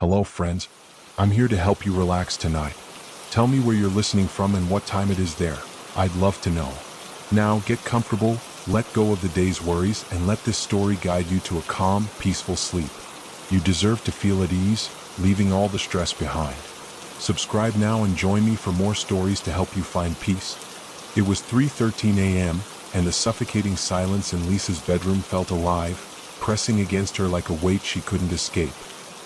Hello, friends. I'm here to help you relax tonight. Tell me where you're listening from and what time it is there. I'd love to know. Now, get comfortable, let go of the day's worries, and let this story guide you to a calm, peaceful sleep. You deserve to feel at ease, leaving all the stress behind. Subscribe now and join me for more stories to help you find peace. It was 3:13 a.m., and the suffocating silence in Lisa's bedroom felt alive, pressing against her like a weight she couldn't escape.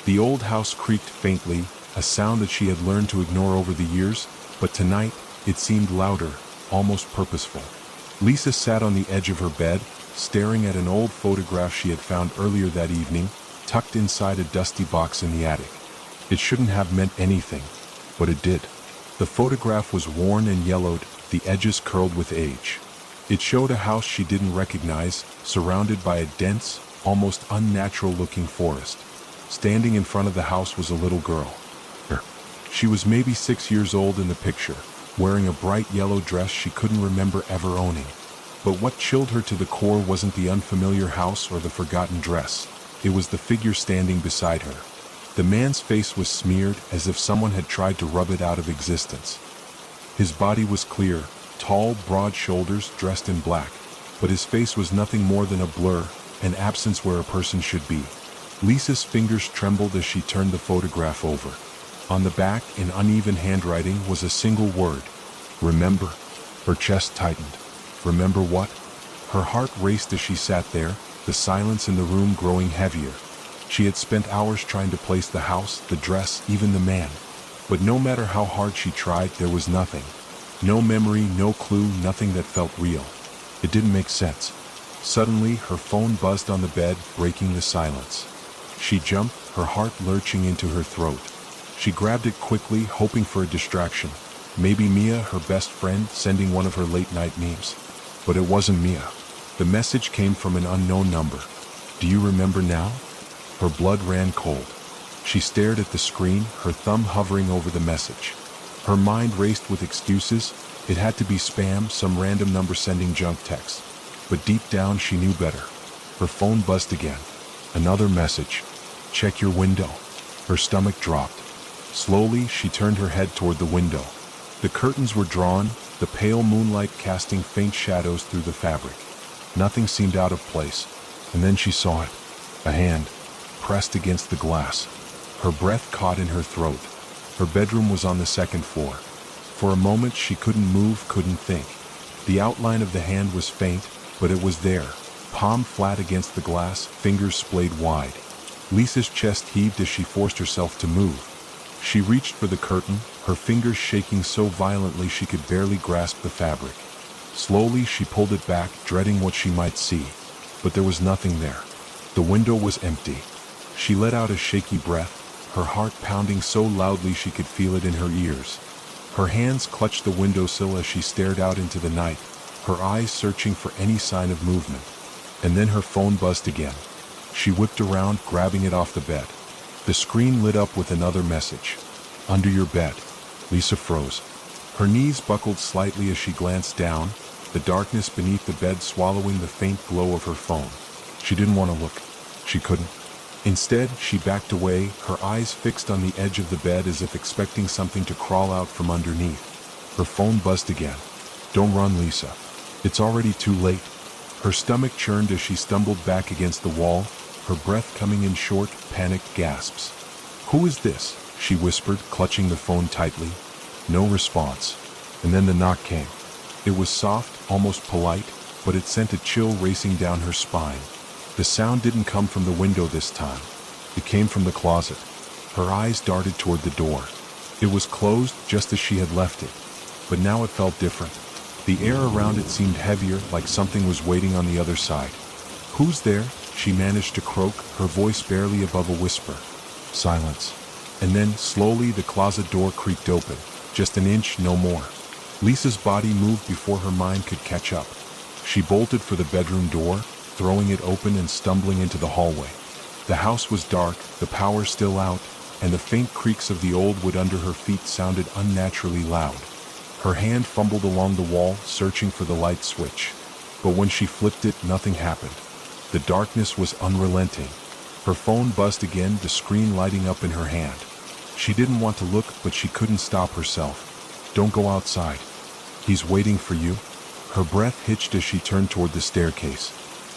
The old house creaked faintly, a sound that she had learned to ignore over the years, but tonight, it seemed louder, almost purposeful. Lisa sat on the edge of her bed, staring at an old photograph she had found earlier that evening, tucked inside a dusty box in the attic. It shouldn't have meant anything, but it did. The photograph was worn and yellowed, the edges curled with age. It showed a house she didn't recognize, surrounded by a dense, almost unnatural-looking forest. Standing in front of the house was a little girl. She was maybe 6 years old in the picture, wearing a bright yellow dress she couldn't remember ever owning. But what chilled her to the core wasn't the unfamiliar house or the forgotten dress. It was the figure standing beside her. The man's face was smeared as if someone had tried to rub it out of existence. His body was clear, tall, broad shoulders, dressed in black, but his face was nothing more than a blur, an absence where a person should be. Lisa's fingers trembled as she turned the photograph over. On the back, in uneven handwriting, was a single word: remember. Her chest tightened. Remember what? Her heart raced as she sat there, the silence in the room growing heavier. She had spent hours trying to place the house, the dress, even the man. But no matter how hard she tried, there was nothing. No memory, no clue, nothing that felt real. It didn't make sense. Suddenly, her phone buzzed on the bed, breaking the silence. She jumped, her heart lurching into her throat. She grabbed it quickly, hoping for a distraction. Maybe Mia, her best friend, sending one of her late-night memes. But it wasn't Mia. The message came from an unknown number. Do you remember now? Her blood ran cold. She stared at the screen, her thumb hovering over the message. Her mind raced with excuses. It had to be spam, some random number sending junk text. But deep down, she knew better. Her phone buzzed again. Another message. Check your window. Her stomach dropped. Slowly, she turned her head toward the window. The curtains were drawn, the pale moonlight casting faint shadows through the fabric. Nothing seemed out of place, and then she saw it. A hand, pressed against the glass. Her breath caught in her throat. Her bedroom was on the second floor. For a moment, she couldn't move, couldn't think. The outline of the hand was faint, but it was there, palm flat against the glass, fingers splayed wide. Lisa's chest heaved as she forced herself to move. She reached for the curtain, her fingers shaking so violently she could barely grasp the fabric. Slowly, she pulled it back, dreading what she might see. But there was nothing there. The window was empty. She let out a shaky breath, her heart pounding so loudly she could feel it in her ears. Her hands clutched the windowsill as she stared out into the night, her eyes searching for any sign of movement. And then her phone buzzed again. She whipped around, grabbing it off the bed. The screen lit up with another message. Under your bed. Lisa froze. Her knees buckled slightly as she glanced down, the darkness beneath the bed swallowing the faint glow of her phone. She didn't want to look. She couldn't. Instead, she backed away, her eyes fixed on the edge of the bed as if expecting something to crawl out from underneath. Her phone buzzed again. Don't run, Lisa. It's already too late. Her stomach churned as she stumbled back against the wall, her breath coming in short, panicked gasps. Who is this? She whispered, clutching the phone tightly. No response. And then the knock came. It was soft, almost polite, but it sent a chill racing down her spine. The sound didn't come from the window this time. It came from the closet. Her eyes darted toward the door. It was closed just as she had left it. But now it felt different. The air around it seemed heavier, like something was waiting on the other side. Who's there? She managed to croak, her voice barely above a whisper. Silence. And then, slowly, the closet door creaked open. Just an inch, no more. Lisa's body moved before her mind could catch up. She bolted for the bedroom door, throwing it open and stumbling into the hallway. The house was dark, the power still out, and the faint creaks of the old wood under her feet sounded unnaturally loud. Her hand fumbled along the wall, searching for the light switch. But when she flipped it, nothing happened. The darkness was unrelenting. Her phone buzzed again, the screen lighting up in her hand. She didn't want to look, but she couldn't stop herself. "Don't go outside. He's waiting for you." Her breath hitched as she turned toward the staircase.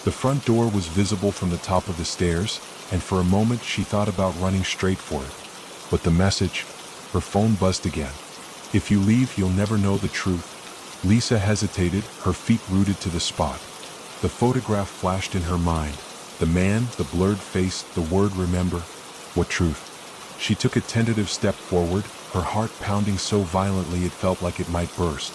The front door was visible from the top of the stairs, and for a moment she thought about running straight for it. But the message, her phone buzzed again. "If you leave, you'll never know the truth." Lisa hesitated, her feet rooted to the spot. The photograph flashed in her mind. The man, the blurred face, the word remember. What truth? She took a tentative step forward, her heart pounding so violently it felt like it might burst.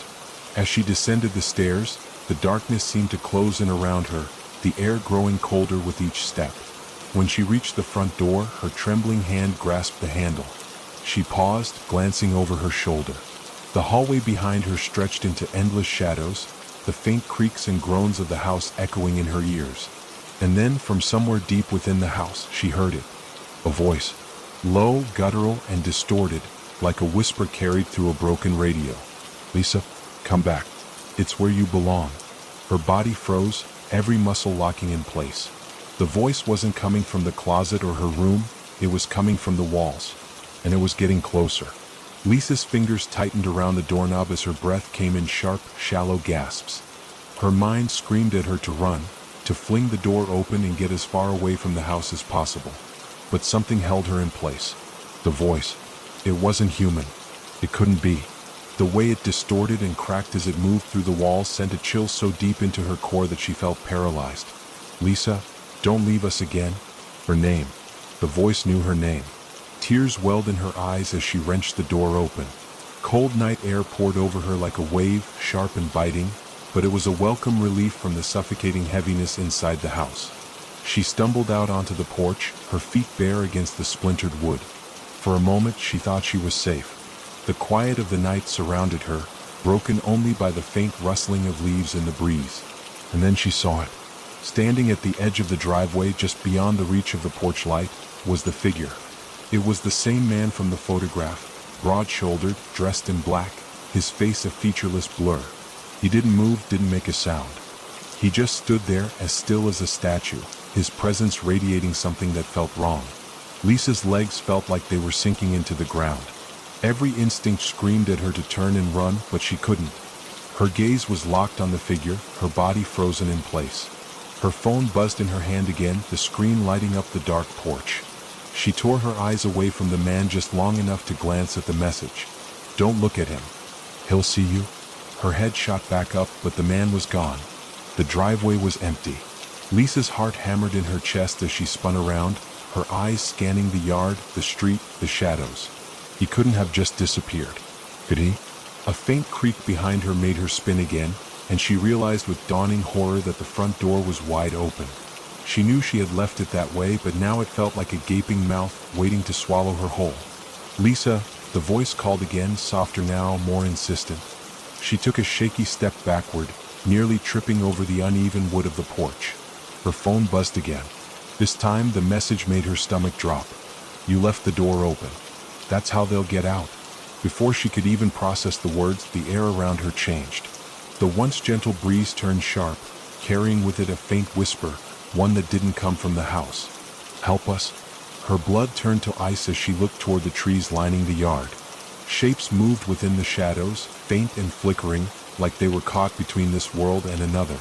As she descended the stairs, the darkness seemed to close in around her, the air growing colder with each step. When she reached the front door, her trembling hand grasped the handle. She paused, glancing over her shoulder. The hallway behind her stretched into endless shadows, the faint creaks and groans of the house echoing in her ears. And then, from somewhere deep within the house, she heard it. A voice, low, guttural, and distorted, like a whisper carried through a broken radio. "Lisa, come back. It's where you belong." Her body froze, every muscle locking in place. The voice wasn't coming from the closet or her room, it was coming from the walls. And it was getting closer. Lisa's fingers tightened around the doorknob as her breath came in sharp, shallow gasps. Her mind screamed at her to run, to fling the door open and get as far away from the house as possible. But something held her in place. The voice. It wasn't human. It couldn't be. The way it distorted and cracked as it moved through the walls sent a chill so deep into her core that she felt paralyzed. "Lisa, don't leave us again." Her name. The voice knew her name. Tears welled in her eyes as she wrenched the door open. Cold night air poured over her like a wave, sharp and biting, but it was a welcome relief from the suffocating heaviness inside the house. She stumbled out onto the porch, her feet bare against the splintered wood. For a moment she thought she was safe. The quiet of the night surrounded her, broken only by the faint rustling of leaves in the breeze. And then she saw it. Standing at the edge of the driveway just beyond the reach of the porch light was the figure. It was the same man from the photograph, broad-shouldered, dressed in black, his face a featureless blur. He didn't move, didn't make a sound. He just stood there as still as a statue, his presence radiating something that felt wrong. Lisa's legs felt like they were sinking into the ground. Every instinct screamed at her to turn and run, but she couldn't. Her gaze was locked on the figure, her body frozen in place. Her phone buzzed in her hand again, the screen lighting up the dark porch. She tore her eyes away from the man just long enough to glance at the message. "Don't look at him. He'll see you." Her head shot back up, but the man was gone. The driveway was empty. Lisa's heart hammered in her chest as she spun around, her eyes scanning the yard, the street, the shadows. He couldn't have just disappeared, could he? A faint creak behind her made her spin again, and she realized with dawning horror that the front door was wide open. She knew she had left it that way, but now it felt like a gaping mouth waiting to swallow her whole. "Lisa," the voice called again, softer now, more insistent. She took a shaky step backward, nearly tripping over the uneven wood of the porch. Her phone buzzed again. This time the message made her stomach drop. "You left the door open. That's how they'll get out." Before she could even process the words, the air around her changed. The once gentle breeze turned sharp, carrying with it a faint whisper, one that didn't come from the house. "Help us." Her blood turned to ice as she looked toward the trees lining the yard. Shapes moved within the shadows, faint and flickering, like they were caught between this world and another.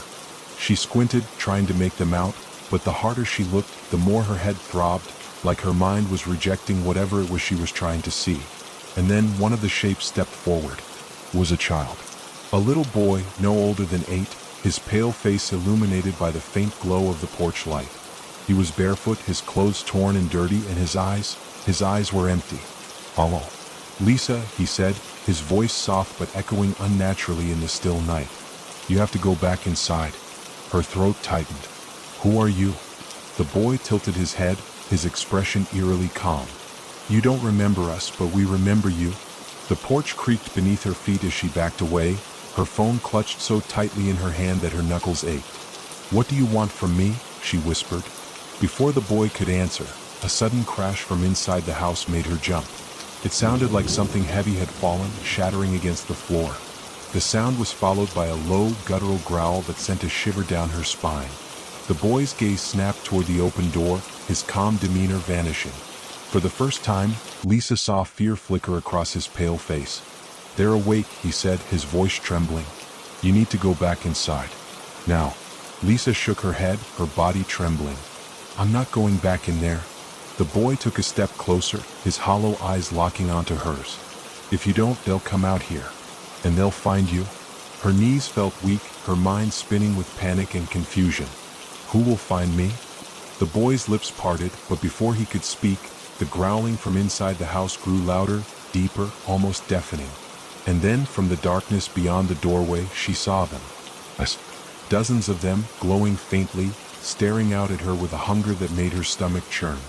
She squinted, trying to make them out, but the harder she looked, the more her head throbbed, like her mind was rejecting whatever it was she was trying to see. And then one of the shapes stepped forward. It was a child. A little boy, no older than 8, his pale face illuminated by the faint glow of the porch light. He was barefoot, his clothes torn and dirty, and his eyes were empty. "Hello, Lisa," he said, his voice soft but echoing unnaturally in the still night. "You have to go back inside." Her throat tightened. "Who are you?" The boy tilted his head, his expression eerily calm. "You don't remember us, but we remember you." The porch creaked beneath her feet as she backed away, her phone clutched so tightly in her hand that her knuckles ached. "What do you want from me?" she whispered. Before the boy could answer, a sudden crash from inside the house made her jump. It sounded like something heavy had fallen, shattering against the floor. The sound was followed by a low, guttural growl that sent a shiver down her spine. The boy's gaze snapped toward the open door, his calm demeanor vanishing. For the first time, Lisa saw fear flicker across his pale face. "They're awake," he said, his voice trembling. "You need to go back inside. Now." Lisa shook her head, her body trembling. "I'm not going back in there." The boy took a step closer, his hollow eyes locking onto hers. "If you don't, they'll come out here. And they'll find you." Her knees felt weak, her mind spinning with panic and confusion. "Who will find me?" The boy's lips parted, but before he could speak, the growling from inside the house grew louder, deeper, almost deafening. And then, from the darkness beyond the doorway, she saw them. Dozens of them, glowing faintly, staring out at her with a hunger that made her stomach churn.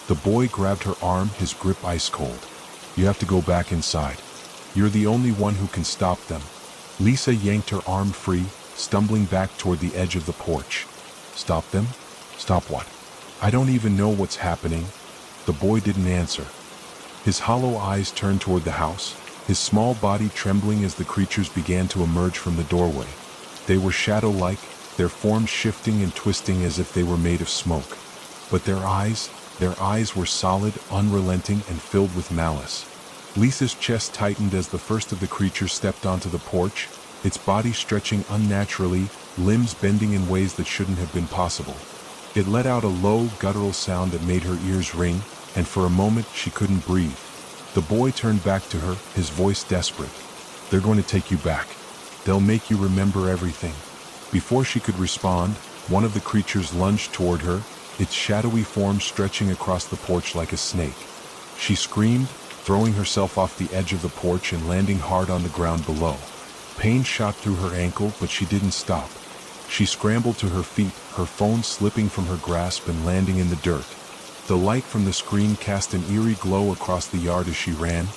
The boy grabbed her arm, his grip ice cold. "You have to go back inside. You're the only one who can stop them." Lisa yanked her arm free, stumbling back toward the edge of the porch. "Stop them? Stop what? I don't even know what's happening." The boy didn't answer. His hollow eyes turned toward the house, his small body trembling as the creatures began to emerge from the doorway. They were shadow-like, their forms shifting and twisting as if they were made of smoke. But their eyes were solid, unrelenting, and filled with malice. Lisa's chest tightened as the first of the creatures stepped onto the porch, its body stretching unnaturally, limbs bending in ways that shouldn't have been possible. It let out a low, guttural sound that made her ears ring, and for a moment she couldn't breathe. The boy turned back to her, his voice desperate. "They're going to take you back. They'll make you remember everything." Before she could respond, one of the creatures lunged toward her, its shadowy form stretching across the porch like a snake. She screamed, throwing herself off the edge of the porch and landing hard on the ground below. Pain shot through her ankle, but she didn't stop. She scrambled to her feet, her phone slipping from her grasp and landing in the dirt. The light from the screen cast an eerie glow across the yard as she ran,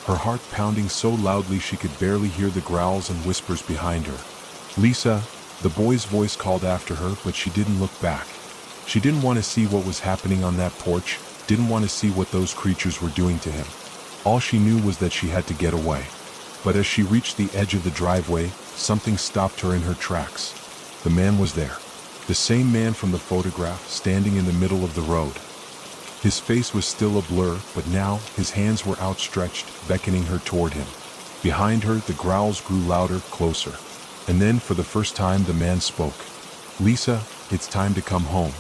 her heart pounding so loudly she could barely hear the growls and whispers behind her. "Lisa," the boy's voice called after her, but she didn't look back. She didn't want to see what was happening on that porch, didn't want to see what those creatures were doing to him. All she knew was that she had to get away. But as she reached the edge of the driveway, something stopped her in her tracks. The man was there. The same man from the photograph, standing in the middle of the road. His face was still a blur, but now his hands were outstretched, beckoning her toward him. Behind her, the growls grew louder, closer. And then, for the first time, the man spoke. "Lisa, it's time to come home."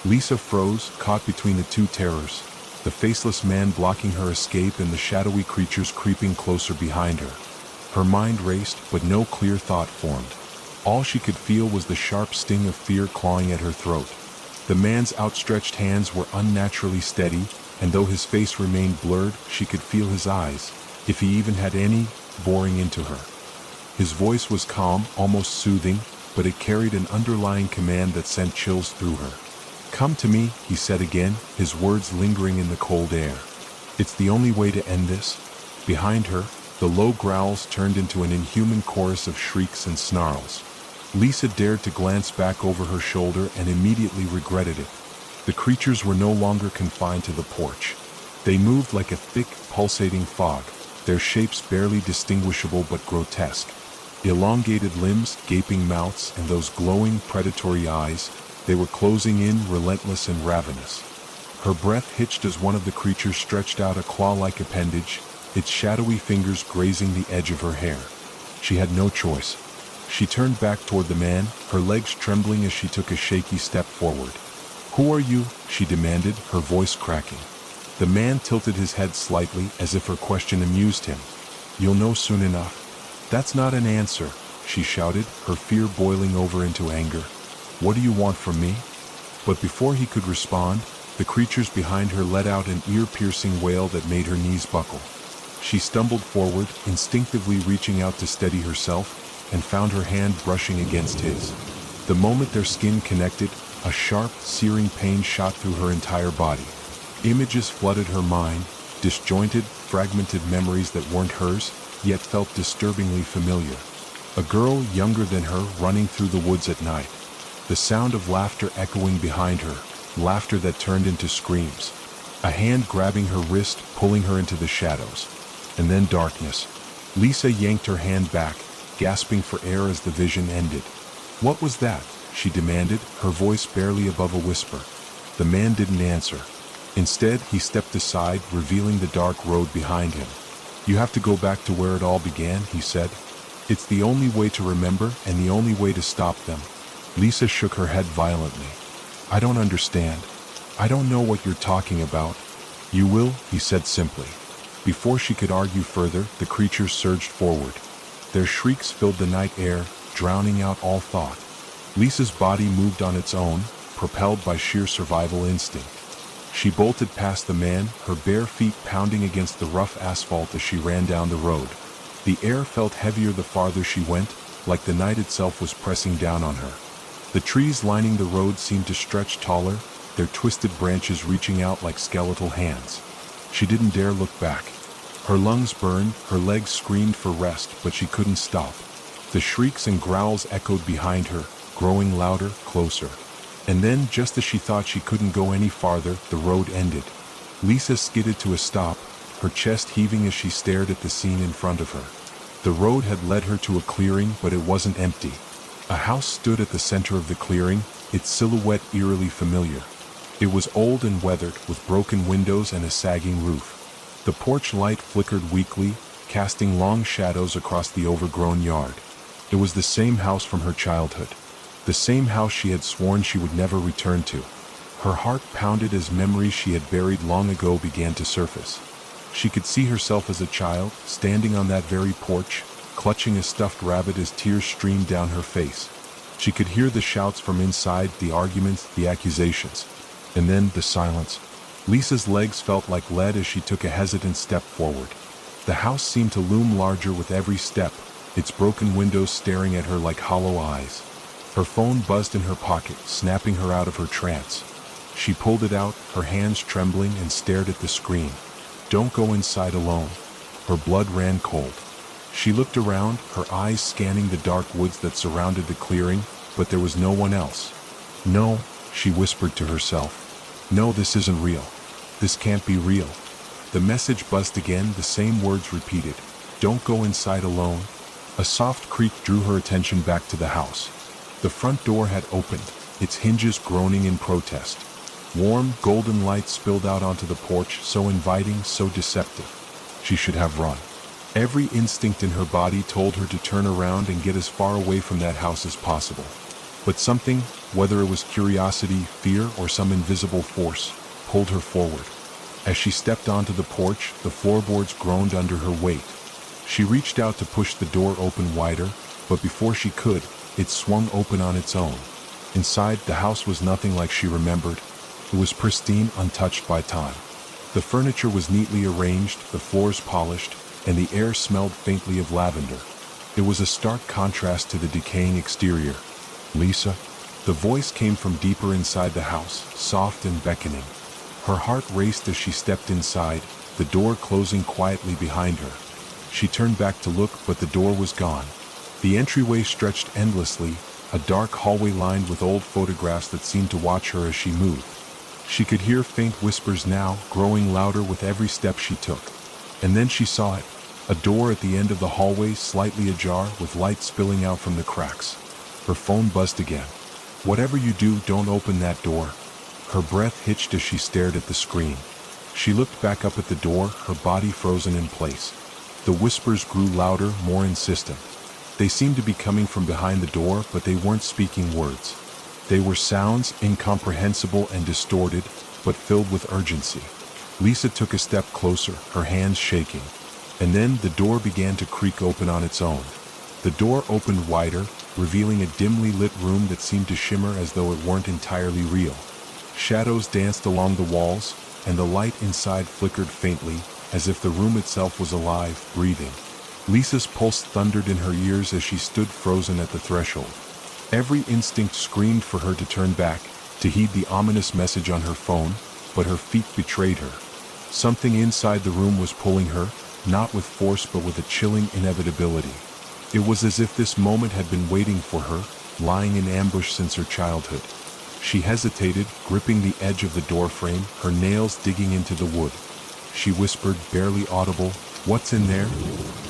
Lisa froze, caught between the two terrors, the faceless man blocking her escape and the shadowy creatures creeping closer behind her. Her mind raced, but no clear thought formed. All she could feel was the sharp sting of fear clawing at her throat. The man's outstretched hands were unnaturally steady, and though his face remained blurred, she could feel his eyes, if he even had any, boring into her. His voice was calm, almost soothing, but it carried an underlying command that sent chills through her. "Come to me," he said again, his words lingering in the cold air. "It's the only way to end this." Behind her, the low growls turned into an inhuman chorus of shrieks and snarls. Lisa dared to glance back over her shoulder and immediately regretted it. The creatures were no longer confined to the porch. They moved like a thick, pulsating fog, their shapes barely distinguishable but grotesque. Elongated limbs, gaping mouths, and those glowing, predatory eyes, they were closing in, relentless and ravenous. Her breath hitched as one of the creatures stretched out a claw-like appendage, its shadowy fingers grazing the edge of her hair. She had no choice. She turned back toward the man, her legs trembling as she took a shaky step forward. "Who are you?" she demanded, her voice cracking. The man tilted his head slightly, as if her question amused him. "You'll know soon enough." "That's not an answer," she shouted, her fear boiling over into anger. "What do you want from me?" But before he could respond, the creatures behind her let out an ear-piercing wail that made her knees buckle. She stumbled forward, instinctively reaching out to steady herself, and found her hand brushing against his. The moment their skin connected, a sharp, searing pain shot through her entire body. Images flooded her mind, disjointed, fragmented memories that weren't hers, yet felt disturbingly familiar. A girl younger than her running through the woods at night. The sound of laughter echoing behind her, laughter that turned into screams. A hand grabbing her wrist, pulling her into the shadows. And then darkness. Lisa yanked her hand back, gasping for air as the vision ended. "What was that?" she demanded, her voice barely above a whisper. The man didn't answer. Instead, he stepped aside, revealing the dark road behind him. "You have to go back to where it all began," he said. "It's the only way to remember and the only way to stop them." Lisa shook her head violently. "I don't understand. I don't know what you're talking about." "You will," he said simply. Before she could argue further, the creatures surged forward. Their shrieks filled the night air, drowning out all thought. Lisa's body moved on its own, propelled by sheer survival instinct. She bolted past the man, her bare feet pounding against the rough asphalt as she ran down the road. The air felt heavier the farther she went, like the night itself was pressing down on her. The trees lining the road seemed to stretch taller, their twisted branches reaching out like skeletal hands. She didn't dare look back. Her lungs burned, her legs screamed for rest, but she couldn't stop. The shrieks and growls echoed behind her, growing louder, closer. And then, just as she thought she couldn't go any farther, the road ended. Lisa skidded to a stop, her chest heaving as she stared at the scene in front of her. The road had led her to a clearing, but it wasn't empty. A house stood at the center of the clearing, its silhouette eerily familiar. It was old and weathered, with broken windows and a sagging roof. The porch light flickered weakly, casting long shadows across the overgrown yard. It was the same house from her childhood. The same house she had sworn she would never return to. Her heart pounded as memories she had buried long ago began to surface. She could see herself as a child, standing on that very porch, clutching a stuffed rabbit as tears streamed down her face. She could hear the shouts from inside, the arguments, the accusations. And then the silence. Lisa's legs felt like lead as she took a hesitant step forward. The house seemed to loom larger with every step, its broken windows staring at her like hollow eyes. Her phone buzzed in her pocket, snapping her out of her trance. She pulled it out, her hands trembling, and stared at the screen. "Don't go inside alone." Her blood ran cold. She looked around, her eyes scanning the dark woods that surrounded the clearing, but there was no one else. "No," she whispered to herself. "No, this isn't real. This can't be real." The message buzzed again, the same words repeated. "Don't go inside alone." A soft creak drew her attention back to the house. The front door had opened, its hinges groaning in protest. Warm, golden light spilled out onto the porch, so inviting, so deceptive. She should have run. Every instinct in her body told her to turn around and get as far away from that house as possible. But something, whether it was curiosity, fear, or some invisible force, pulled her forward. As she stepped onto the porch, the floorboards groaned under her weight. She reached out to push the door open wider, but before she could, it swung open on its own. Inside, the house was nothing like she remembered. It was pristine, untouched by time. The furniture was neatly arranged, the floors polished, and the air smelled faintly of lavender. It was a stark contrast to the decaying exterior. "Lisa?" The voice came from deeper inside the house, soft and beckoning. Her heart raced as she stepped inside, the door closing quietly behind her. She turned back to look, but the door was gone. The entryway stretched endlessly, a dark hallway lined with old photographs that seemed to watch her as she moved. She could hear faint whispers now, growing louder with every step she took. And then she saw it, a door at the end of the hallway, slightly ajar, with light spilling out from the cracks. Her phone buzzed again. "Whatever you do, don't open that door." Her breath hitched as she stared at the screen. She looked back up at the door, her body frozen in place. The whispers grew louder, more insistent. They seemed to be coming from behind the door, but they weren't speaking words. They were sounds, incomprehensible and distorted, but filled with urgency. Lisa took a step closer, her hands shaking. And then the door began to creak open on its own. The door opened wider, revealing a dimly lit room that seemed to shimmer as though it weren't entirely real. Shadows danced along the walls, and the light inside flickered faintly, as if the room itself was alive, breathing. Lisa's pulse thundered in her ears as she stood frozen at the threshold. Every instinct screamed for her to turn back, to heed the ominous message on her phone, but her feet betrayed her. Something inside the room was pulling her, not with force but with a chilling inevitability. It was as if this moment had been waiting for her, lying in ambush since her childhood. She hesitated, gripping the edge of the doorframe, her nails digging into the wood. She whispered, barely audible, "What's in there?"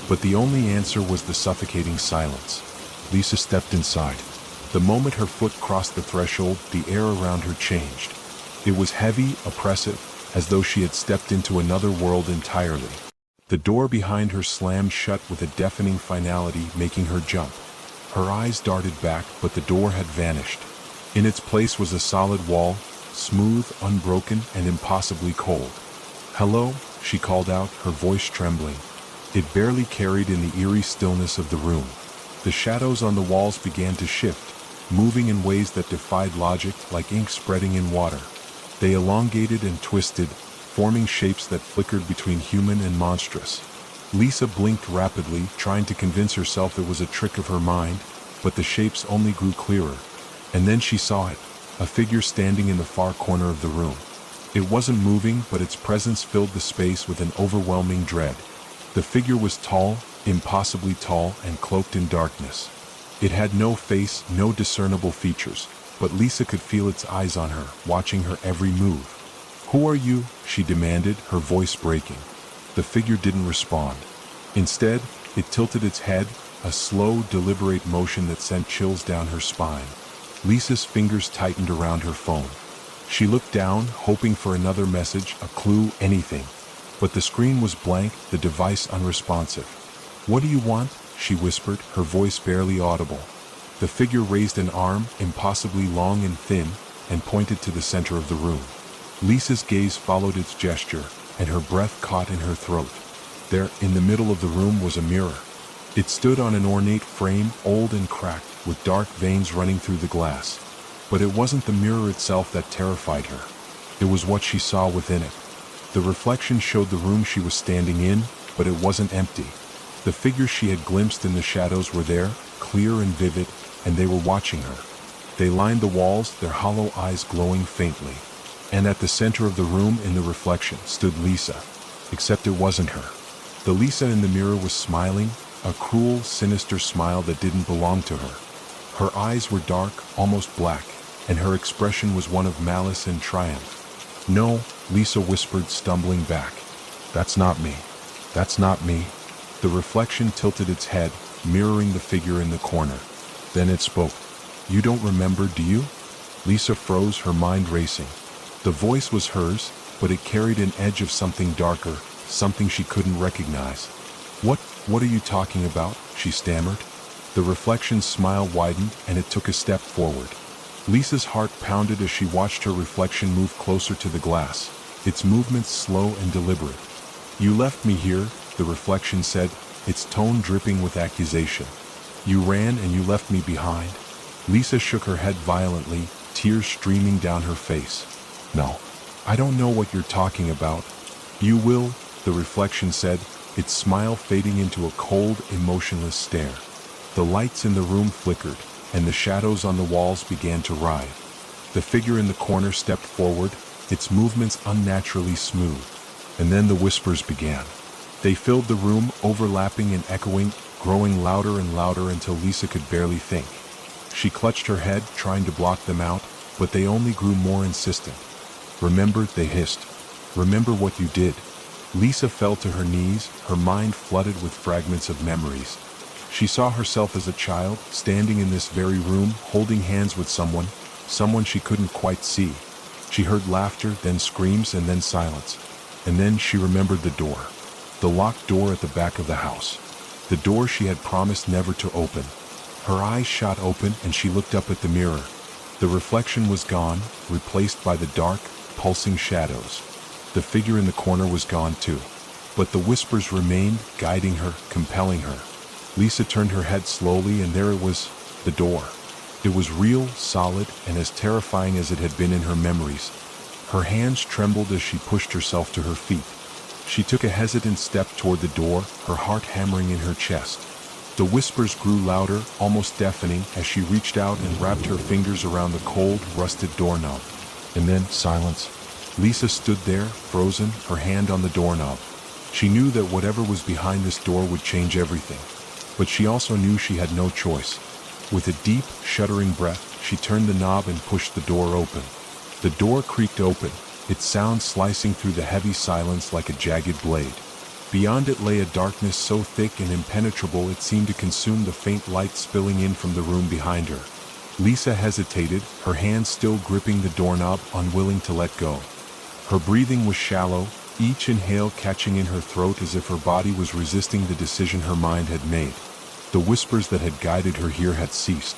But the only answer was the suffocating silence. Lisa stepped inside. The moment her foot crossed the threshold, the air around her changed. It was heavy, oppressive, as though she had stepped into another world entirely. The door behind her slammed shut with a deafening finality, making her jump. Her eyes darted back, but the door had vanished. In its place was a solid wall, smooth, unbroken, and impossibly cold. "Hello," she called out, her voice trembling. It barely carried in the eerie stillness of the room. The shadows on the walls began to shift, moving in ways that defied logic, like ink spreading in water. They elongated and twisted, forming shapes that flickered between human and monstrous. Lisa blinked rapidly, trying to convince herself it was a trick of her mind, but the shapes only grew clearer. And then she saw it, a figure standing in the far corner of the room. It wasn't moving, but its presence filled the space with an overwhelming dread. The figure was tall, impossibly tall, and cloaked in darkness. It had no face, no discernible features, but Lisa could feel its eyes on her, watching her every move. "Who are you?" she demanded, her voice breaking. The figure didn't respond. Instead, it tilted its head, a slow, deliberate motion that sent chills down her spine. Lisa's fingers tightened around her phone. She looked down, hoping for another message, a clue, anything. But the screen was blank, the device unresponsive. "What do you want?" she whispered, her voice barely audible. The figure raised an arm, impossibly long and thin, and pointed to the center of the room. Lisa's gaze followed its gesture, and her breath caught in her throat. There, in the middle of the room, was a mirror. It stood on an ornate frame, old and cracked, with dark veins running through the glass. But it wasn't the mirror itself that terrified her. It was what she saw within it. The reflection showed the room she was standing in, but it wasn't empty. The figures she had glimpsed in the shadows were there, clear and vivid, and they were watching her. They lined the walls, their hollow eyes glowing faintly. And at the center of the room, in the reflection, stood Lisa. Except it wasn't her. The Lisa in the mirror was smiling, a cruel, sinister smile that didn't belong to her. Her eyes were dark, almost black, and her expression was one of malice and triumph. "No," Lisa whispered, stumbling back. "That's not me. That's not me." The reflection tilted its head, mirroring the figure in the corner. Then it spoke. "You don't remember, do you?" Lisa froze, her mind racing. The voice was hers, but it carried an edge of something darker, something she couldn't recognize. What are you talking about?" she stammered. The reflection's smile widened, and it took a step forward. Lisa's heart pounded as she watched her reflection move closer to the glass, its movements slow and deliberate. "You left me here," the reflection said, its tone dripping with accusation. "You ran and you left me behind." Lisa shook her head violently, tears streaming down her face. "No, I don't know what you're talking about." "You will," the reflection said, its smile fading into a cold, emotionless stare. The lights in the room flickered, and the shadows on the walls began to writhe. The figure in the corner stepped forward, its movements unnaturally smooth. And then the whispers began. They filled the room, overlapping and echoing, growing louder and louder until Lisa could barely think. She clutched her head, trying to block them out, but they only grew more insistent. "Remember," they hissed. "Remember what you did." Lisa fell to her knees, her mind flooded with fragments of memories. She saw herself as a child, standing in this very room, holding hands with someone she couldn't quite see. She heard laughter, then screams, and then silence. And then she remembered the door. The locked door at the back of the house. The door she had promised never to open. Her eyes shot open, and she looked up at the mirror. The reflection was gone, replaced by the dark, pulsing shadows. The figure in the corner was gone too. But the whispers remained, guiding her, compelling her. Lisa turned her head slowly, and there it was, the door. It was real, solid, and as terrifying as it had been in her memories. Her hands trembled as she pushed herself to her feet. She took a hesitant step toward the door, her heart hammering in her chest. The whispers grew louder, almost deafening, as she reached out and wrapped her fingers around the cold, rusted doorknob. And then silence. Lisa stood there, frozen, her hand on the doorknob. She knew that whatever was behind this door would change everything. But she also knew she had no choice. With a deep, shuddering breath, she turned the knob and pushed the door open. The door creaked open, its sound slicing through the heavy silence like a jagged blade. Beyond it lay a darkness so thick and impenetrable it seemed to consume the faint light spilling in from the room behind her. Lisa hesitated, her hand still gripping the doorknob, unwilling to let go. Her breathing was shallow, each inhale catching in her throat as if her body was resisting the decision her mind had made. The whispers that had guided her here had ceased.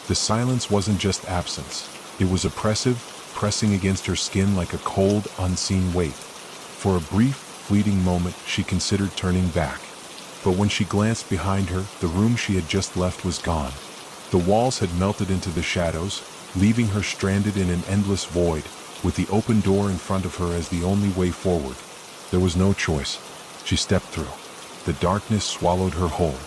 The silence wasn't just absence. It was oppressive, pressing against her skin like a cold, unseen weight. For a brief, fleeting moment, she considered turning back. But when she glanced behind her, the room she had just left was gone. The walls had melted into the shadows, leaving her stranded in an endless void, with the open door in front of her as the only way forward. There was no choice. She stepped through. The darkness swallowed her whole.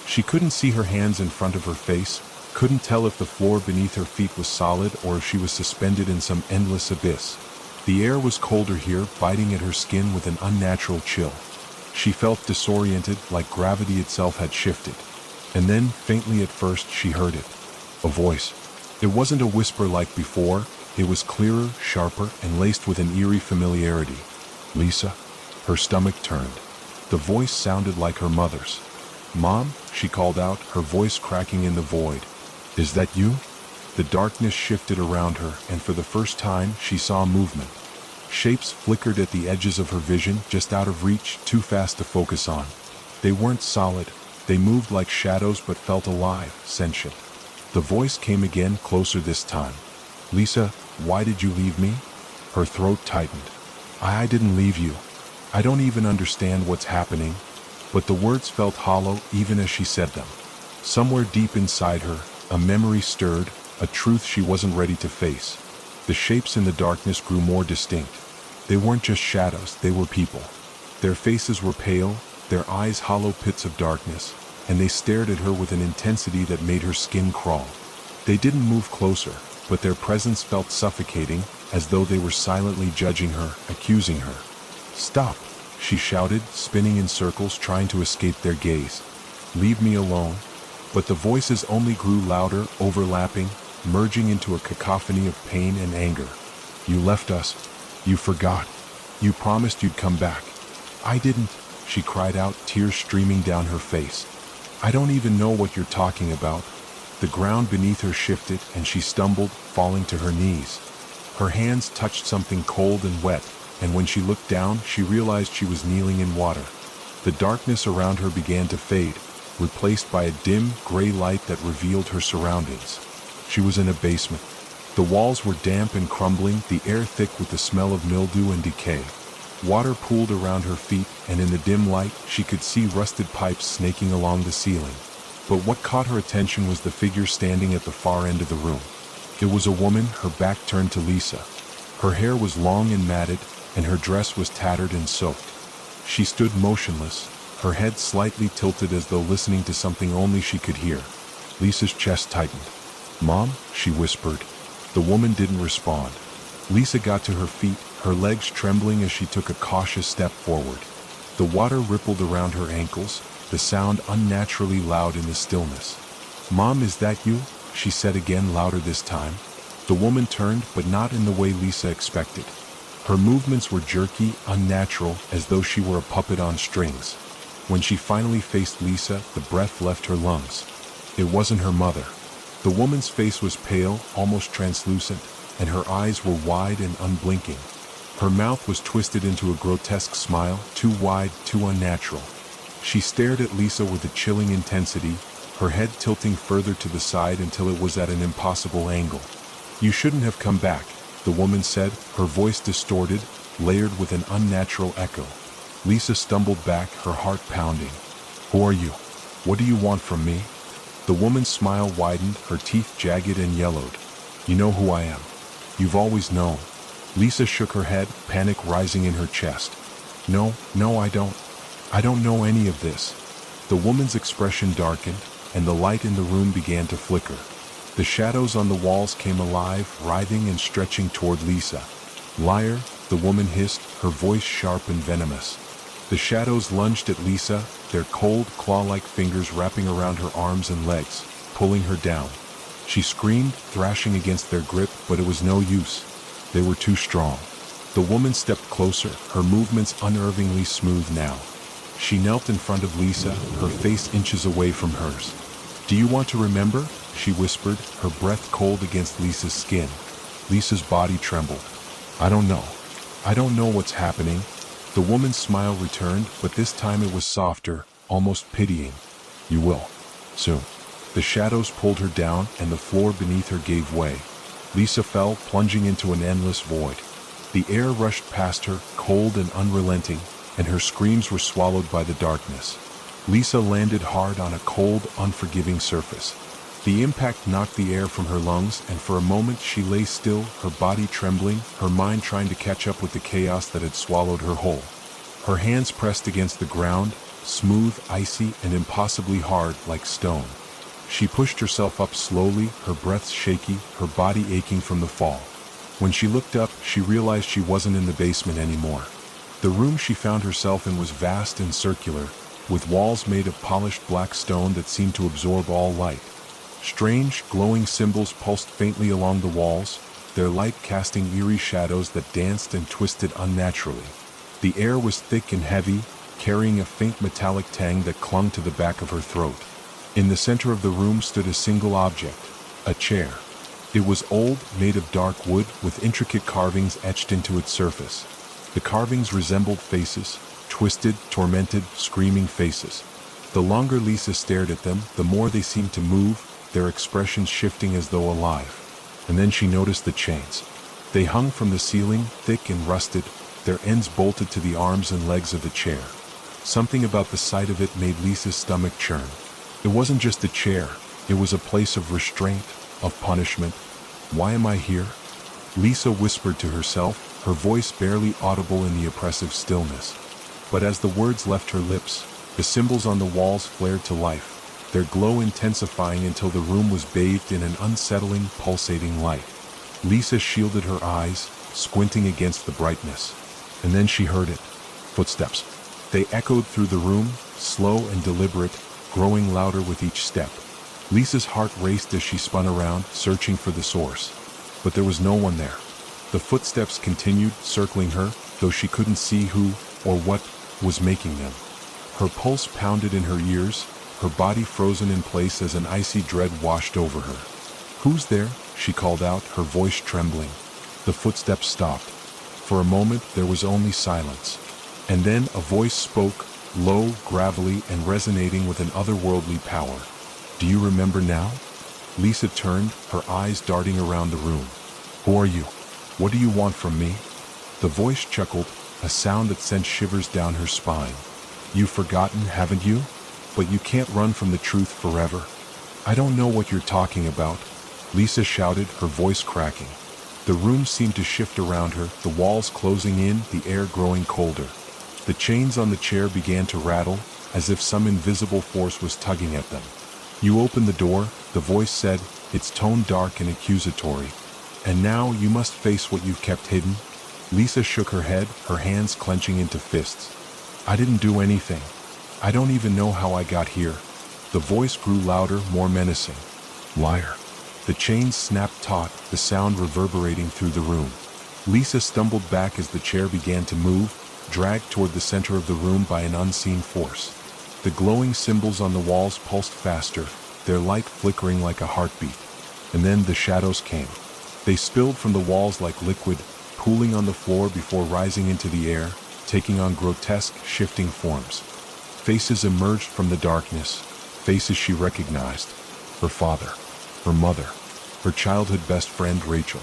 She couldn't see her hands in front of her face, couldn't tell if the floor beneath her feet was solid or if she was suspended in some endless abyss. The air was colder here, biting at her skin with an unnatural chill. She felt disoriented, like gravity itself had shifted. And then, faintly at first, she heard it. A voice. It wasn't a whisper like before. It was clearer, sharper, and laced with an eerie familiarity. Lisa? Her stomach turned. The voice sounded like her mother's. "Mom?" she called out, her voice cracking in the void. "Is that you?" The darkness shifted around her, and for the first time, she saw movement. Shapes flickered at the edges of her vision, just out of reach, too fast to focus on. They weren't solid. They moved like shadows but felt alive, sentient. The voice came again, closer this time. "Lisa, why did you leave me?" Her throat tightened. I didn't leave you. I don't even understand what's happening." But the words felt hollow even as she said them. Somewhere deep inside her, a memory stirred, a truth she wasn't ready to face. The shapes in the darkness grew more distinct. They weren't just shadows, they were people. Their faces were pale, their eyes hollow pits of darkness, and they stared at her with an intensity that made her skin crawl. They didn't move closer, but their presence felt suffocating, as though they were silently judging her, accusing her. "Stop!" she shouted, spinning in circles, trying to escape their gaze. "Leave me alone." But the voices only grew louder, overlapping, merging into a cacophony of pain and anger. "You left us. You forgot. You promised you'd come back." "I didn't," she cried out, tears streaming down her face. "I don't even know what you're talking about." The ground beneath her shifted, and she stumbled, falling to her knees. Her hands touched something cold and wet, and when she looked down, she realized she was kneeling in water. The darkness around her began to fade, replaced by a dim, gray light that revealed her surroundings. She was in a basement. The walls were damp and crumbling, the air thick with the smell of mildew and decay. Water pooled around her feet, and in the dim light, she could see rusted pipes snaking along the ceiling. But what caught her attention was the figure standing at the far end of the room. It was a woman, her back turned to Lisa. Her hair was long and matted, and her dress was tattered and soaked. She stood motionless, her head slightly tilted as though listening to something only she could hear. Lisa's chest tightened. "Mom?" she whispered. The woman didn't respond. Lisa got to her feet, her legs trembling as she took a cautious step forward. The water rippled around her ankles, the sound unnaturally loud in the stillness. "Mom, is that you?" she said again, louder this time. The woman turned, but not in the way Lisa expected. Her movements were jerky, unnatural, as though she were a puppet on strings. When she finally faced Lisa, the breath left her lungs. It wasn't her mother. The woman's face was pale, almost translucent, and her eyes were wide and unblinking. Her mouth was twisted into a grotesque smile, too wide, too unnatural. She stared at Lisa with a chilling intensity, her head tilting further to the side until it was at an impossible angle. "You shouldn't have come back," the woman said, her voice distorted, layered with an unnatural echo. Lisa stumbled back, her heart pounding. "Who are you? What do you want from me?" The woman's smile widened, her teeth jagged and yellowed. "You know who I am. You've always known." Lisa shook her head, panic rising in her chest. No, I don't. I don't know any of this." The woman's expression darkened, and the light in the room began to flicker. The shadows on the walls came alive, writhing and stretching toward Lisa. "Liar," the woman hissed, her voice sharp and venomous. The shadows lunged at Lisa, their cold, claw-like fingers wrapping around her arms and legs, pulling her down. She screamed, thrashing against their grip, but it was no use. They were too strong. The woman stepped closer, her movements unnervingly smooth now. She knelt in front of Lisa, her face inches away from hers. Do you want to remember? She whispered, her breath cold against Lisa's skin. Lisa's body trembled. I don't know. I don't know what's happening. The woman's smile returned, but this time it was softer, almost pitying. You will. Soon. The shadows pulled her down, and the floor beneath her gave way. Lisa fell, plunging into an endless void. The air rushed past her, cold and unrelenting, and her screams were swallowed by the darkness. Lisa landed hard on a cold, unforgiving surface. The impact knocked the air from her lungs, and for a moment she lay still, her body trembling, her mind trying to catch up with the chaos that had swallowed her whole. Her hands pressed against the ground, smooth, icy, and impossibly hard, like stone. She pushed herself up slowly, her breath shaky, her body aching from the fall. When she looked up, she realized she wasn't in the basement anymore. The room she found herself in was vast and circular, with walls made of polished black stone that seemed to absorb all light. Strange, glowing symbols pulsed faintly along the walls, their light casting eerie shadows that danced and twisted unnaturally. The air was thick and heavy, carrying a faint metallic tang that clung to the back of her throat. In the center of the room stood a single object, a chair. It was old, made of dark wood, with intricate carvings etched into its surface. The carvings resembled faces, twisted, tormented, screaming faces. The longer Lisa stared at them, the more they seemed to move, their expressions shifting as though alive. And then she noticed the chains. They hung from the ceiling, thick and rusted, their ends bolted to the arms and legs of the chair. Something about the sight of it made Lisa's stomach churn. It wasn't just a chair, it was a place of restraint, of punishment. Why am I here? Lisa whispered to herself, her voice barely audible in the oppressive stillness. But as the words left her lips, the symbols on the walls flared to life, their glow intensifying until the room was bathed in an unsettling, pulsating light. Lisa shielded her eyes, squinting against the brightness. And then she heard it. Footsteps. They echoed through the room, slow and deliberate, growing louder with each step. Lisa's heart raced as she spun around, searching for the source. But there was no one there. The footsteps continued, circling her, though she couldn't see who or what was making them. Her pulse pounded in her ears, her body frozen in place as an icy dread washed over her. Who's there? She called out, her voice trembling. The footsteps stopped. For a moment there was only silence. And then a voice spoke, low, gravelly, and resonating with an otherworldly power. Do you remember now? Lisa turned, her eyes darting around the room. Who are you? What do you want from me? The voice chuckled, a sound that sent shivers down her spine. You've forgotten, haven't you? But you can't run from the truth forever. I don't know what you're talking about, Lisa shouted, her voice cracking. The room seemed to shift around her, the walls closing in, the air growing colder. The chains on the chair began to rattle, as if some invisible force was tugging at them. You open the door, the voice said, its tone dark and accusatory. And now you must face what you've kept hidden. Lisa shook her head, her hands clenching into fists. I didn't do anything. I don't even know how I got here. The voice grew louder, more menacing. Liar. The chains snapped taut, the sound reverberating through the room. Lisa stumbled back as the chair began to move, dragged toward the center of the room by an unseen force. The glowing symbols on the walls pulsed faster, their light flickering like a heartbeat. And then the shadows came. They spilled from the walls like liquid, pooling on the floor before rising into the air, taking on grotesque, shifting forms. Faces emerged from the darkness, faces she recognized. Her father, her mother, her childhood best friend Rachel.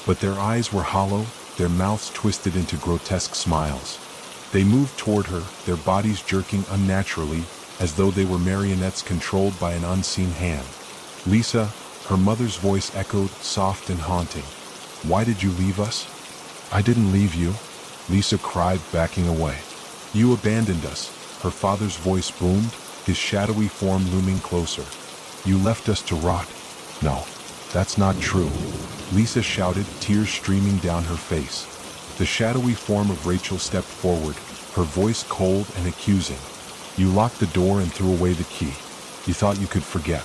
But their eyes were hollow, their mouths twisted into grotesque smiles. They moved toward her, their bodies jerking unnaturally, as though they were marionettes controlled by an unseen hand. Lisa, her mother's voice echoed, soft and haunting. Why did you leave us? I didn't leave you, Lisa cried, backing away. You abandoned us, her father's voice boomed, his shadowy form looming closer. You left us to rot. No, that's not true, Lisa shouted, tears streaming down her face. The shadowy form of Rachel stepped forward, her voice cold and accusing. You locked the door and threw away the key. You thought you could forget.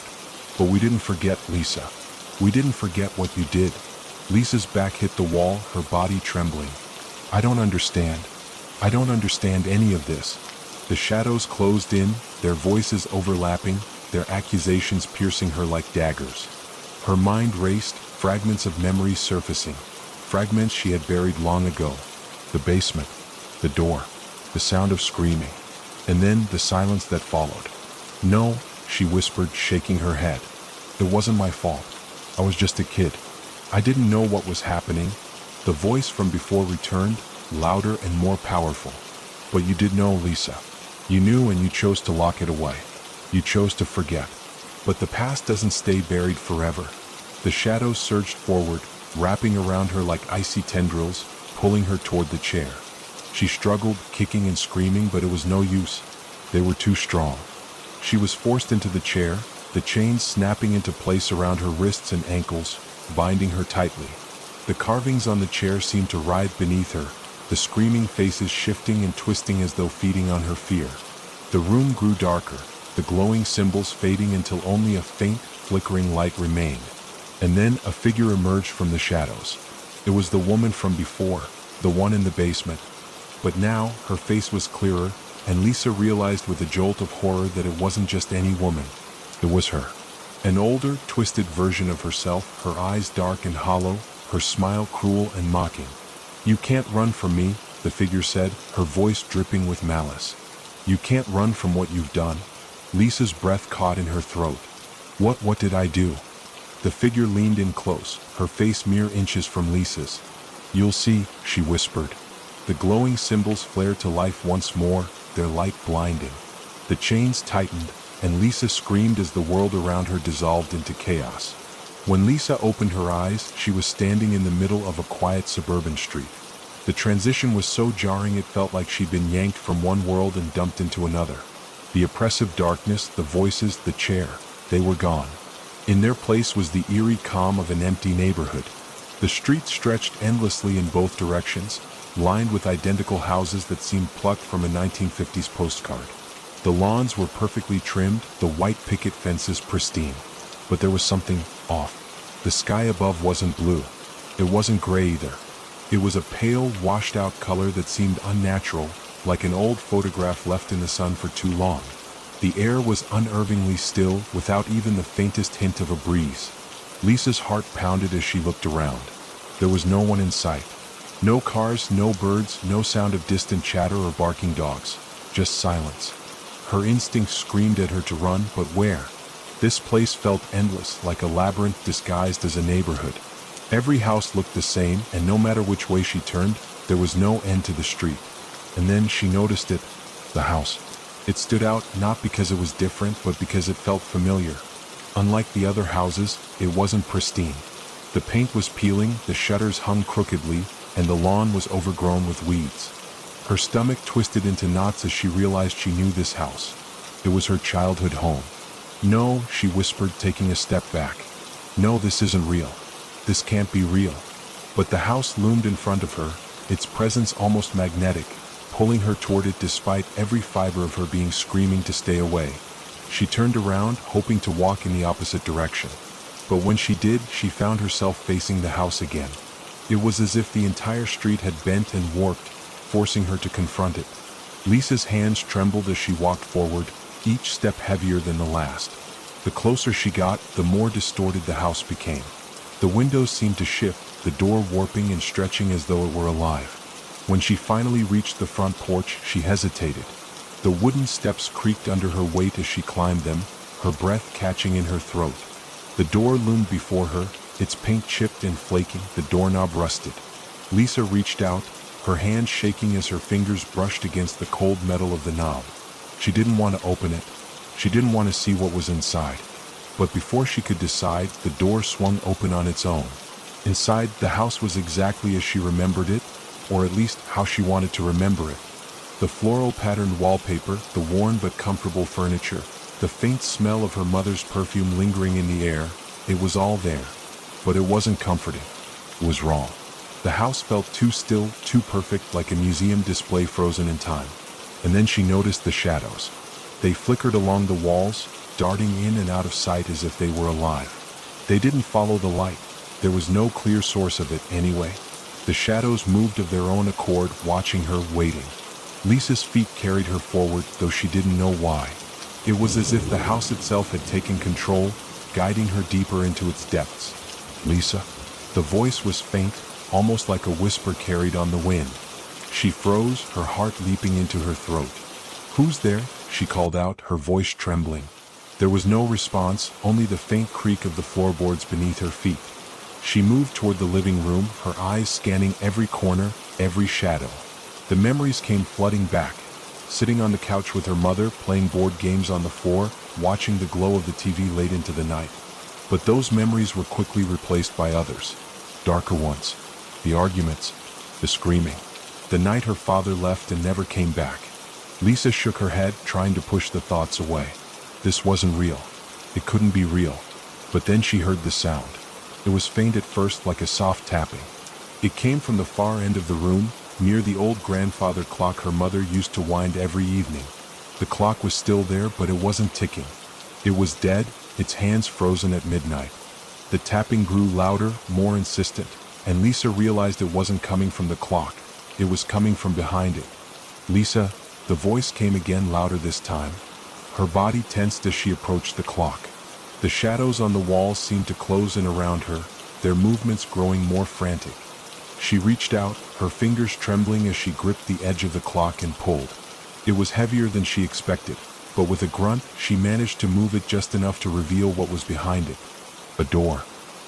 But we didn't forget, Lisa. We didn't forget what you did. Lisa's back hit the wall, her body trembling. I don't understand. I don't understand any of this. The shadows closed in, their voices overlapping, their accusations piercing her like daggers. Her mind raced, fragments of memories surfacing, fragments she had buried long ago. The basement, the door, the sound of screaming, and then the silence that followed. "No," she whispered, shaking her head. "It wasn't my fault. I was just a kid. I didn't know what was happening." The voice from before returned, louder and more powerful. "But you did know, Lisa. You knew and you chose to lock it away. You chose to forget. But the past doesn't stay buried forever." The shadows surged forward, wrapping around her like icy tendrils, pulling her toward the chair. She struggled, kicking and screaming, but it was no use. They were too strong. She was forced into the chair, the chains snapping into place around her wrists and ankles, binding her tightly. The carvings on the chair seemed to writhe beneath her, the screaming faces shifting and twisting as though feeding on her fear. The room grew darker, the glowing symbols fading until only a faint, flickering light remained. And then a figure emerged from the shadows. It was the woman from before, the one in the basement. But now, her face was clearer, and Lisa realized with a jolt of horror that it wasn't just any woman. It was her. An older, twisted version of herself, her eyes dark and hollow, her smile cruel and mocking. "You can't run from me," the figure said, her voice dripping with malice. "You can't run from what you've done." Lisa's breath caught in her throat. What did I do?" The figure leaned in close, her face mere inches from Lisa's. "You'll see," she whispered. The glowing symbols flared to life once more, their light blinding. The chains tightened, and Lisa screamed as the world around her dissolved into chaos. When Lisa opened her eyes, she was standing in the middle of a quiet suburban street. The transition was so jarring it felt like she'd been yanked from one world and dumped into another. The oppressive darkness, the voices, the chair, they were gone. In their place was the eerie calm of an empty neighborhood. The street stretched endlessly in both directions, lined with identical houses that seemed plucked from a 1950s postcard. The lawns were perfectly trimmed, the white picket fences pristine. But there was something off. The sky above wasn't blue. It wasn't gray either. It was a pale, washed-out color that seemed unnatural, like an old photograph left in the sun for too long. The air was unnervingly still, without even the faintest hint of a breeze. Lisa's heart pounded as she looked around. There was no one in sight. No cars, no birds, no sound of distant chatter or barking dogs. Just silence. Her instincts screamed at her to run, but where? This place felt endless, like a labyrinth disguised as a neighborhood. Every house looked the same, and no matter which way she turned, there was no end to the street. And then she noticed it, the house. It stood out not because it was different, but because it felt familiar. Unlike the other houses, it wasn't pristine. The paint was peeling, the shutters hung crookedly, and the lawn was overgrown with weeds. Her stomach twisted into knots as she realized she knew this house. It was her childhood home. "No," she whispered, taking a step back. "No, this isn't real. This can't be real." But the house loomed in front of her, its presence almost magnetic, pulling her toward it despite every fiber of her being screaming to stay away. She turned around, hoping to walk in the opposite direction. But when she did, she found herself facing the house again. It was as if the entire street had bent and warped, forcing her to confront it. Lisa's hands trembled as she walked forward, each step heavier than the last. The closer she got, the more distorted the house became. The windows seemed to shift, the door warping and stretching as though it were alive. When she finally reached the front porch, she hesitated. The wooden steps creaked under her weight as she climbed them, her breath catching in her throat. The door loomed before her, its paint chipped and flaking, the doorknob rusted. Lisa reached out, her hand shaking as her fingers brushed against the cold metal of the knob. She didn't want to open it. She didn't want to see what was inside. But before she could decide, the door swung open on its own. Inside, the house was exactly as she remembered it, or at least how she wanted to remember it. The floral patterned wallpaper, the worn but comfortable furniture, the faint smell of her mother's perfume lingering in the air, it was all there. But it wasn't comforting. It was wrong. The house felt too still, too perfect, like a museum display frozen in time. And then she noticed the shadows. They flickered along the walls, darting in and out of sight as if they were alive. They didn't follow the light. There was no clear source of it anyway. The shadows moved of their own accord, watching her, waiting. Lisa's feet carried her forward, though she didn't know why. It was as if the house itself had taken control, guiding her deeper into its depths. "Lisa?" The voice was faint, almost like a whisper carried on the wind. She froze, her heart leaping into her throat. "Who's there?" she called out, her voice trembling. There was no response, only the faint creak of the floorboards beneath her feet. She moved toward the living room, her eyes scanning every corner, every shadow. The memories came flooding back. Sitting on the couch with her mother, playing board games on the floor, watching the glow of the TV late into the night. But those memories were quickly replaced by others, darker ones. The arguments, the screaming, the night her father left and never came back. Lisa shook her head, trying to push the thoughts away. This wasn't real. It couldn't be real. But then she heard the sound. It was faint at first, like a soft tapping. It came from the far end of the room, near the old grandfather clock her mother used to wind every evening. The clock was still there, but it wasn't ticking. It was dead, its hands frozen at midnight. The tapping grew louder, more insistent, and Lisa realized it wasn't coming from the clock. It was coming from behind it. "Lisa," the voice came again, louder this time. Her body tensed as she approached the clock. The shadows on the walls seemed to close in around her, their movements growing more frantic. She reached out, her fingers trembling as she gripped the edge of the clock and pulled. It was heavier than she expected, but with a grunt, she managed to move it just enough to reveal what was behind it. A door.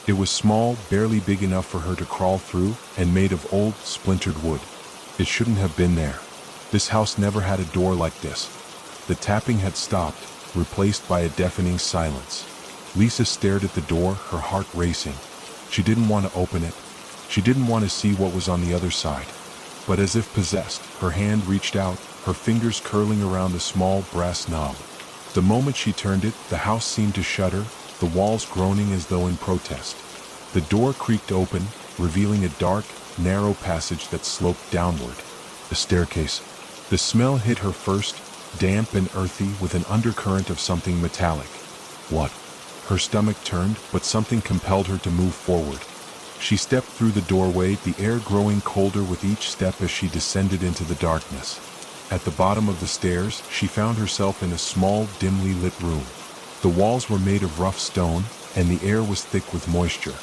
It was small, barely big enough for her to crawl through, and made of old, splintered wood. It shouldn't have been there. This house never had a door like this. The tapping had stopped, replaced by a deafening silence. Lisa stared at the door, her heart racing. She didn't want to open it. She didn't want to see what was on the other side. But as if possessed, her hand reached out, her fingers curling around the small brass knob. The moment she turned it, the house seemed to shudder, the walls groaning as though in protest. The door creaked open, revealing a dark, narrow passage that sloped downward. A staircase. The smell hit her first, damp and earthy, with an undercurrent of something metallic. What? Her stomach turned, but something compelled her to move forward. She stepped through the doorway, the air growing colder with each step as she descended into the darkness. At the bottom of the stairs, she found herself in a small, dimly lit room. The walls were made of rough stone, and the air was thick with moisture.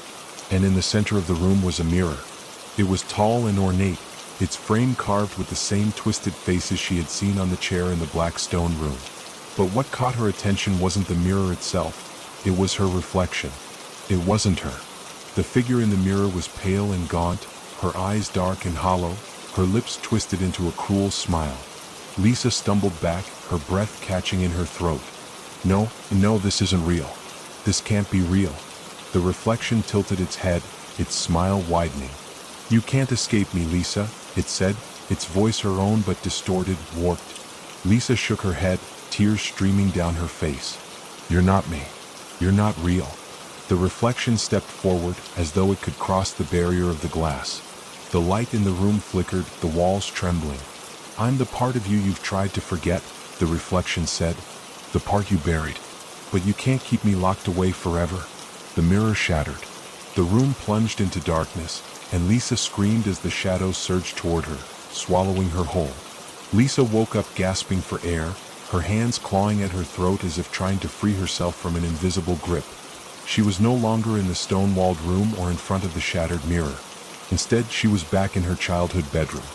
And in the center of the room was a mirror. It was tall and ornate, its frame carved with the same twisted faces she had seen on the chair in the black stone room. But what caught her attention wasn't the mirror itself. It was her reflection. It wasn't her. The figure in the mirror was pale and gaunt, her eyes dark and hollow, her lips twisted into a cruel smile. Lisa stumbled back, her breath catching in her throat. No, this isn't real. This can't be real. The reflection tilted its head, its smile widening. "You can't escape me, Lisa," it said, its voice her own but distorted, warped. Lisa shook her head, tears streaming down her face. "You're not me. You're not real." The reflection stepped forward, as though it could cross the barrier of the glass. The light in the room flickered, the walls trembling. "I'm the part of you you've tried to forget," the reflection said. "The part you buried. But you can't keep me locked away forever." The mirror shattered. The room plunged into darkness, and Lisa screamed as the shadows surged toward her, swallowing her whole. Lisa woke up gasping for air, her hands clawing at her throat as if trying to free herself from an invisible grip. She was no longer in the stone-walled room or in front of the shattered mirror. Instead, she was back in her childhood bedroom.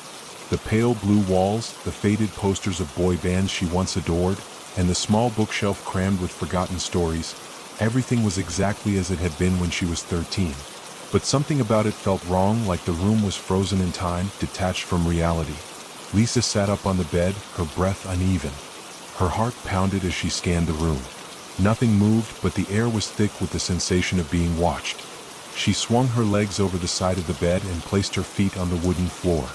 The pale blue walls, the faded posters of boy bands she once adored, and the small bookshelf crammed with forgotten stories, everything was exactly as it had been when she was 13. But something about it felt wrong, like the room was frozen in time, detached from reality. Lisa sat up on the bed, her breath uneven. Her heart pounded as she scanned the room. Nothing moved, but the air was thick with the sensation of being watched. She swung her legs over the side of the bed and placed her feet on the wooden floor.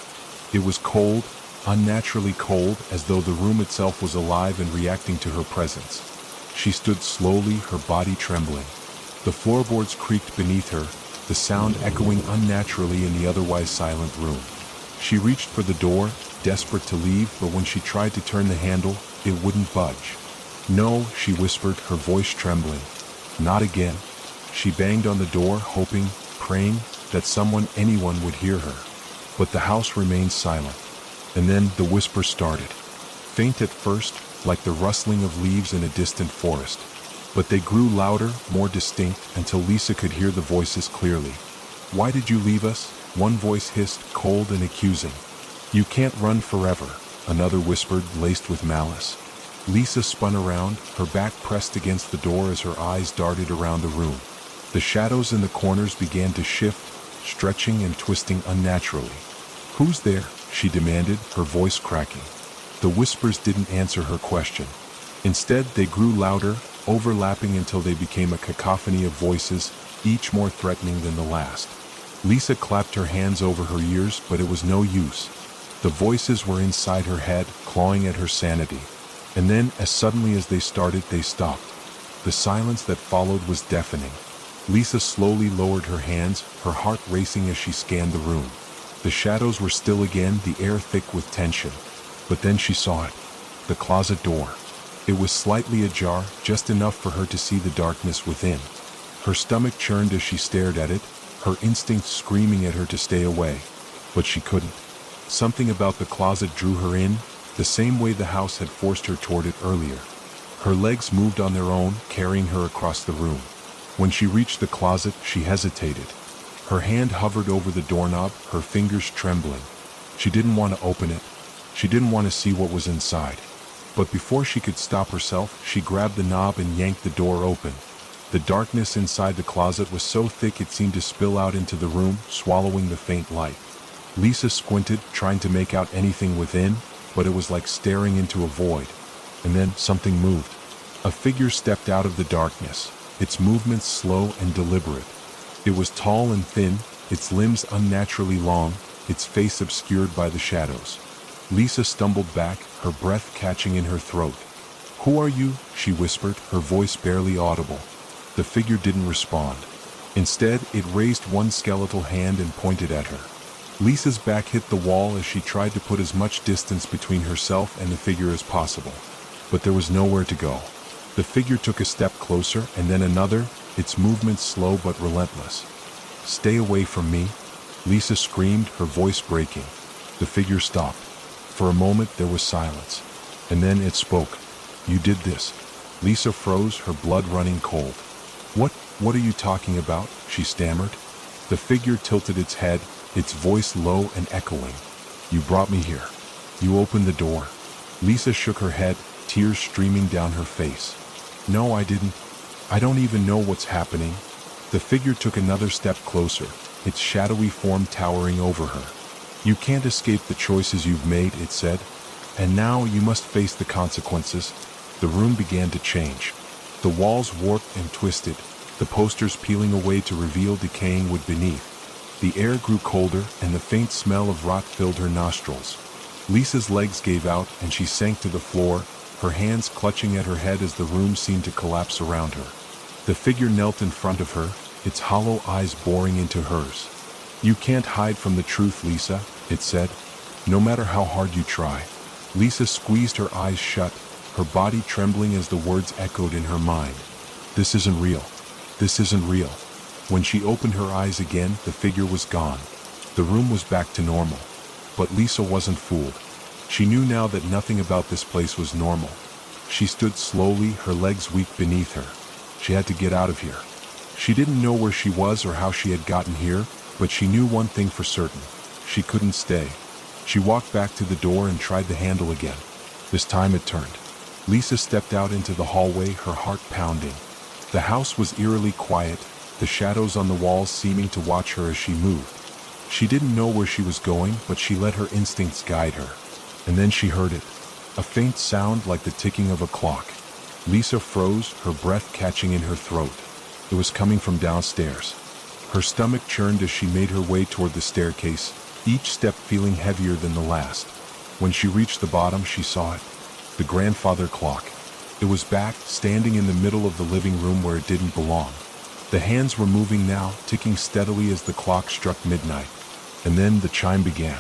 It was cold, unnaturally cold, as though the room itself was alive and reacting to her presence. She stood slowly, her body trembling. The floorboards creaked beneath her, the sound echoing unnaturally in the otherwise silent room. She reached for the door, desperate to leave, but when she tried to turn the handle, it wouldn't budge. "No," she whispered, her voice trembling. "Not again." She banged on the door, hoping, praying, that someone, anyone, would hear her. But the house remained silent. And then the whisper started. Faint at first, like the rustling of leaves in a distant forest. But they grew louder, more distinct, until Lisa could hear the voices clearly. "Why did you leave us?" one voice hissed, cold and accusing. "You can't run forever," another whispered, laced with malice. Lisa spun around, her back pressed against the door as her eyes darted around the room. The shadows in the corners began to shift, stretching and twisting unnaturally. "Who's there?" she demanded, her voice cracking. The whispers didn't answer her question. Instead, they grew louder, overlapping until they became a cacophony of voices, each more threatening than the last. Lisa clapped her hands over her ears, but it was no use. The voices were inside her head, clawing at her sanity. And then, as suddenly as they started, they stopped. The silence that followed was deafening. Lisa slowly lowered her hands, her heart racing as she scanned the room. The shadows were still again, the air thick with tension. But then she saw it. The closet door. It was slightly ajar, just enough for her to see the darkness within. Her stomach churned as she stared at it, her instincts screaming at her to stay away. But she couldn't. Something about the closet drew her in, the same way the house had forced her toward it earlier. Her legs moved on their own, carrying her across the room. When she reached the closet, she hesitated. Her hand hovered over the doorknob, her fingers trembling. She didn't want to open it. She didn't want to see what was inside. But before she could stop herself, she grabbed the knob and yanked the door open. The darkness inside the closet was so thick it seemed to spill out into the room, swallowing the faint light. Lisa squinted, trying to make out anything within, but it was like staring into a void. And then something moved. A figure stepped out of the darkness, its movements slow and deliberate. It was tall and thin, its limbs unnaturally long, its face obscured by the shadows. Lisa stumbled back, her breath catching in her throat. "Who are you?" she whispered, her voice barely audible. The figure didn't respond. Instead, it raised one skeletal hand and pointed at her. Lisa's back hit the wall as she tried to put as much distance between herself and the figure as possible. But there was nowhere to go. The figure took a step closer, and then another, its movements slow but relentless. "Stay away from me," Lisa screamed, her voice breaking. The figure stopped. For a moment there was silence. And then it spoke. "You did this." Lisa froze, her blood running cold. What are you talking about?" she stammered. The figure tilted its head, its voice low and echoing. "You brought me here. You opened the door." Lisa shook her head, tears streaming down her face. "No, I didn't. I don't even know what's happening." The figure took another step closer, its shadowy form towering over her. "You can't escape the choices you've made," it said. "And now you must face the consequences." The room began to change. The walls warped and twisted, the posters peeling away to reveal decaying wood beneath. The air grew colder, and the faint smell of rot filled her nostrils. Lisa's legs gave out, and she sank to the floor, her hands clutching at her head as the room seemed to collapse around her. The figure knelt in front of her, its hollow eyes boring into hers. "You can't hide from the truth, Lisa," it said, "no matter how hard you try." Lisa squeezed her eyes shut, her body trembling as the words echoed in her mind. "This isn't real. This isn't real." When she opened her eyes again, the figure was gone. The room was back to normal. But Lisa wasn't fooled. She knew now that nothing about this place was normal. She stood slowly, her legs weak beneath her. She had to get out of here. She didn't know where she was or how she had gotten here, but she knew one thing for certain. She couldn't stay. She walked back to the door and tried the handle again. This time it turned. Lisa stepped out into the hallway, her heart pounding. The house was eerily quiet, the shadows on the walls seeming to watch her as she moved. She didn't know where she was going, but she let her instincts guide her. And then she heard it. A faint sound like the ticking of a clock. Lisa froze, her breath catching in her throat. It was coming from downstairs. Her stomach churned as she made her way toward the staircase, each step feeling heavier than the last. When she reached the bottom, she saw it. The grandfather clock. It was back, standing in the middle of the living room where it didn't belong. The hands were moving now, ticking steadily as the clock struck midnight. And then the chime began.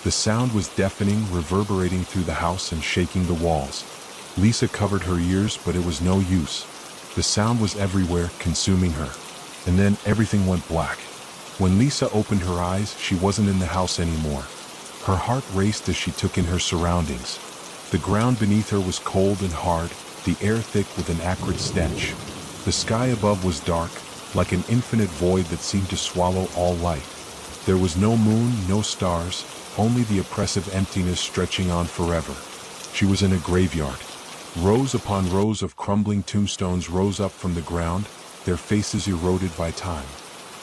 The sound was deafening, reverberating through the house and shaking the walls. Lisa covered her ears, but it was no use. The sound was everywhere, consuming her. And then everything went black. When Lisa opened her eyes, she wasn't in the house anymore. Her heart raced as she took in her surroundings. The ground beneath her was cold and hard, the air thick with an acrid stench. The sky above was dark, like an infinite void that seemed to swallow all light. There was no moon, no stars, only the oppressive emptiness stretching on forever. She was in a graveyard. Rows upon rows of crumbling tombstones rose up from the ground, their faces eroded by time.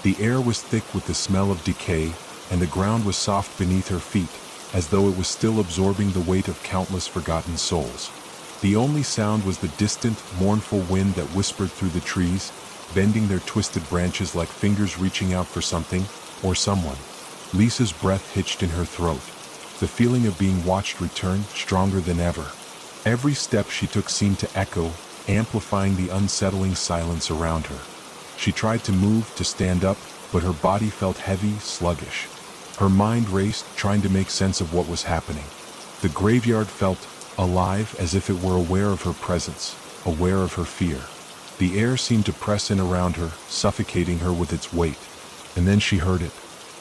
The air was thick with the smell of decay, and the ground was soft beneath her feet, as though it was still absorbing the weight of countless forgotten souls. The only sound was the distant, mournful wind that whispered through the trees, bending their twisted branches like fingers reaching out for something or someone. Lisa's breath hitched in her throat. The feeling of being watched returned, stronger than ever. Every step she took seemed to echo, amplifying the unsettling silence around her. She tried to move, to stand up, but her body felt heavy, sluggish. Her mind raced, trying to make sense of what was happening. The graveyard felt alive, as if it were aware of her presence, aware of her fear. The air seemed to press in around her, suffocating her with its weight. And then she heard it,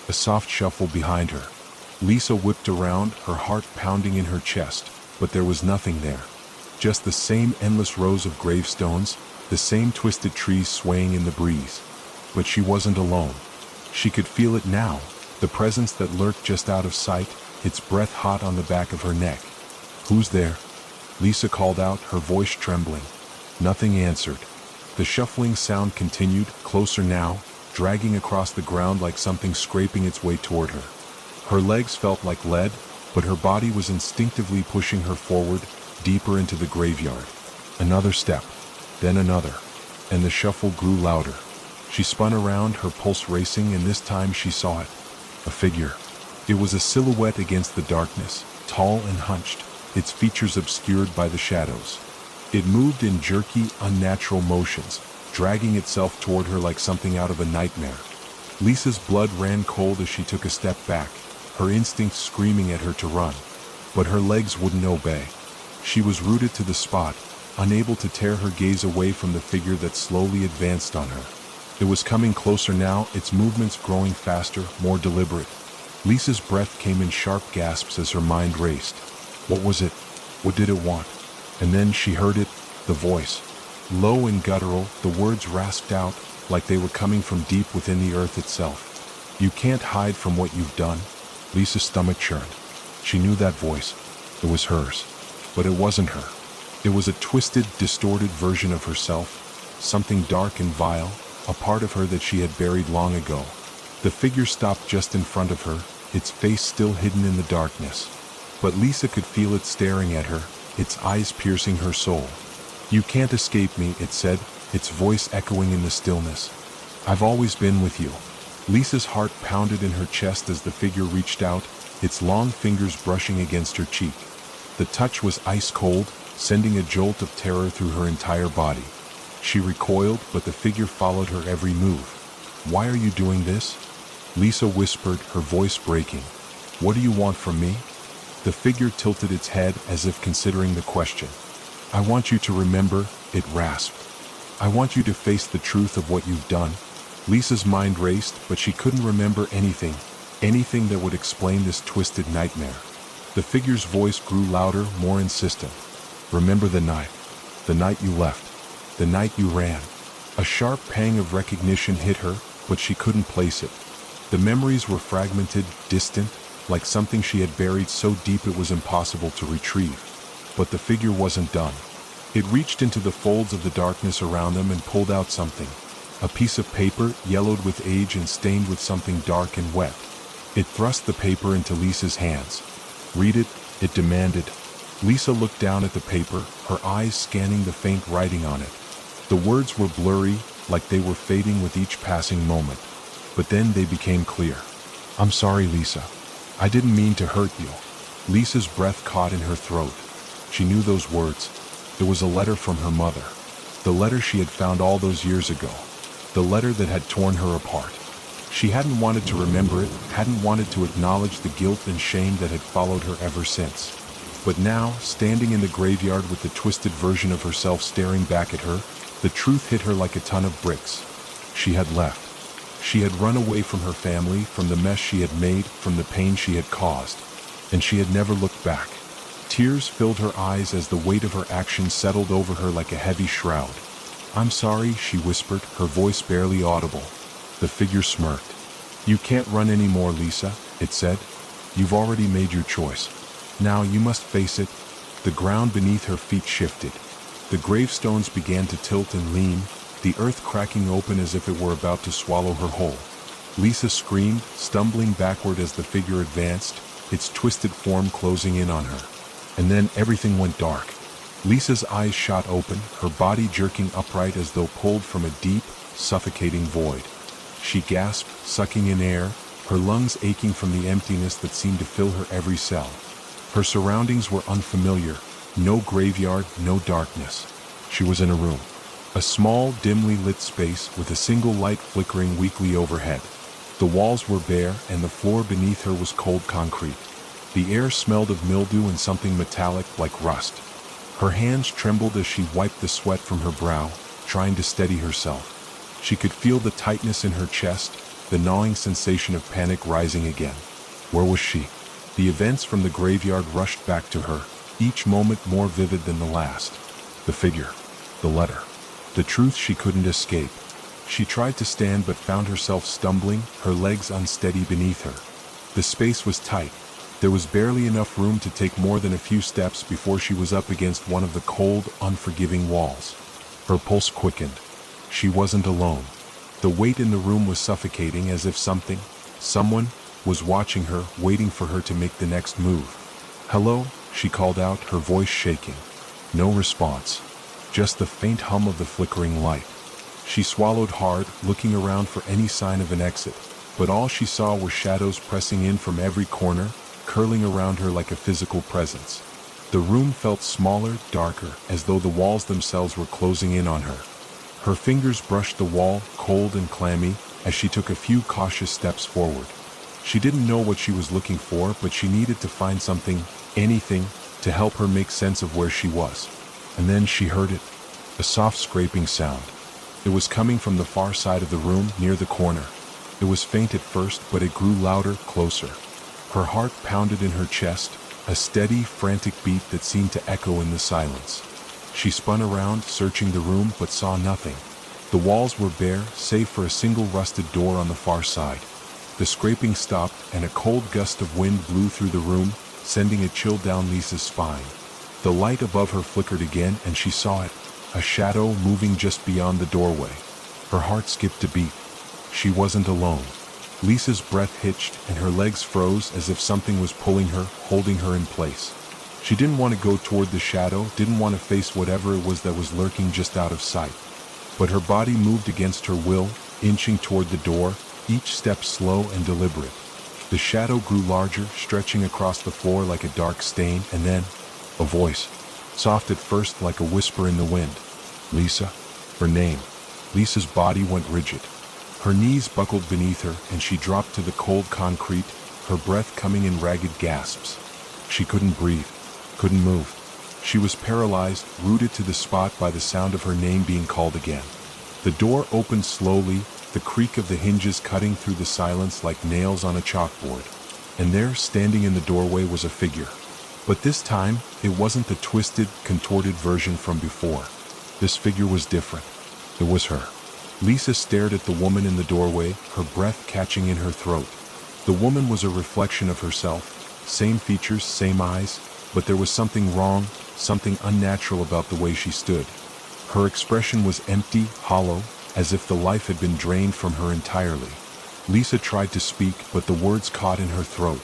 a soft shuffle behind her. Lisa whipped around, her heart pounding in her chest, but there was nothing there. Just the same endless rows of gravestones, the same twisted trees swaying in the breeze. But she wasn't alone. She could feel it now, the presence that lurked just out of sight, its breath hot on the back of her neck. "Who's there?" Lisa called out, her voice trembling. Nothing answered. The shuffling sound continued, closer now, dragging across the ground like something scraping its way toward her. Her legs felt like lead, but her body was instinctively pushing her forward, deeper into the graveyard. Another step, then another, and the shuffle grew louder. She spun around, her pulse racing, and this time she saw it. A figure. It was a silhouette against the darkness, tall and hunched, its features obscured by the shadows. It moved in jerky, unnatural motions, dragging itself toward her like something out of a nightmare. Lisa's blood ran cold as she took a step back, her instincts screaming at her to run. But her legs wouldn't obey. She was rooted to the spot, unable to tear her gaze away from the figure that slowly advanced on her. It was coming closer now, its movements growing faster, more deliberate. Lisa's breath came in sharp gasps as her mind raced. What was it? What did it want? And then she heard it, the voice. Low and guttural, the words rasped out, like they were coming from deep within the earth itself. "You can't hide from what you've done." Lisa's stomach churned. She knew that voice. It was hers. But it wasn't her. It was a twisted, distorted version of herself, something dark and vile, a part of her that she had buried long ago. The figure stopped just in front of her, its face still hidden in the darkness. But Lisa could feel it staring at her, its eyes piercing her soul. "You can't escape me," it said, its voice echoing in the stillness. "I've always been with you." Lisa's heart pounded in her chest as the figure reached out, its long fingers brushing against her cheek. The touch was ice cold, sending a jolt of terror through her entire body. She recoiled, but the figure followed her every move. "Why are you doing this?" Lisa whispered, her voice breaking. "What do you want from me?" The figure tilted its head as if considering the question. "I want you to remember," it rasped. "I want you to face the truth of what you've done." Lisa's mind raced, but she couldn't remember anything that would explain this twisted nightmare. The figure's voice grew louder, more insistent. "Remember the night you left, the night you ran." A sharp pang of recognition hit her, but she couldn't place it. The memories were fragmented, distant, like something she had buried so deep it was impossible to retrieve. But the figure wasn't done. It reached into the folds of the darkness around them and pulled out something. A piece of paper, yellowed with age and stained with something dark and wet. It thrust the paper into Lisa's hands. "Read it," it demanded. Lisa looked down at the paper, her eyes scanning the faint writing on it. The words were blurry, like they were fading with each passing moment. But then they became clear. "I'm sorry, Lisa. I didn't mean to hurt you." Lisa's breath caught in her throat. She knew those words. It was a letter from her mother. The letter she had found all those years ago. The letter that had torn her apart. She hadn't wanted to remember it, hadn't wanted to acknowledge the guilt and shame that had followed her ever since. But now, standing in the graveyard with the twisted version of herself staring back at her, the truth hit her like a ton of bricks. She had left. She had run away from her family, from the mess she had made, from the pain she had caused. And she had never looked back. Tears filled her eyes as the weight of her actions settled over her like a heavy shroud. "I'm sorry," she whispered, her voice barely audible. The figure smirked. "You can't run anymore, Lisa," it said. "You've already made your choice. Now you must face it." The ground beneath her feet shifted. The gravestones began to tilt and lean, the earth cracking open as if it were about to swallow her whole. Lisa screamed, stumbling backward as the figure advanced, its twisted form closing in on her. And then everything went dark. Lisa's eyes shot open, her body jerking upright as though pulled from a deep, suffocating void. She gasped, sucking in air, her lungs aching from the emptiness that seemed to fill her every cell. Her surroundings were unfamiliar, no graveyard, no darkness. She was in a room. A small, dimly lit space with a single light flickering weakly overhead. The walls were bare and the floor beneath her was cold concrete. The air smelled of mildew and something metallic like rust. Her hands trembled as she wiped the sweat from her brow, trying to steady herself. She could feel the tightness in her chest, the gnawing sensation of panic rising again. Where was she? The events from the graveyard rushed back to her, each moment more vivid than the last. The figure, the letter, the truth she couldn't escape. She tried to stand but found herself stumbling, her legs unsteady beneath her. The space was tight. There was barely enough room to take more than a few steps before she was up against one of the cold, unforgiving walls. Her pulse quickened. She wasn't alone. The weight in the room was suffocating, as if someone, was watching her, waiting for her to make the next move. "Hello?" she called out, her voice shaking. No response. Just the faint hum of the flickering light. She swallowed hard, looking around for any sign of an exit, but all she saw were shadows pressing in from every corner, curling around her like a physical presence. The room felt smaller, darker, as though the walls themselves were closing in on her. Her fingers brushed the wall, cold and clammy, as she took a few cautious steps forward. She didn't know what she was looking for, but she needed to find something, anything, to help her make sense of where she was. And then she heard it, a soft scraping sound. It was coming from the far side of the room, near the corner. It was faint at first, but it grew louder, closer. Her heart pounded in her chest, a steady, frantic beat that seemed to echo in the silence. She spun around, searching the room, but saw nothing. The walls were bare, save for a single rusted door on the far side. The scraping stopped, and a cold gust of wind blew through the room, sending a chill down Lisa's spine. The light above her flickered again, and she saw it, a shadow moving just beyond the doorway. Her heart skipped a beat. She wasn't alone. Lisa's breath hitched, and her legs froze as if something was pulling her, holding her in place. She didn't want to go toward the shadow, didn't want to face whatever it was that was lurking just out of sight. But her body moved against her will, inching toward the door, each step slow and deliberate. The shadow grew larger, stretching across the floor like a dark stain, and then, a voice, soft at first like a whisper in the wind. "Lisa?" Her name. Lisa's body went rigid. Her knees buckled beneath her, and she dropped to the cold concrete, her breath coming in ragged gasps. She couldn't breathe, couldn't move. She was paralyzed, rooted to the spot by the sound of her name being called again. The door opened slowly, the creak of the hinges cutting through the silence like nails on a chalkboard. And there, standing in the doorway, was a figure. But this time, it wasn't the twisted, contorted version from before. This figure was different. It was her. Lisa stared at the woman in the doorway, her breath catching in her throat. The woman was a reflection of herself, same features, same eyes, but there was something wrong, something unnatural about the way she stood. Her expression was empty, hollow, as if the life had been drained from her entirely. Lisa tried to speak, but the words caught in her throat.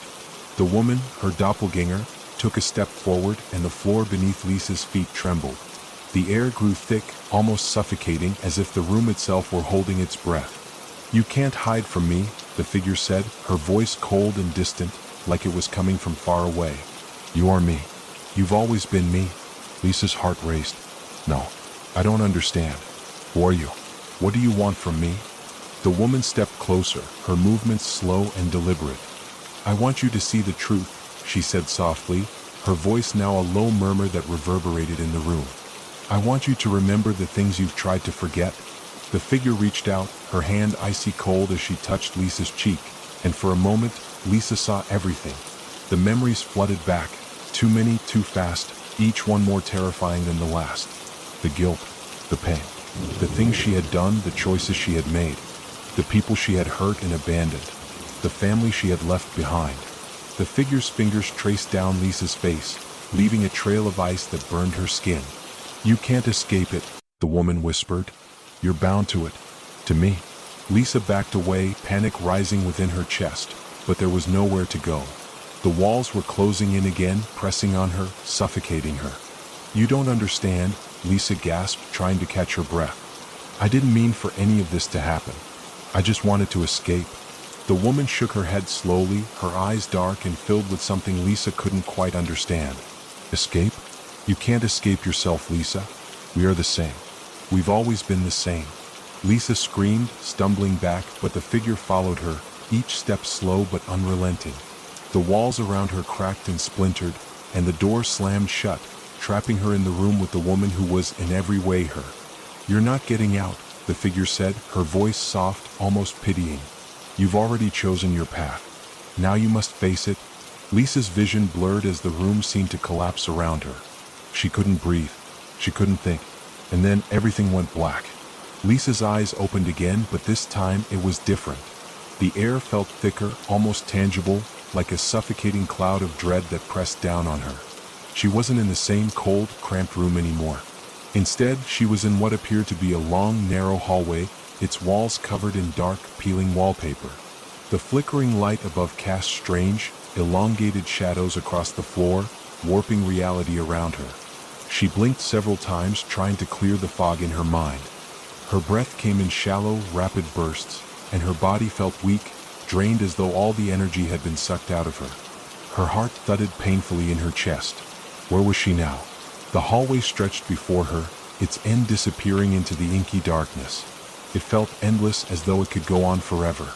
The woman, her doppelganger, took a step forward, and the floor beneath Lisa's feet trembled. The air grew thick, almost suffocating, as if the room itself were holding its breath. "You can't hide from me," the figure said, her voice cold and distant, like it was coming from far away. "You are me. You've always been me." Lisa's heart raced. "No, I don't understand. Who are you? What do you want from me?" The woman stepped closer, her movements slow and deliberate. "I want you to see the truth," she said softly, her voice now a low murmur that reverberated in the room. "I want you to remember the things you've tried to forget." The figure reached out, her hand icy cold as she touched Lisa's cheek, and for a moment, Lisa saw everything. The memories flooded back, Too many, too fast, each one more terrifying than the last. The guilt, the pain, the things she had done, the choices she had made, the people she had hurt and abandoned, the family she had left behind. The figure's fingers traced down Lisa's face, leaving a trail of ice that burned her skin. "You can't escape it," the woman whispered. "You're bound to it. To me." Lisa backed away, panic rising within her chest, but there was nowhere to go. The walls were closing in again, pressing on her, suffocating her. "You don't understand," Lisa gasped, trying to catch her breath. "I didn't mean for any of this to happen. I just wanted to escape." The woman shook her head slowly, her eyes dark and filled with something Lisa couldn't quite understand. "Escape? You can't escape yourself, Lisa. We are the same. We've always been the same." Lisa screamed, stumbling back, but the figure followed her, each step slow but unrelenting. The walls around her cracked and splintered, and the door slammed shut, trapping her in the room with the woman who was in every way her. "You're not getting out," the figure said, her voice soft, almost pitying. "You've already chosen your path. Now you must face it." Lisa's vision blurred as the room seemed to collapse around her. She couldn't breathe. She couldn't think. And then everything went black. Lisa's eyes opened again, but this time it was different. The air felt thicker, almost tangible, like a suffocating cloud of dread that pressed down on her. She wasn't in the same cold, cramped room anymore. Instead, she was in what appeared to be a long, narrow hallway, its walls covered in dark, peeling wallpaper. The flickering light above cast strange, elongated shadows across the floor, warping reality around her. She blinked several times, trying to clear the fog in her mind. Her breath came in shallow, rapid bursts, and her body felt weak, drained as though all the energy had been sucked out of her. Her heart thudded painfully in her chest. Where was she now? The hallway stretched before her, its end disappearing into the inky darkness. It felt endless, as though it could go on forever.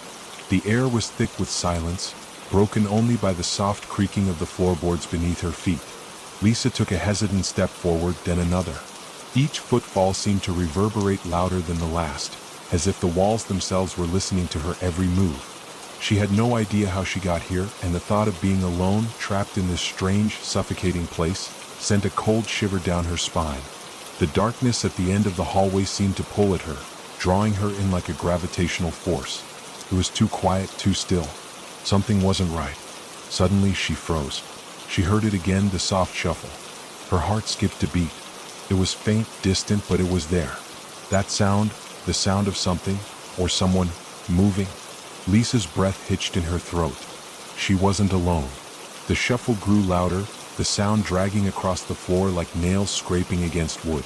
The air was thick with silence, broken only by the soft creaking of the floorboards beneath her feet. Lisa took a hesitant step forward, then another. Each footfall seemed to reverberate louder than the last, as if the walls themselves were listening to her every move. She had no idea how she got here, and the thought of being alone, trapped in this strange, suffocating place, sent a cold shiver down her spine. The darkness at the end of the hallway seemed to pull at her, drawing her in like a gravitational force. It was too quiet, too still. Something wasn't right. Suddenly she froze. She heard it again, the soft shuffle. Her heart skipped a beat. It was faint, distant, but it was there. That sound, the sound of something, or someone, moving. Lisa's breath hitched in her throat. She wasn't alone. The shuffle grew louder, the sound dragging across the floor like nails scraping against wood.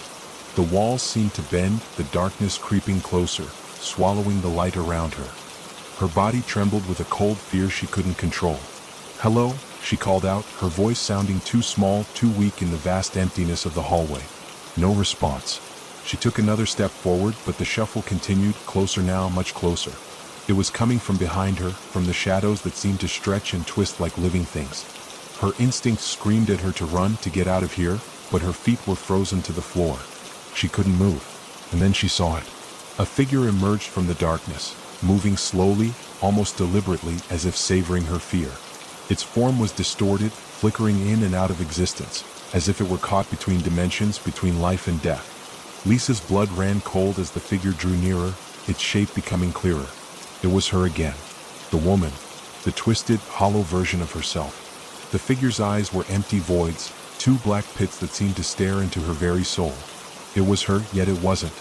The walls seemed to bend, the darkness creeping closer, swallowing the light around her. Her body trembled with a cold fear she couldn't control. "Hello," she called out, her voice sounding too small, too weak in the vast emptiness of the hallway. No response. She took another step forward, but the shuffle continued, closer now, much closer. It was coming from behind her, from the shadows that seemed to stretch and twist like living things. Her instincts screamed at her to run, to get out of here, but her feet were frozen to the floor. She couldn't move. And then she saw it. A figure emerged from the darkness, moving slowly, almost deliberately, as if savoring her fear. Its form was distorted, flickering in and out of existence, as if it were caught between dimensions, between life and death. Lisa's blood ran cold as the figure drew nearer, its shape becoming clearer. It was her again. The woman. The twisted, hollow version of herself. The figure's eyes were empty voids, two black pits that seemed to stare into her very soul. It was her, yet it wasn't.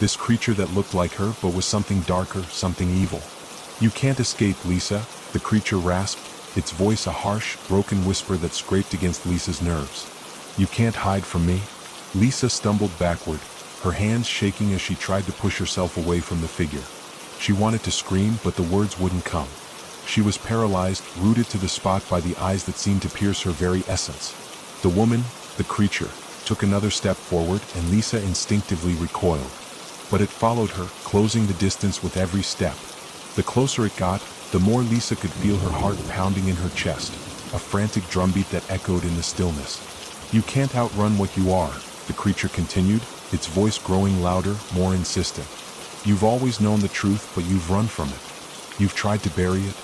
This creature that looked like her, but was something darker, something evil. "You can't escape, Lisa," the creature rasped, its voice a harsh, broken whisper that scraped against Lisa's nerves. "You can't hide from me." Lisa stumbled backward, her hands shaking as she tried to push herself away from the figure. She wanted to scream, but the words wouldn't come. She was paralyzed, rooted to the spot by the eyes that seemed to pierce her very essence. The woman, the creature, took another step forward, and Lisa instinctively recoiled. But it followed her, closing the distance with every step. The closer it got, the more Lisa could feel her heart pounding in her chest, a frantic drumbeat that echoed in the stillness. "You can't outrun what you are," the creature continued, its voice growing louder, more insistent. "You've always known the truth, but you've run from it. You've tried to bury it."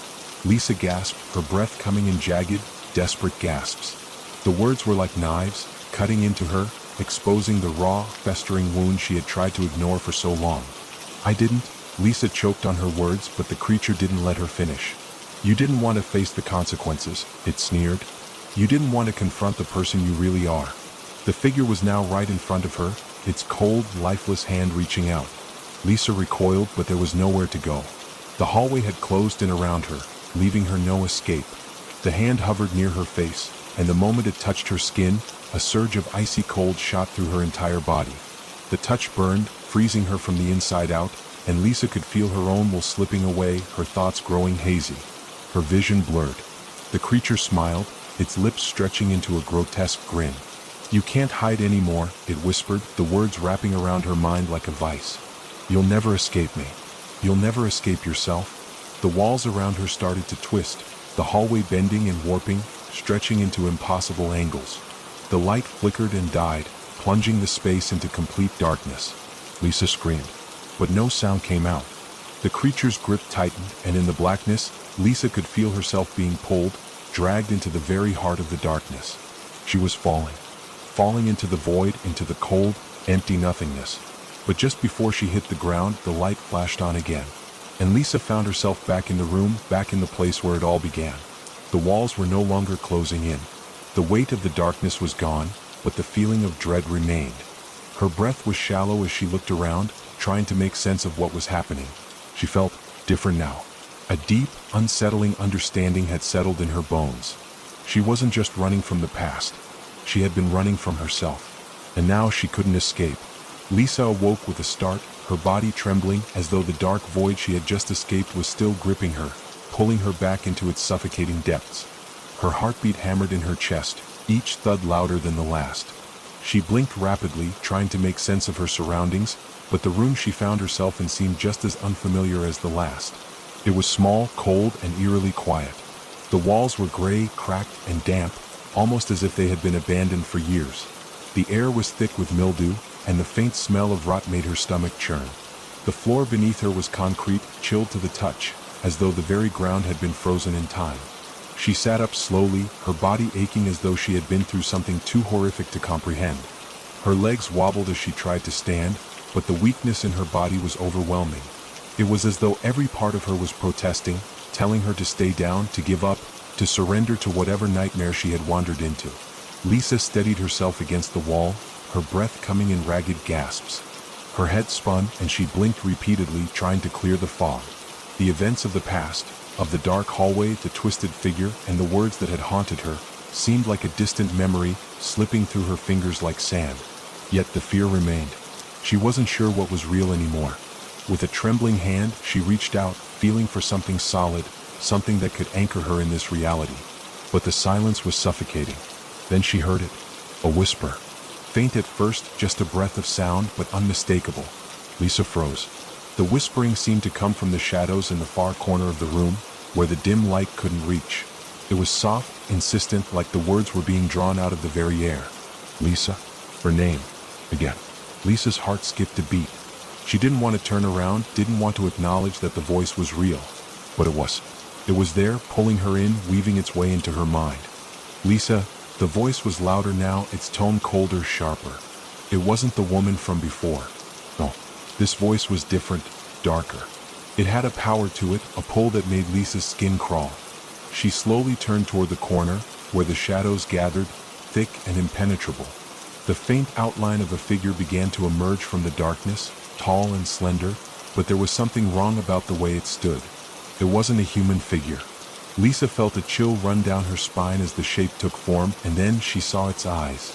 Lisa gasped, her breath coming in jagged, desperate gasps. The words were like knives, cutting into her, exposing the raw, festering wound she had tried to ignore for so long. I didn't. Lisa choked on her words, but the creature didn't let her finish. You didn't want to face the consequences, it sneered. You didn't want to confront the person you really are. The figure was now right in front of her, its cold, lifeless hand reaching out. Lisa recoiled, but there was nowhere to go. The hallway had closed in around her, leaving her no escape. The hand hovered near her face, and the moment it touched her skin, a surge of icy cold shot through her entire body. The touch burned, freezing her from the inside out, and Lisa could feel her own will slipping away, her thoughts growing hazy. Her vision blurred. The creature smiled, its lips stretching into a grotesque grin. You can't hide anymore, it whispered, the words wrapping around her mind like a vice. You'll never escape me. You'll never escape yourself. The walls around her started to twist, the hallway bending and warping, stretching into impossible angles. The light flickered and died, plunging the space into complete darkness. Lisa screamed, but no sound came out. The creature's grip tightened, and in the blackness, Lisa could feel herself being pulled, dragged into the very heart of the darkness. She was falling into the void, into the cold, empty nothingness. But just before she hit the ground, the light flashed on again. And Lisa found herself back in the room, back in the place where it all began. The walls were no longer closing in. The weight of the darkness was gone, but the feeling of dread remained. Her breath was shallow as she looked around, trying to make sense of what was happening. She felt different now. A deep, unsettling understanding had settled in her bones. She wasn't just running from the past. She had been running from herself. And now she couldn't escape. Lisa awoke with a start, her body trembling as though the dark void she had just escaped was still gripping her, pulling her back into its suffocating depths. Her heartbeat hammered in her chest, each thud louder than the last. She blinked rapidly, trying to make sense of her surroundings, but the room she found herself in seemed just as unfamiliar as the last. It was small, cold, and eerily quiet. The walls were gray, cracked, and damp, almost as if they had been abandoned for years. The air was thick with mildew, and the faint smell of rot made her stomach churn. The floor beneath her was concrete, chilled to the touch, as though the very ground had been frozen in time. She sat up slowly, her body aching as though she had been through something too horrific to comprehend. Her legs wobbled as she tried to stand, but the weakness in her body was overwhelming. It was as though every part of her was protesting, telling her to stay down, to give up, to surrender to whatever nightmare she had wandered into. Lisa steadied herself against the wall, her breath coming in ragged gasps. Her head spun, and she blinked repeatedly, trying to clear the fog. The events of the past, of the dark hallway, the twisted figure, and the words that had haunted her, seemed like a distant memory, slipping through her fingers like sand. Yet the fear remained. She wasn't sure what was real anymore. With a trembling hand, she reached out, feeling for something solid, something that could anchor her in this reality. But the silence was suffocating. Then she heard it. A whisper. Faint at first, just a breath of sound, but unmistakable. Lisa froze. The whispering seemed to come from the shadows in the far corner of the room, where the dim light couldn't reach. It was soft, insistent, like the words were being drawn out of the very air. Lisa. Her name. Again. Lisa's heart skipped a beat. She didn't want to turn around, didn't want to acknowledge that the voice was real. But it was. It was there, pulling her in, weaving its way into her mind. Lisa. The voice was louder now, its tone colder, sharper. It wasn't the woman from before. No. This voice was different, darker. It had a power to it, a pull that made Lisa's skin crawl. She slowly turned toward the corner, where the shadows gathered, thick and impenetrable. The faint outline of a figure began to emerge from the darkness, tall and slender, but there was something wrong about the way it stood. It wasn't a human figure. Lisa felt a chill run down her spine as the shape took form, and then she saw its eyes.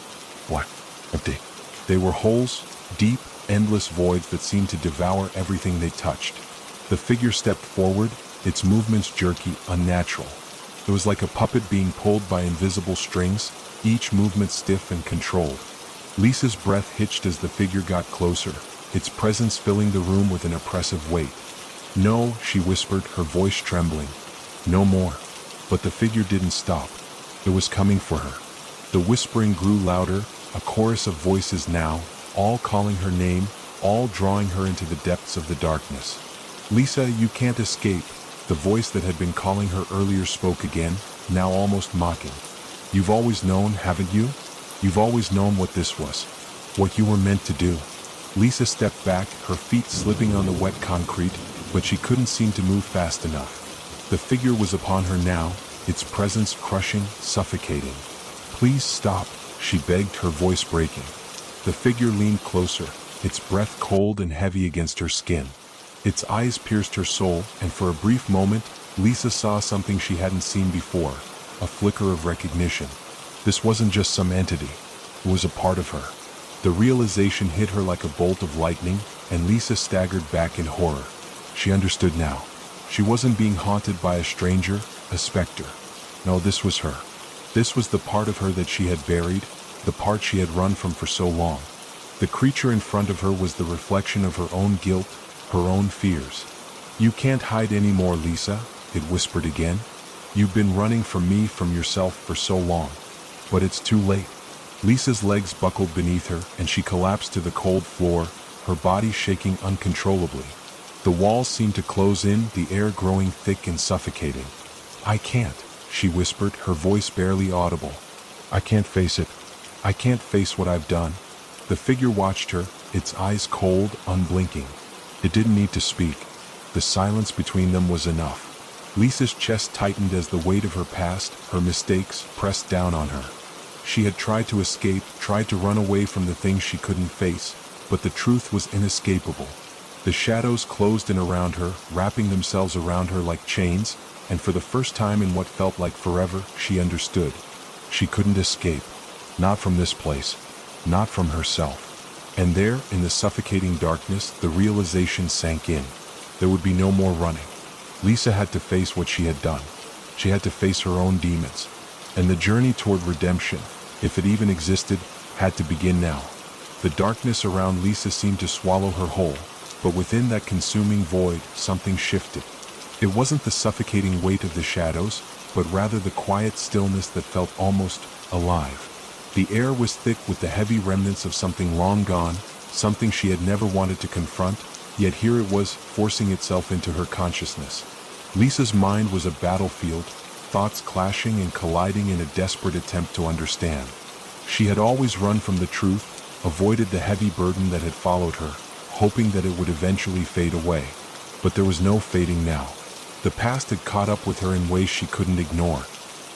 What? Empty. They were holes, deep, endless voids that seemed to devour everything they touched. The figure stepped forward, its movements jerky, unnatural. It was like a puppet being pulled by invisible strings, each movement stiff and controlled. Lisa's breath hitched as the figure got closer, its presence filling the room with an oppressive weight. No, she whispered, her voice trembling. No more. But the figure didn't stop. It was coming for her. The whispering grew louder, a chorus of voices now, all calling her name, all drawing her into the depths of the darkness. Lisa, you can't escape. The voice that had been calling her earlier spoke again, now almost mocking. You've always known, haven't you? You've always known what this was. What you were meant to do. Lisa stepped back, her feet slipping on the wet concrete, but she couldn't seem to move fast enough. The figure was upon her now, its presence crushing, suffocating. Please stop, she begged, her voice breaking. The figure leaned closer, its breath cold and heavy against her skin. Its eyes pierced her soul, and for a brief moment, Lisa saw something she hadn't seen before, a flicker of recognition. This wasn't just some entity, it was a part of her. The realization hit her like a bolt of lightning, and Lisa staggered back in horror. She understood now. She wasn't being haunted by a stranger, a specter. No, this was her. This was the part of her that she had buried, the part she had run from for so long. The creature in front of her was the reflection of her own guilt, her own fears. You can't hide anymore, Lisa, it whispered again. You've been running from me, from yourself for so long. But it's too late. Lisa's legs buckled beneath her, and she collapsed to the cold floor, her body shaking uncontrollably. The walls seemed to close in, the air growing thick and suffocating. I can't, she whispered, her voice barely audible. I can't face it. I can't face what I've done. The figure watched her, its eyes cold, unblinking. It didn't need to speak. The silence between them was enough. Lisa's chest tightened as the weight of her past, her mistakes, pressed down on her. She had tried to escape, tried to run away from the things she couldn't face, but the truth was inescapable. The shadows closed in around her, wrapping themselves around her like chains, and for the first time in what felt like forever, she understood. She couldn't escape. Not from this place. Not from herself. And there, in the suffocating darkness, the realization sank in. There would be no more running. Lisa had to face what she had done. She had to face her own demons. And the journey toward redemption, if it even existed, had to begin now. The darkness around Lisa seemed to swallow her whole, but within that consuming void, something shifted. It wasn't the suffocating weight of the shadows, but rather the quiet stillness that felt almost alive. The air was thick with the heavy remnants of something long gone, something she had never wanted to confront, yet here it was, forcing itself into her consciousness. Lisa's mind was a battlefield, thoughts clashing and colliding in a desperate attempt to understand. She had always run from the truth, avoided the heavy burden that had followed her, hoping that it would eventually fade away. But there was no fading now. The past had caught up with her in ways she couldn't ignore.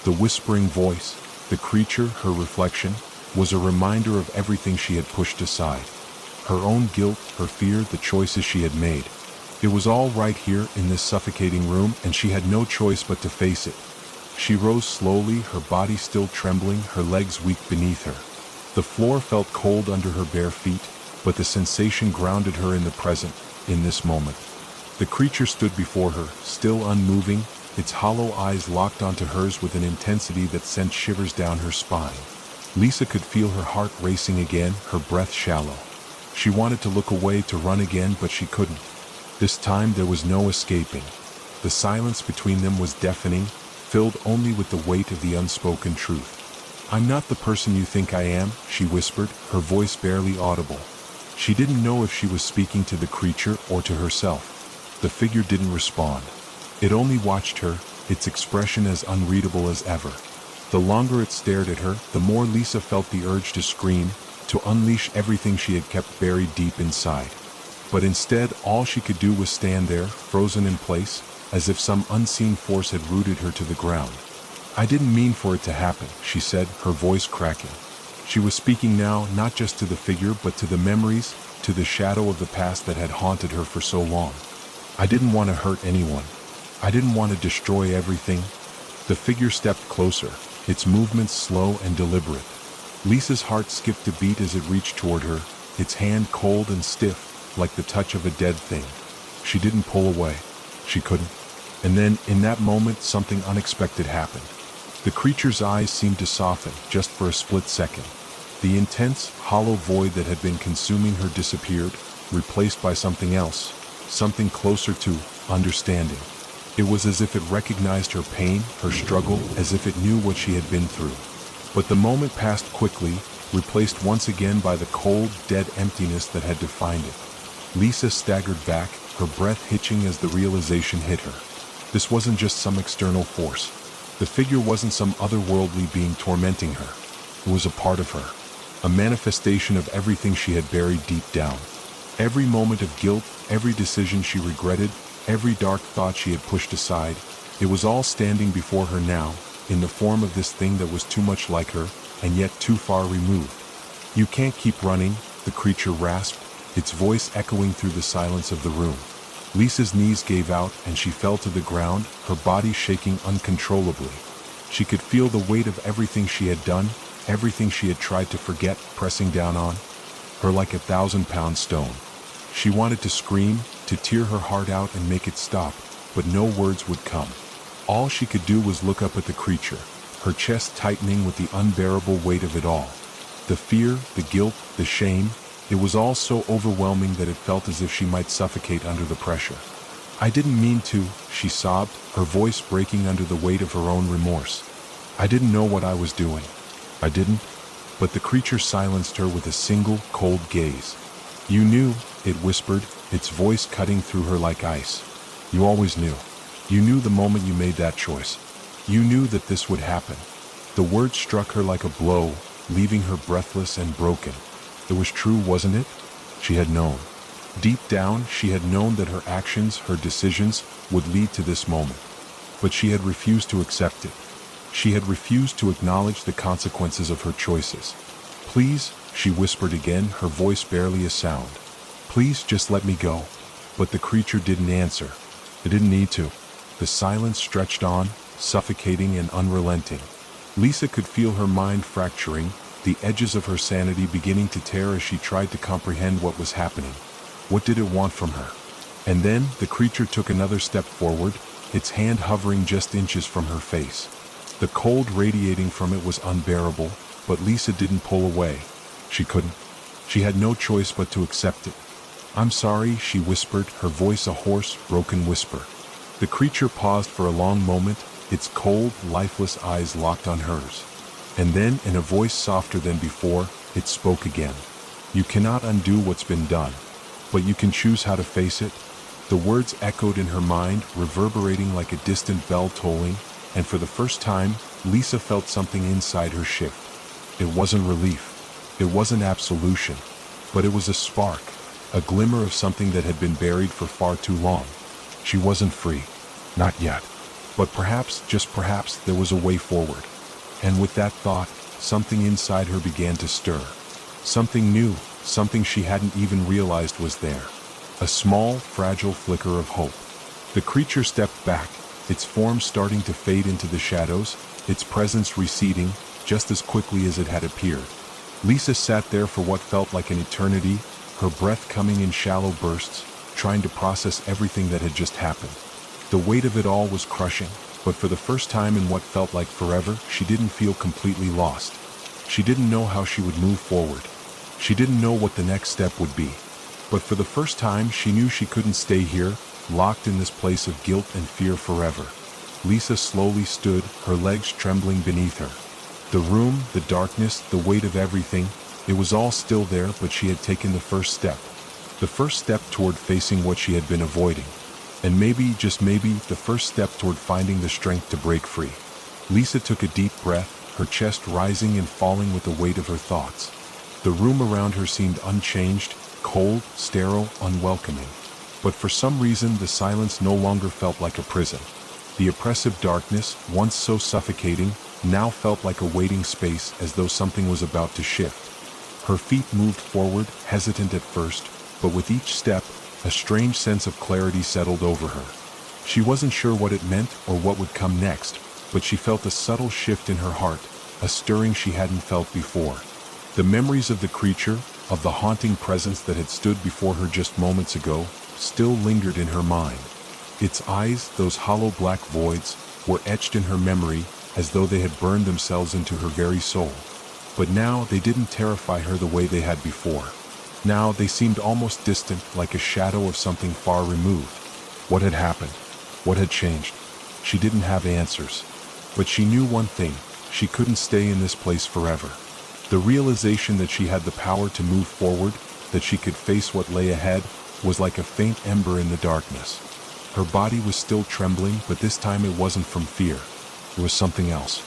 The whispering voice, the creature, her reflection, was a reminder of everything she had pushed aside. Her own guilt, her fear, the choices she had made. It was all right here in this suffocating room, and she had no choice but to face it. She rose slowly, her body still trembling, her legs weak beneath her. The floor felt cold under her bare feet, but the sensation grounded her in the present, in this moment. The creature stood before her, still unmoving, its hollow eyes locked onto hers with an intensity that sent shivers down her spine. Lisa could feel her heart racing again, her breath shallow. She wanted to look away, to run again, but she couldn't. This time there was no escaping. The silence between them was deafening, filled only with the weight of the unspoken truth. I'm not the person you think I am, she whispered, her voice barely audible. She didn't know if she was speaking to the creature or to herself. The figure didn't respond. It only watched her, its expression as unreadable as ever. The longer it stared at her, the more Lisa felt the urge to scream, to unleash everything she had kept buried deep inside. But instead, all she could do was stand there, frozen in place, as if some unseen force had rooted her to the ground. I didn't mean for it to happen, she said, her voice cracking. She was speaking now, not just to the figure, but to the memories, to the shadow of the past that had haunted her for so long. I didn't want to hurt anyone. I didn't want to destroy everything. The figure stepped closer, its movements slow and deliberate. Lisa's heart skipped a beat as it reached toward her, its hand cold and stiff, like the touch of a dead thing. She didn't pull away. She couldn't. And then, in that moment, something unexpected happened. The creature's eyes seemed to soften, just for a split second. The intense, hollow void that had been consuming her disappeared, replaced by something else, something closer to understanding. It was as if it recognized her pain, her struggle, as if it knew what she had been through. But the moment passed quickly, replaced once again by the cold, dead emptiness that had defined it. Lisa staggered back, her breath hitching as the realization hit her. This wasn't just some external force. The figure wasn't some otherworldly being tormenting her. It was a part of her, a manifestation of everything she had buried deep down. Every moment of guilt, every decision she regretted, every dark thought she had pushed aside, it was all standing before her now, in the form of this thing that was too much like her, and yet too far removed. "You can't keep running," the creature rasped, its voice echoing through the silence of the room. Lisa's knees gave out and she fell to the ground, her body shaking uncontrollably. She could feel the weight of everything she had done, everything she had tried to forget, pressing down on her like a 1,000-pound stone. She wanted to scream, to tear her heart out and make it stop, but no words would come. All she could do was look up at the creature, her chest tightening with the unbearable weight of it all. The fear, the guilt, the shame, it was all so overwhelming that it felt as if she might suffocate under the pressure. "I didn't mean to," she sobbed, her voice breaking under the weight of her own remorse. "I didn't know what I was doing. I didn't." But the creature silenced her with a single, cold gaze. "You knew," it whispered, its voice cutting through her like ice. "You always knew. You knew the moment you made that choice. You knew that this would happen." The word struck her like a blow, leaving her breathless and broken. It was true, wasn't it? She had known. Deep down, she had known that her actions, her decisions, would lead to this moment. But she had refused to accept it. She had refused to acknowledge the consequences of her choices. "Please," she whispered again, her voice barely a sound. "Please just let me go." But the creature didn't answer. It didn't need to. The silence stretched on, suffocating and unrelenting. Lisa could feel her mind fracturing, the edges of her sanity beginning to tear as she tried to comprehend what was happening. What did it want from her? And then the creature took another step forward, its hand hovering just inches from her face. The cold radiating from it was unbearable, but Lisa didn't pull away. She couldn't. She had no choice but to accept it. "I'm sorry," she whispered, her voice a hoarse, broken whisper. The creature paused for a long moment, its cold, lifeless eyes locked on hers. And then, in a voice softer than before, it spoke again. "You cannot undo what's been done, but you can choose how to face it." The words echoed in her mind, reverberating like a distant bell tolling, and for the first time, Lisa felt something inside her shift. It wasn't relief. It wasn't absolution. But it was a spark, a glimmer of something that had been buried for far too long. She wasn't free. Not yet. But perhaps, just perhaps, there was a way forward. And with that thought, something inside her began to stir. Something new, something she hadn't even realized was there. A small, fragile flicker of hope. The creature stepped back, its form starting to fade into the shadows, its presence receding, just as quickly as it had appeared. Lisa sat there for what felt like an eternity, her breath coming in shallow bursts, trying to process everything that had just happened. The weight of it all was crushing. But for the first time in what felt like forever, she didn't feel completely lost. She didn't know how she would move forward. She didn't know what the next step would be. But for the first time, she knew she couldn't stay here, locked in this place of guilt and fear forever. Lisa slowly stood, her legs trembling beneath her. The room, the darkness, the weight of everything, it was all still there, but she had taken the first step. The first step toward facing what she had been avoiding. And maybe, just maybe, the first step toward finding the strength to break free. Lisa took a deep breath, her chest rising and falling with the weight of her thoughts. The room around her seemed unchanged, cold, sterile, unwelcoming. But for some reason, the silence no longer felt like a prison. The oppressive darkness, once so suffocating, now felt like a waiting space, as though something was about to shift. Her feet moved forward, hesitant at first, but with each step, a strange sense of clarity settled over her. She wasn't sure what it meant or what would come next, but she felt a subtle shift in her heart, a stirring she hadn't felt before. The memories of the creature, of the haunting presence that had stood before her just moments ago, still lingered in her mind. Its eyes, those hollow black voids, were etched in her memory as though they had burned themselves into her very soul. But now they didn't terrify her the way they had before. Now they seemed almost distant, like a shadow of something far removed. What had happened? What had changed? She didn't have answers. But she knew one thing: she couldn't stay in this place forever. The realization that she had the power to move forward, that she could face what lay ahead, was like a faint ember in the darkness. Her body was still trembling, but this time it wasn't from fear. It was something else.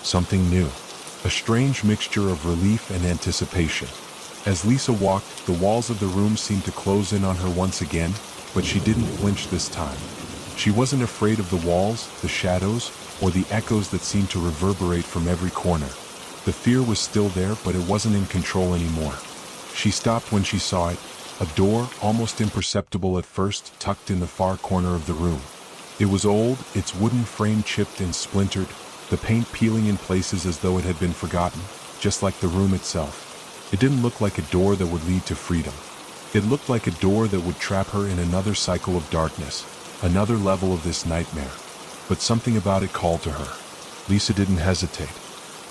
Something new. A strange mixture of relief and anticipation. As Lisa walked, the walls of the room seemed to close in on her once again, but she didn't flinch this time. She wasn't afraid of the walls, the shadows, or the echoes that seemed to reverberate from every corner. The fear was still there, but it wasn't in control anymore. She stopped when she saw it, a door, almost imperceptible at first, tucked in the far corner of the room. It was old, its wooden frame chipped and splintered, the paint peeling in places as though it had been forgotten, just like the room itself. It didn't look like a door that would lead to freedom. It looked like a door that would trap her in another cycle of darkness, another level of this nightmare. But something about it called to her. Lisa didn't hesitate.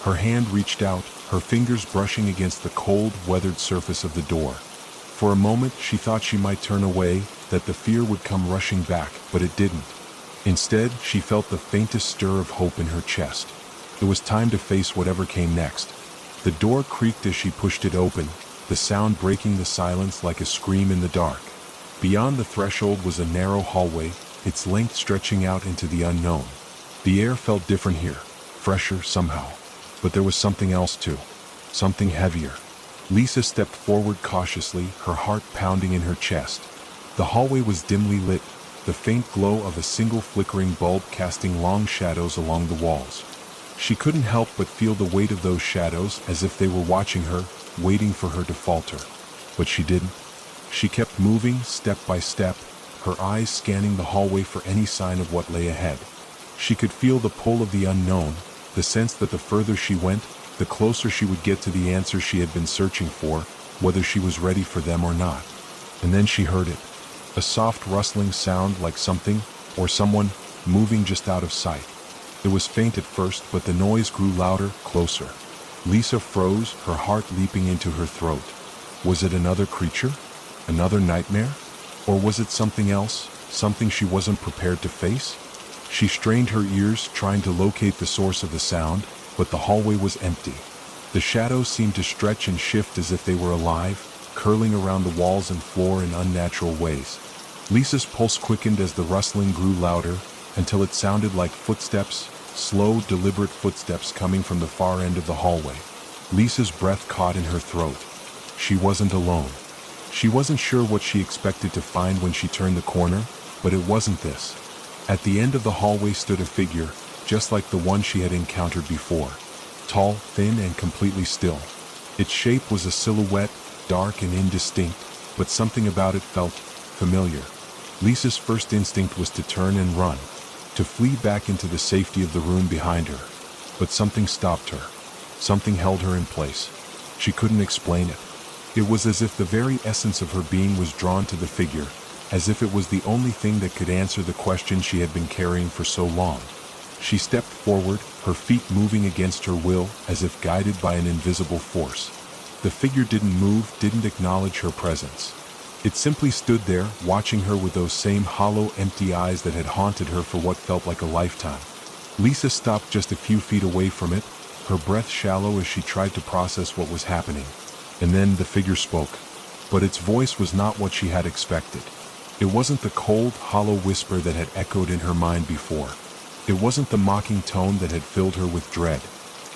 Her hand reached out, her fingers brushing against the cold, weathered surface of the door. For a moment, she thought she might turn away, that the fear would come rushing back, but it didn't. Instead, she felt the faintest stir of hope in her chest. It was time to face whatever came next. The door creaked as she pushed it open, the sound breaking the silence like a scream in the dark. Beyond the threshold was a narrow hallway, its length stretching out into the unknown. The air felt different here, fresher somehow. But there was something else too, something heavier. Lisa stepped forward cautiously, her heart pounding in her chest. The hallway was dimly lit, the faint glow of a single flickering bulb casting long shadows along the walls. She couldn't help but feel the weight of those shadows as if they were watching her, waiting for her to falter. But she didn't. She kept moving step by step, her eyes scanning the hallway for any sign of what lay ahead. She could feel the pull of the unknown, the sense that the further she went, the closer she would get to the answers she had been searching for, whether she was ready for them or not. And then she heard it. A soft rustling sound like something, or someone, moving just out of sight. It was faint at first, but the noise grew louder, closer. Lisa froze, her heart leaping into her throat. Was it another creature? Another nightmare? Or was it something else, something she wasn't prepared to face? She strained her ears, trying to locate the source of the sound, but the hallway was empty. The shadows seemed to stretch and shift as if they were alive, curling around the walls and floor in unnatural ways. Lisa's pulse quickened as the rustling grew louder, until it sounded like footsteps, slow, deliberate footsteps coming from the far end of the hallway. Lisa's breath caught in her throat. She wasn't alone. She wasn't sure what she expected to find when she turned the corner, but it wasn't this. At the end of the hallway stood a figure, just like the one she had encountered before. Tall, thin, and completely still. Its shape was a silhouette, dark and indistinct, but something about it felt familiar. Lisa's first instinct was to turn and run, to flee back into the safety of the room behind her. But something stopped her. Something held her in place. She couldn't explain it. It was as if the very essence of her being was drawn to the figure, as if it was the only thing that could answer the question she had been carrying for so long. She stepped forward, her feet moving against her will, as if guided by an invisible force. The figure didn't move, didn't acknowledge her presence. It simply stood there, watching her with those same hollow, empty eyes that had haunted her for what felt like a lifetime. Lisa stopped just a few feet away from it, her breath shallow as she tried to process what was happening. And then the figure spoke. But its voice was not what she had expected. It wasn't the cold, hollow whisper that had echoed in her mind before. It wasn't the mocking tone that had filled her with dread.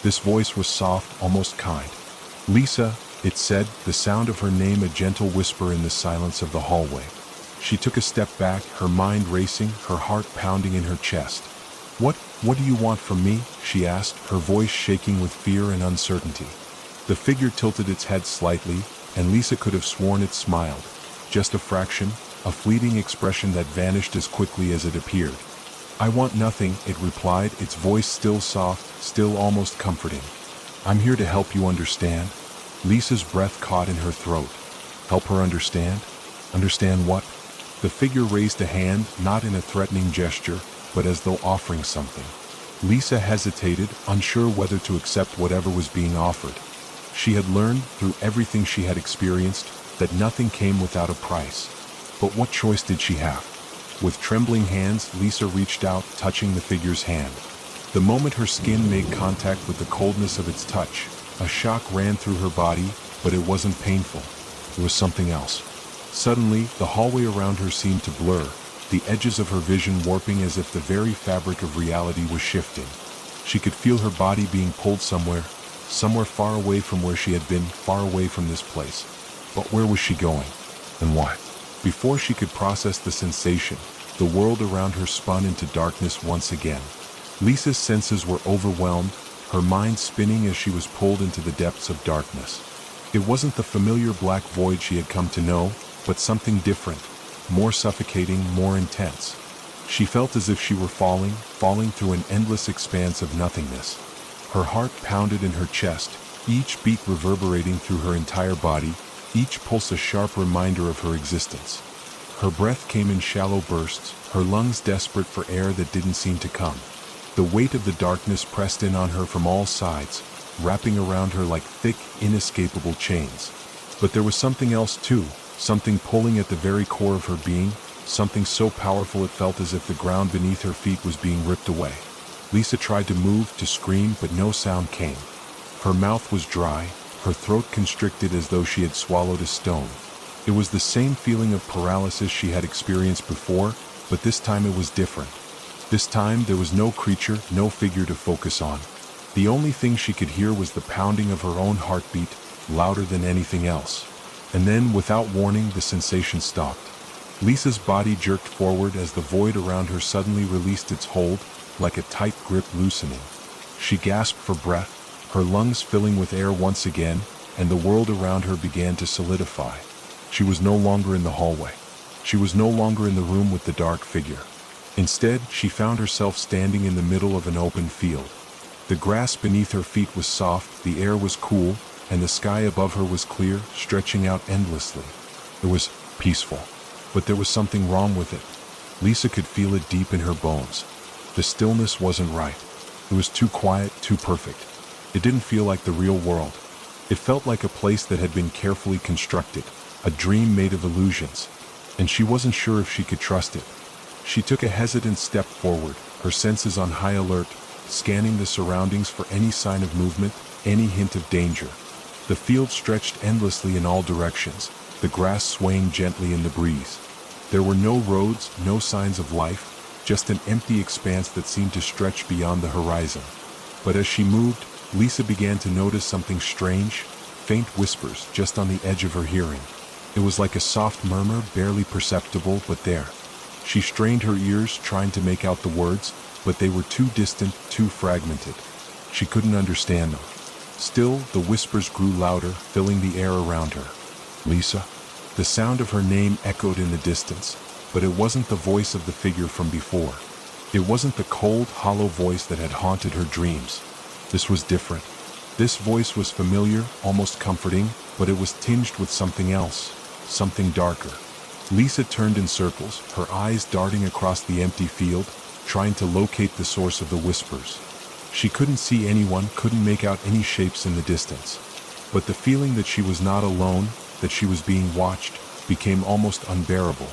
This voice was soft, almost kind. "Lisa," it said, the sound of her name a gentle whisper in the silence of the hallway. She took a step back, her mind racing, her heart pounding in her chest. What do you want from me?" she asked, her voice shaking with fear and uncertainty. The figure tilted its head slightly, and Lisa could have sworn it smiled. Just a fraction, a fleeting expression that vanished as quickly as it appeared. "I want nothing," it replied, its voice still soft, still almost comforting. "I'm here to help you understand." Lisa's breath caught in her throat. Help her understand? Understand what? The figure raised a hand, not in a threatening gesture, but as though offering something. Lisa hesitated, unsure whether to accept whatever was being offered. She had learned, through everything she had experienced, that nothing came without a price. But what choice did she have? With trembling hands, Lisa reached out, touching the figure's hand. The moment her skin made contact with the coldness of its touch, a shock ran through her body, but it wasn't painful. It was something else. Suddenly, the hallway around her seemed to blur, the edges of her vision warping as if the very fabric of reality was shifting. She could feel her body being pulled somewhere far away from where she had been, far away from this place. But where was she going? And why? Before she could process the sensation, the world around her spun into darkness once again. Lisa's senses were overwhelmed, her mind spinning as she was pulled into the depths of darkness. It wasn't the familiar black void she had come to know, but something different, more suffocating, more intense. She felt as if she were falling through an endless expanse of nothingness. Her heart pounded in her chest, each beat reverberating through her entire body, each pulse a sharp reminder of her existence. Her breath came in shallow bursts, her lungs desperate for air that didn't seem to come. The weight of the darkness pressed in on her from all sides, wrapping around her like thick, inescapable chains. But there was something else too, something pulling at the very core of her being, something so powerful it felt as if the ground beneath her feet was being ripped away. Lisa tried to move, to scream, but no sound came. Her mouth was dry, her throat constricted as though she had swallowed a stone. It was the same feeling of paralysis she had experienced before, but this time it was different. This time there was no creature, no figure to focus on. The only thing she could hear was the pounding of her own heartbeat, louder than anything else. And then, without warning, the sensation stopped. Lisa's body jerked forward as the void around her suddenly released its hold, like a tight grip loosening. She gasped for breath, her lungs filling with air once again, and the world around her began to solidify. She was no longer in the hallway. She was no longer in the room with the dark figure. Instead, she found herself standing in the middle of an open field. The grass beneath her feet was soft, the air was cool, and the sky above her was clear, stretching out endlessly. It was peaceful, but there was something wrong with it. Lisa could feel it deep in her bones. The stillness wasn't right. It was too quiet, too perfect. It didn't feel like the real world. It felt like a place that had been carefully constructed, a dream made of illusions, and she wasn't sure if she could trust it. She took a hesitant step forward, her senses on high alert, scanning the surroundings for any sign of movement, any hint of danger. The field stretched endlessly in all directions, the grass swaying gently in the breeze. There were no roads, no signs of life, just an empty expanse that seemed to stretch beyond the horizon. But as she moved, Lisa began to notice something strange, faint whispers just on the edge of her hearing. It was like a soft murmur, barely perceptible, but there. She strained her ears, trying to make out the words, but they were too distant, too fragmented. She couldn't understand them. Still, the whispers grew louder, filling the air around her. Lisa? The sound of her name echoed in the distance, but it wasn't the voice of the figure from before. It wasn't the cold, hollow voice that had haunted her dreams. This was different. This voice was familiar, almost comforting, but it was tinged with something else, something darker. Lisa turned in circles, her eyes darting across the empty field, trying to locate the source of the whispers. She couldn't see anyone, couldn't make out any shapes in the distance. But the feeling that she was not alone, that she was being watched, became almost unbearable.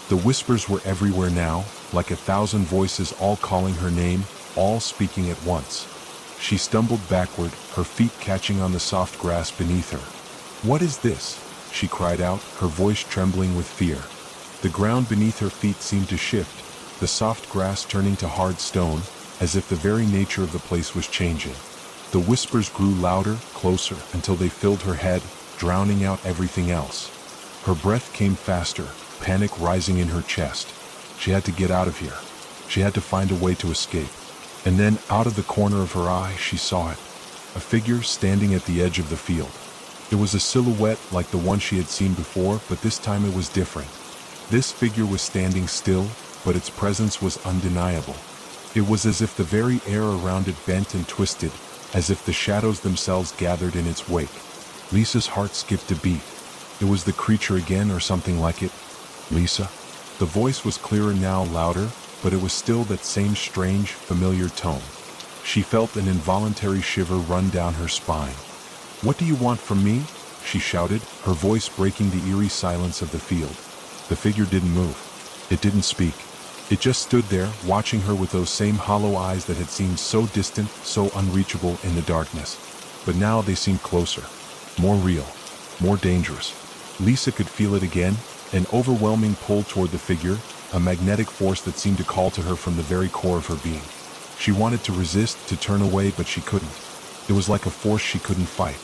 The whispers were everywhere now, like 1,000 voices all calling her name, all speaking at once. She stumbled backward, her feet catching on the soft grass beneath her. "What is this?" she cried out, her voice trembling with fear. The ground beneath her feet seemed to shift, the soft grass turning to hard stone, as if the very nature of the place was changing. The whispers grew louder, closer, until they filled her head, drowning out everything else. Her breath came faster, panic rising in her chest. She had to get out of here. She had to find a way to escape. And then, out of the corner of her eye, she saw it. A figure standing at the edge of the field. It was a silhouette like the one she had seen before, but this time it was different. This figure was standing still, but its presence was undeniable. It was as if the very air around it bent and twisted, as if the shadows themselves gathered in its wake. Lisa's heart skipped a beat. It was the creature again, or something like it. "Lisa?" The voice was clearer now, louder, but it was still that same strange, familiar tone. She felt an involuntary shiver run down her spine. "What do you want from me?" she shouted, her voice breaking the eerie silence of the field. The figure didn't move. It didn't speak. It just stood there, watching her with those same hollow eyes that had seemed so distant, so unreachable in the darkness. But now they seemed closer, more real, more dangerous. Lisa could feel it again, an overwhelming pull toward the figure, a magnetic force that seemed to call to her from the very core of her being. She wanted to resist, to turn away, but she couldn't. It was like a force she couldn't fight.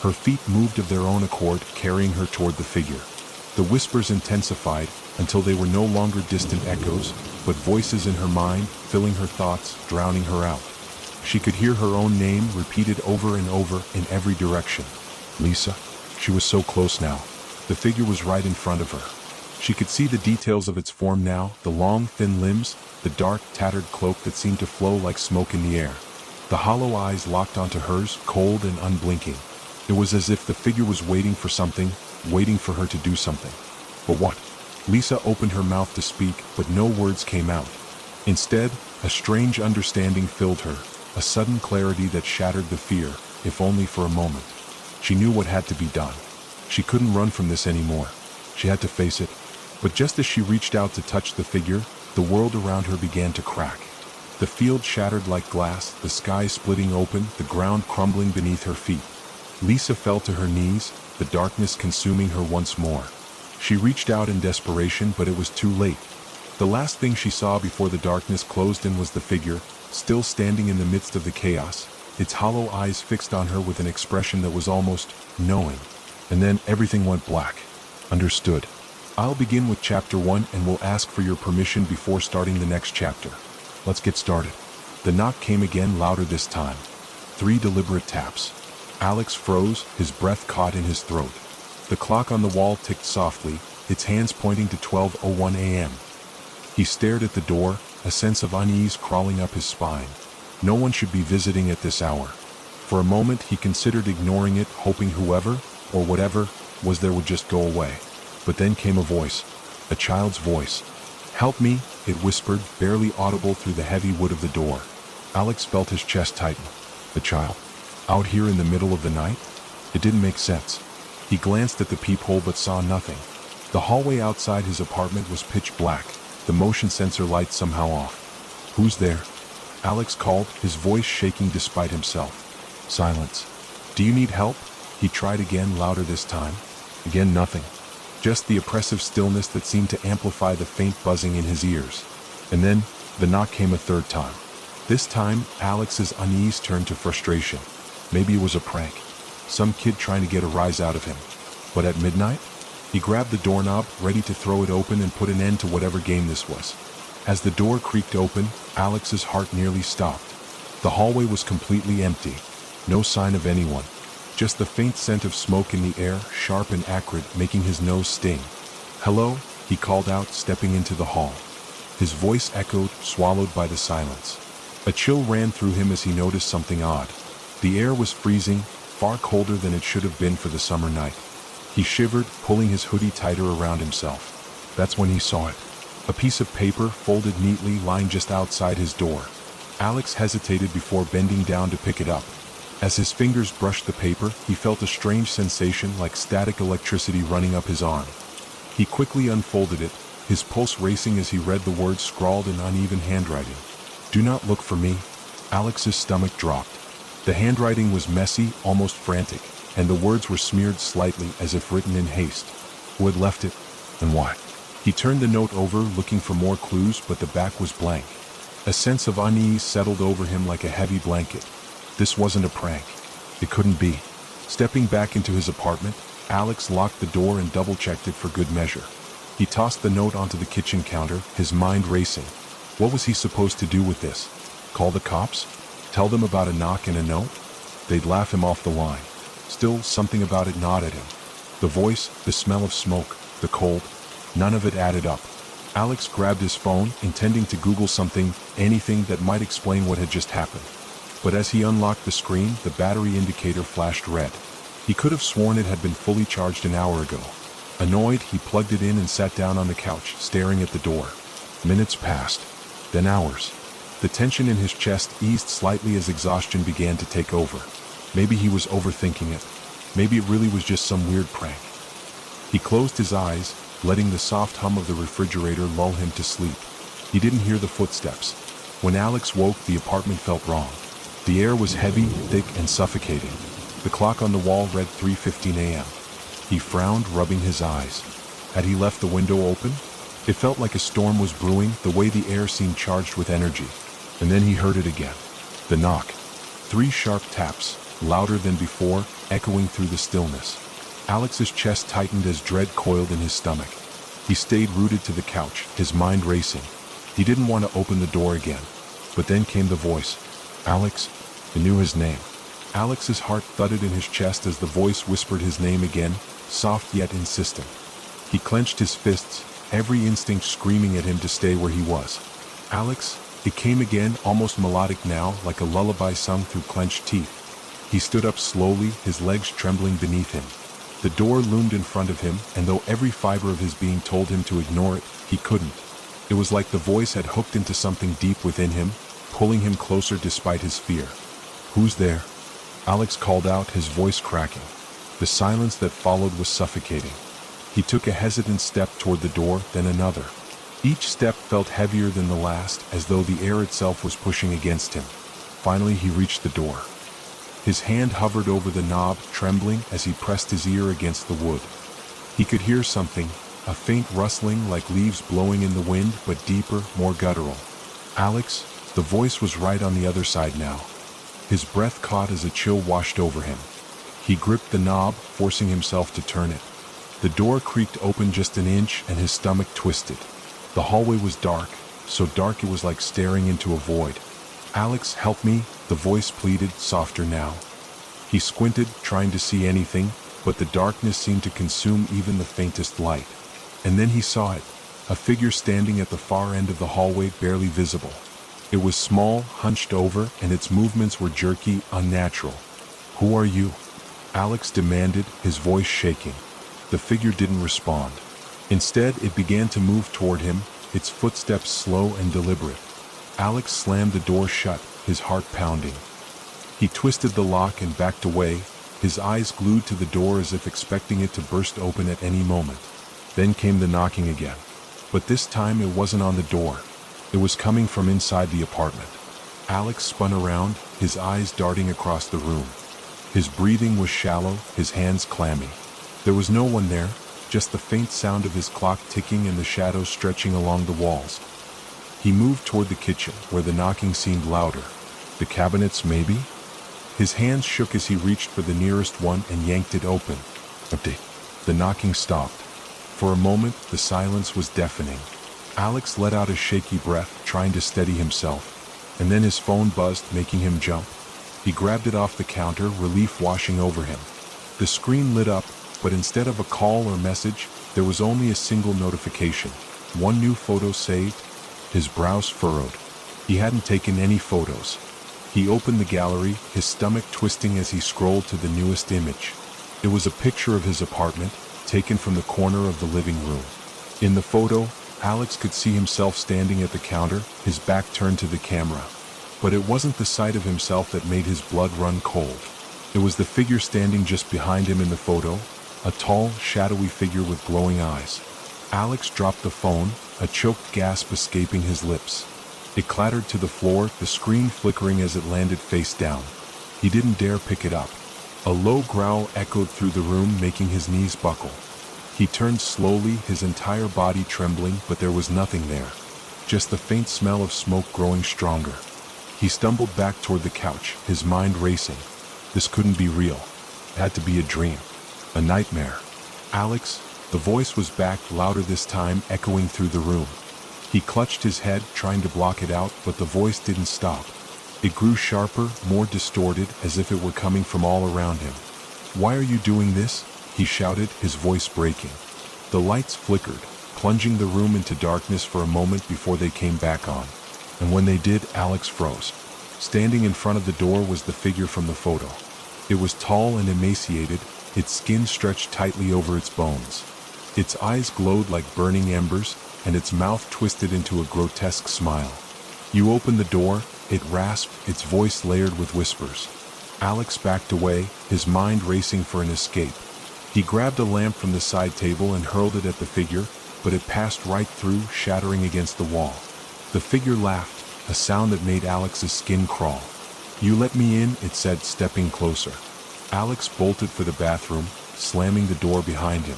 Her feet moved of their own accord, carrying her toward the figure. The whispers intensified until they were no longer distant echoes, but voices in her mind, filling her thoughts, drowning her out. She could hear her own name repeated over and over in every direction. Lisa. She was so close now. The figure was right in front of her. She could see the details of its form now, the long, thin limbs, the dark, tattered cloak that seemed to flow like smoke in the air. The hollow eyes locked onto hers, cold and unblinking. It was as if the figure was waiting for something, waiting for her to do something. But what? Lisa opened her mouth to speak, but no words came out. Instead, a strange understanding filled her, a sudden clarity that shattered the fear, if only for a moment. She knew what had to be done. She couldn't run from this anymore. She had to face it. But just as she reached out to touch the figure, the world around her began to crack. The field shattered like glass, the sky splitting open, the ground crumbling beneath her feet. Lisa fell to her knees, the darkness consuming her once more. She reached out in desperation, but it was too late. The last thing she saw before the darkness closed in was the figure, still standing in the midst of the chaos, its hollow eyes fixed on her with an expression that was almost knowing. And then everything went black. Understood. I'll begin with chapter 1 and will ask for your permission before starting the next chapter. Let's get started. The knock came again, louder this time. 3 deliberate taps. Alex froze, his breath caught in his throat. The clock on the wall ticked softly, its hands pointing to 12:01 a.m. He stared at the door, a sense of unease crawling up his spine. No one should be visiting at this hour. For a moment he considered ignoring it, hoping whoever, or whatever, was there would just go away. But then came a voice. A child's voice. "Help me," it whispered, barely audible through the heavy wood of the door. Alex felt his chest tighten. The child? Out here in the middle of the night? It didn't make sense. He glanced at the peephole but saw nothing. The hallway outside his apartment was pitch black, the motion sensor light somehow off. "Who's there?" Alex called, his voice shaking despite himself. Silence. "Do you need help?" He tried again, louder this time. Again nothing. Just the oppressive stillness that seemed to amplify the faint buzzing in his ears. And then, the knock came a third time. This time, Alex's unease turned to frustration. Maybe it was a prank. Some kid trying to get a rise out of him. But at midnight? He grabbed the doorknob, ready to throw it open and put an end to whatever game this was. As the door creaked open, Alex's heart nearly stopped. The hallway was completely empty. No sign of anyone. Just the faint scent of smoke in the air, sharp and acrid, making his nose sting. "Hello?" he called out, stepping into the hall. His voice echoed, swallowed by the silence. A chill ran through him as he noticed something odd. The air was freezing, far colder than it should have been for the summer night. He shivered, pulling his hoodie tighter around himself. That's when he saw it. A piece of paper, folded neatly, lying just outside his door. Alex hesitated before bending down to pick it up. As his fingers brushed the paper, he felt a strange sensation like static electricity running up his arm. He quickly unfolded it, his pulse racing as he read the words scrawled in uneven handwriting. "Do not look for me." Alex's stomach dropped. The handwriting was messy, almost frantic, and the words were smeared slightly as if written in haste. Who had left it, and why? He turned the note over, looking for more clues, but the back was blank. A sense of unease settled over him like a heavy blanket. This wasn't a prank. It couldn't be. Stepping back into his apartment, Alex locked the door and double-checked it for good measure. He tossed the note onto the kitchen counter, his mind racing. What was he supposed to do with this? Call the cops? Tell them about a knock and a note? They'd laugh him off the line. Still, something about it gnawed at him. The voice, the smell of smoke, the cold, none of it added up. Alex grabbed his phone, intending to Google something, anything that might explain what had just happened. But as he unlocked the screen, the battery indicator flashed red. He could have sworn it had been fully charged an hour ago. Annoyed, he plugged it in and sat down on the couch, staring at the door. Minutes passed. Then hours. The tension in his chest eased slightly as exhaustion began to take over. Maybe he was overthinking it. Maybe it really was just some weird prank. He closed his eyes, letting the soft hum of the refrigerator lull him to sleep. He didn't hear the footsteps. When Alex woke, the apartment felt wrong. The air was heavy, thick, and suffocating. The clock on the wall read 3:15 a.m. He frowned, rubbing his eyes. Had he left the window open? It felt like a storm was brewing, the way the air seemed charged with energy. And then he heard it again. The knock. 3 sharp taps, louder than before, echoing through the stillness. Alex's chest tightened as dread coiled in his stomach. He stayed rooted to the couch, his mind racing. He didn't want to open the door again. But then came the voice. Alex. He knew his name. Alex's heart thudded in his chest as the voice whispered his name again, soft yet insistent. He clenched his fists, every instinct screaming at him to stay where he was. Alex. It came again, almost melodic now, like a lullaby sung through clenched teeth. He stood up slowly, his legs trembling beneath him. The door loomed in front of him, and though every fiber of his being told him to ignore it, he couldn't. It was like the voice had hooked into something deep within him, pulling him closer despite his fear. Who's there? Alex called out, his voice cracking. The silence that followed was suffocating. He took a hesitant step toward the door, then another. Each step felt heavier than the last, as though the air itself was pushing against him. Finally, he reached the door. His hand hovered over the knob, trembling as he pressed his ear against the wood. He could hear something, a faint rustling like leaves blowing in the wind, but deeper, more guttural. Alex, the voice was right on the other side now. His breath caught as a chill washed over him. He gripped the knob, forcing himself to turn it. The door creaked open just an inch, and his stomach twisted. The hallway was dark, so dark it was like staring into a void. Alex, help me, the voice pleaded, softer now. He squinted, trying to see anything, but the darkness seemed to consume even the faintest light. And then he saw it, a figure standing at the far end of the hallway, barely visible. It was small, hunched over, and its movements were jerky, unnatural. Who are you? Alex demanded, his voice shaking. The figure didn't respond. Instead, it began to move toward him, its footsteps slow and deliberate. Alex slammed the door shut, his heart pounding. He twisted the lock and backed away, his eyes glued to the door as if expecting it to burst open at any moment. Then came the knocking again. But this time it wasn't on the door. It was coming from inside the apartment. Alex spun around, his eyes darting across the room. His breathing was shallow, his hands clammy. There was no one there, just the faint sound of his clock ticking and the shadows stretching along the walls. He moved toward the kitchen, where the knocking seemed louder. The cabinets, maybe? His hands shook as he reached for the nearest one and yanked it open. Update. The knocking stopped. For a moment, the silence was deafening. Alex let out a shaky breath, trying to steady himself. And then his phone buzzed, making him jump. He grabbed it off the counter, relief washing over him. The screen lit up, but instead of a call or message, there was only a single notification. One new photo saved. His brows furrowed. He hadn't taken any photos. He opened the gallery, his stomach twisting as he scrolled to the newest image. It was a picture of his apartment, taken from the corner of the living room. In the photo, Alex could see himself standing at the counter, his back turned to the camera. But it wasn't the sight of himself that made his blood run cold. It was the figure standing just behind him in the photo, a tall, shadowy figure with glowing eyes. Alex dropped the phone, a choked gasp escaping his lips. It clattered to the floor, the screen flickering as it landed face down. He didn't dare pick it up. A low growl echoed through the room, making his knees buckle. He turned slowly, his entire body trembling, but there was nothing there. Just the faint smell of smoke growing stronger. He stumbled back toward the couch, his mind racing. This couldn't be real. It had to be a dream. A nightmare. Alex, the voice was back, louder this time, echoing through the room. He clutched his head, trying to block it out, but the voice didn't stop. It grew sharper, more distorted, as if it were coming from all around him. "Why are you doing this?" he shouted, his voice breaking. The lights flickered, plunging the room into darkness for a moment before they came back on. And when they did, Alex froze. Standing in front of the door was the figure from the photo. It was tall and emaciated, its skin stretched tightly over its bones. Its eyes glowed like burning embers, and its mouth twisted into a grotesque smile. "You opened the door," it rasped, its voice layered with whispers. Alex backed away, his mind racing for an escape. He grabbed a lamp from the side table and hurled it at the figure, but it passed right through, shattering against the wall. The figure laughed, a sound that made Alex's skin crawl. "You let me in," it said, stepping closer. Alex bolted for the bathroom, slamming the door behind him.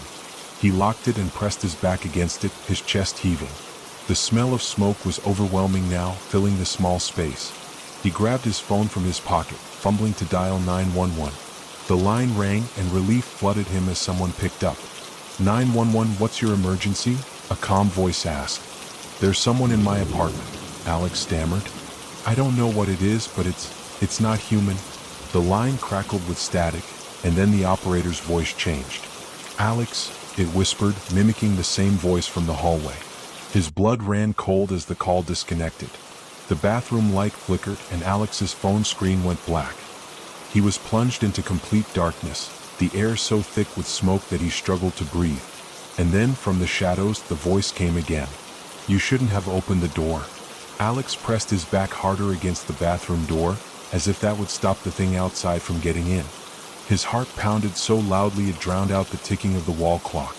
He locked it and pressed his back against it, his chest heaving. The smell of smoke was overwhelming now, filling the small space. He grabbed his phone from his pocket, fumbling to dial 911. The line rang and relief flooded him as someone picked up. 911, what's your emergency? A calm voice asked. There's someone in my apartment, Alex stammered. I don't know what it is, but it's not human. The line crackled with static, and then the operator's voice changed. Alex, it whispered, mimicking the same voice from the hallway. His blood ran cold as the call disconnected. The bathroom light flickered and Alex's phone screen went black. He was plunged into complete darkness, the air so thick with smoke that he struggled to breathe. And then, from the shadows, the voice came again. You shouldn't have opened the door. Alex pressed his back harder against the bathroom door, as if that would stop the thing outside from getting in. His heart pounded so loudly it drowned out the ticking of the wall clock.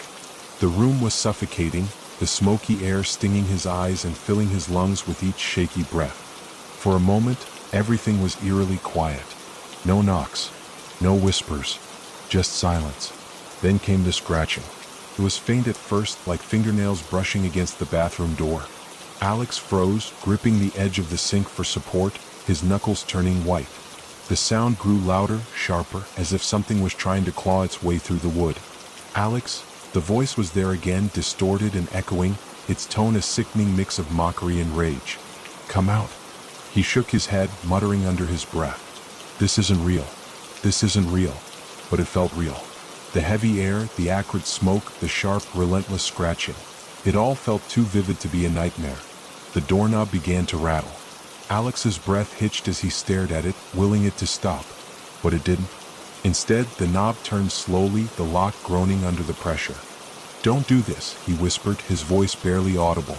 The room was suffocating, the smoky air stinging his eyes and filling his lungs with each shaky breath. For a moment, everything was eerily quiet. No knocks, no whispers, just silence. Then came the scratching. It was faint at first, like fingernails brushing against the bathroom door. Alex froze, gripping the edge of the sink for support, his knuckles turning white. The sound grew louder, sharper, as if something was trying to claw its way through the wood. Alex, the voice was there again, distorted and echoing, its tone a sickening mix of mockery and rage. Come out. He shook his head, muttering under his breath. This isn't real. This isn't real. But it felt real. The heavy air, the acrid smoke, the sharp, relentless scratching. It all felt too vivid to be a nightmare. The doorknob began to rattle. Alex's breath hitched as he stared at it, willing it to stop. But it didn't. Instead, the knob turned slowly, the lock groaning under the pressure. Don't do this, he whispered, his voice barely audible.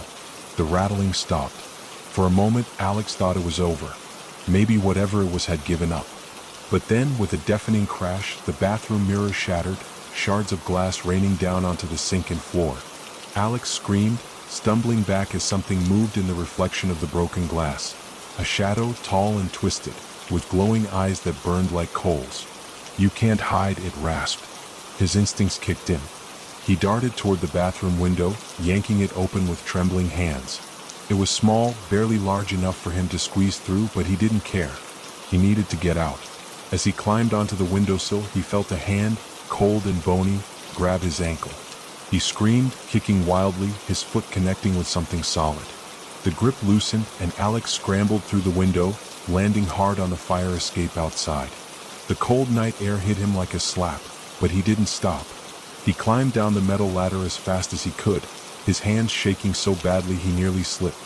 The rattling stopped. For a moment, Alex thought it was over. Maybe whatever it was had given up. But then, with a deafening crash, the bathroom mirror shattered, shards of glass raining down onto the sink and floor. Alex screamed, stumbling back as something moved in the reflection of the broken glass. A shadow, tall and twisted, with glowing eyes that burned like coals. You can't hide, it rasped. His instincts kicked in. He darted toward the bathroom window, yanking it open with trembling hands. It was small, barely large enough for him to squeeze through, but he didn't care. He needed to get out. As he climbed onto the windowsill, he felt a hand, cold and bony, grab his ankle. He screamed, kicking wildly, his foot connecting with something solid. The grip loosened, and Alex scrambled through the window, landing hard on the fire escape outside. The cold night air hit him like a slap, but he didn't stop. He climbed down the metal ladder as fast as he could, his hands shaking so badly he nearly slipped.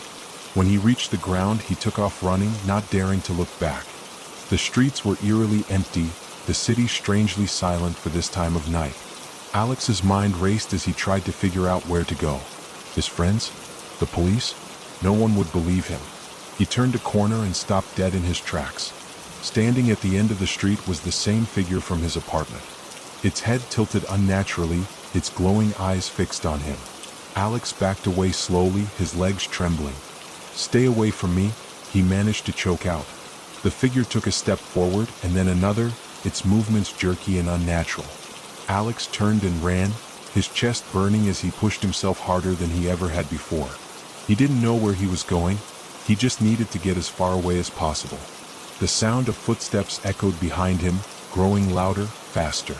When he reached the ground, he took off running, not daring to look back. The streets were eerily empty, the city strangely silent for this time of night. Alex's mind raced as he tried to figure out where to go. His friends? The police? No one would believe him. He turned a corner and stopped dead in his tracks. Standing at the end of the street was the same figure from his apartment. Its head tilted unnaturally, its glowing eyes fixed on him. Alex backed away slowly, his legs trembling. Stay away from me, he managed to choke out. The figure took a step forward and then another, its movements jerky and unnatural. Alex turned and ran, his chest burning as he pushed himself harder than he ever had before. He didn't know where he was going, he just needed to get as far away as possible. The sound of footsteps echoed behind him, growing louder, faster.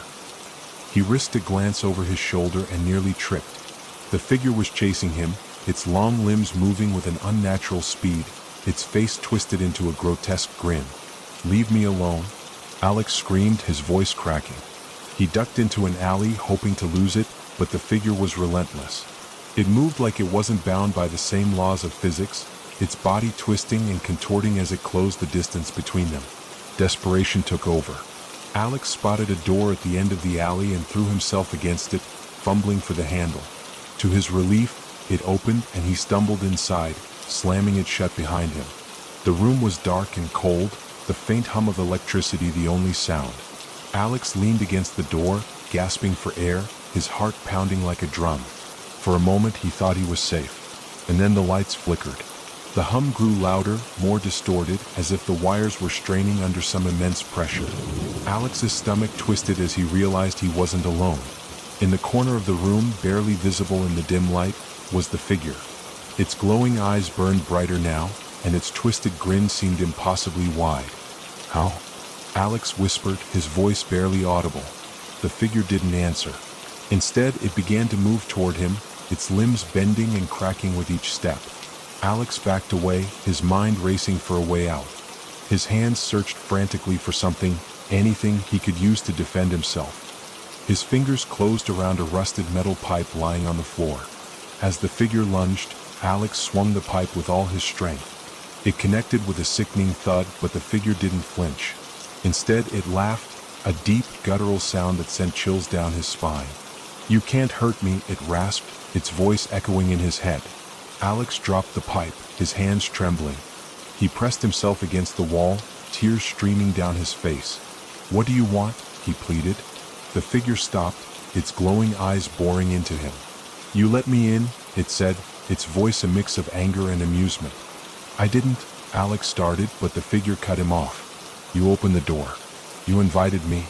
He risked a glance over his shoulder and nearly tripped. The figure was chasing him, its long limbs moving with an unnatural speed, its face twisted into a grotesque grin. Leave me alone, Alex screamed, his voice cracking. He ducked into an alley, hoping to lose it, but the figure was relentless. It moved like it wasn't bound by the same laws of physics, its body twisting and contorting as it closed the distance between them. Desperation took over. Alex spotted a door at the end of the alley and threw himself against it, fumbling for the handle. To his relief, it opened and he stumbled inside, slamming it shut behind him. The room was dark and cold, the faint hum of electricity the only sound. Alex leaned against the door, gasping for air, his heart pounding like a drum. For a moment he thought he was safe. And then the lights flickered. The hum grew louder, more distorted, as if the wires were straining under some immense pressure. Alex's stomach twisted as he realized he wasn't alone. In the corner of the room, barely visible in the dim light, was the figure. Its glowing eyes burned brighter now, and its twisted grin seemed impossibly wide. "How?" Alex whispered, his voice barely audible. The figure didn't answer. Instead, it began to move toward him, its limbs bending and cracking with each step. Alex backed away, his mind racing for a way out. His hands searched frantically for something, anything he could use to defend himself. His fingers closed around a rusted metal pipe lying on the floor. As the figure lunged, Alex swung the pipe with all his strength. It connected with a sickening thud, but the figure didn't flinch. Instead, it laughed, a deep, guttural sound that sent chills down his spine. "You can't hurt me," it rasped, its voice echoing in his head. Alex dropped the pipe, his hands trembling. He pressed himself against the wall, tears streaming down his face. "What do you want?" he pleaded. The figure stopped, its glowing eyes boring into him. "You let me in," it said, its voice a mix of anger and amusement. "I didn't," Alex started, but the figure cut him off. "You opened the door. You invited me."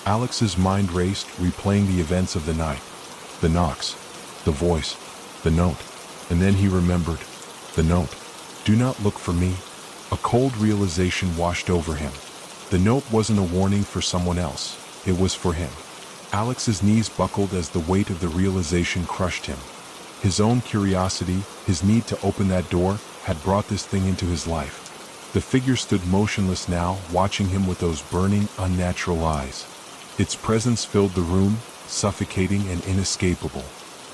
Alex's mind raced, replaying the events of the night. The knocks, the voice, the note. And then he remembered. The note. "Do not look for me." A cold realization washed over him. The note wasn't a warning for someone else. It was for him. Alex's knees buckled as the weight of the realization crushed him. His own curiosity, his need to open that door, had brought this thing into his life. The figure stood motionless now, watching him with those burning, unnatural eyes. Its presence filled the room, suffocating and inescapable.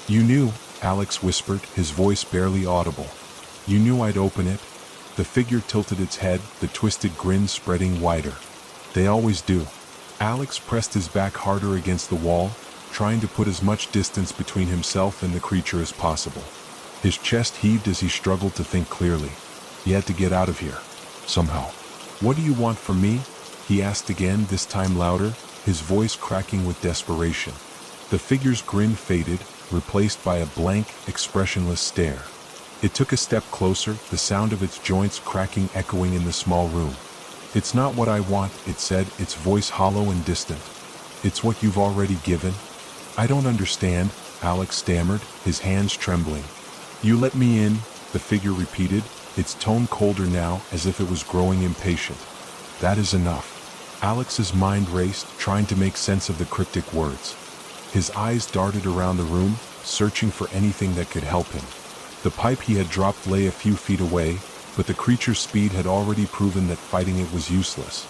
"You knew," Alex whispered, his voice barely audible. "You knew I'd open it." The figure tilted its head, the twisted grin spreading wider. "They always do." Alex pressed his back harder against the wall, trying to put as much distance between himself and the creature as possible. His chest heaved as he struggled to think clearly. He had to get out of here, somehow. "What do you want from me?" he asked again, this time louder, his voice cracking with desperation. The figure's grin faded, replaced by a blank, expressionless stare. It took a step closer, the sound of its joints cracking echoing in the small room. "It's not what I want," it said, its voice hollow and distant. "It's what you've already given." "I don't understand," Alex stammered, his hands trembling. "You let me in," the figure repeated, its tone colder now, as if it was growing impatient. "That is enough." Alex's mind raced, trying to make sense of the cryptic words. His eyes darted around the room, searching for anything that could help him. The pipe he had dropped lay a few feet away, but the creature's speed had already proven that fighting it was useless.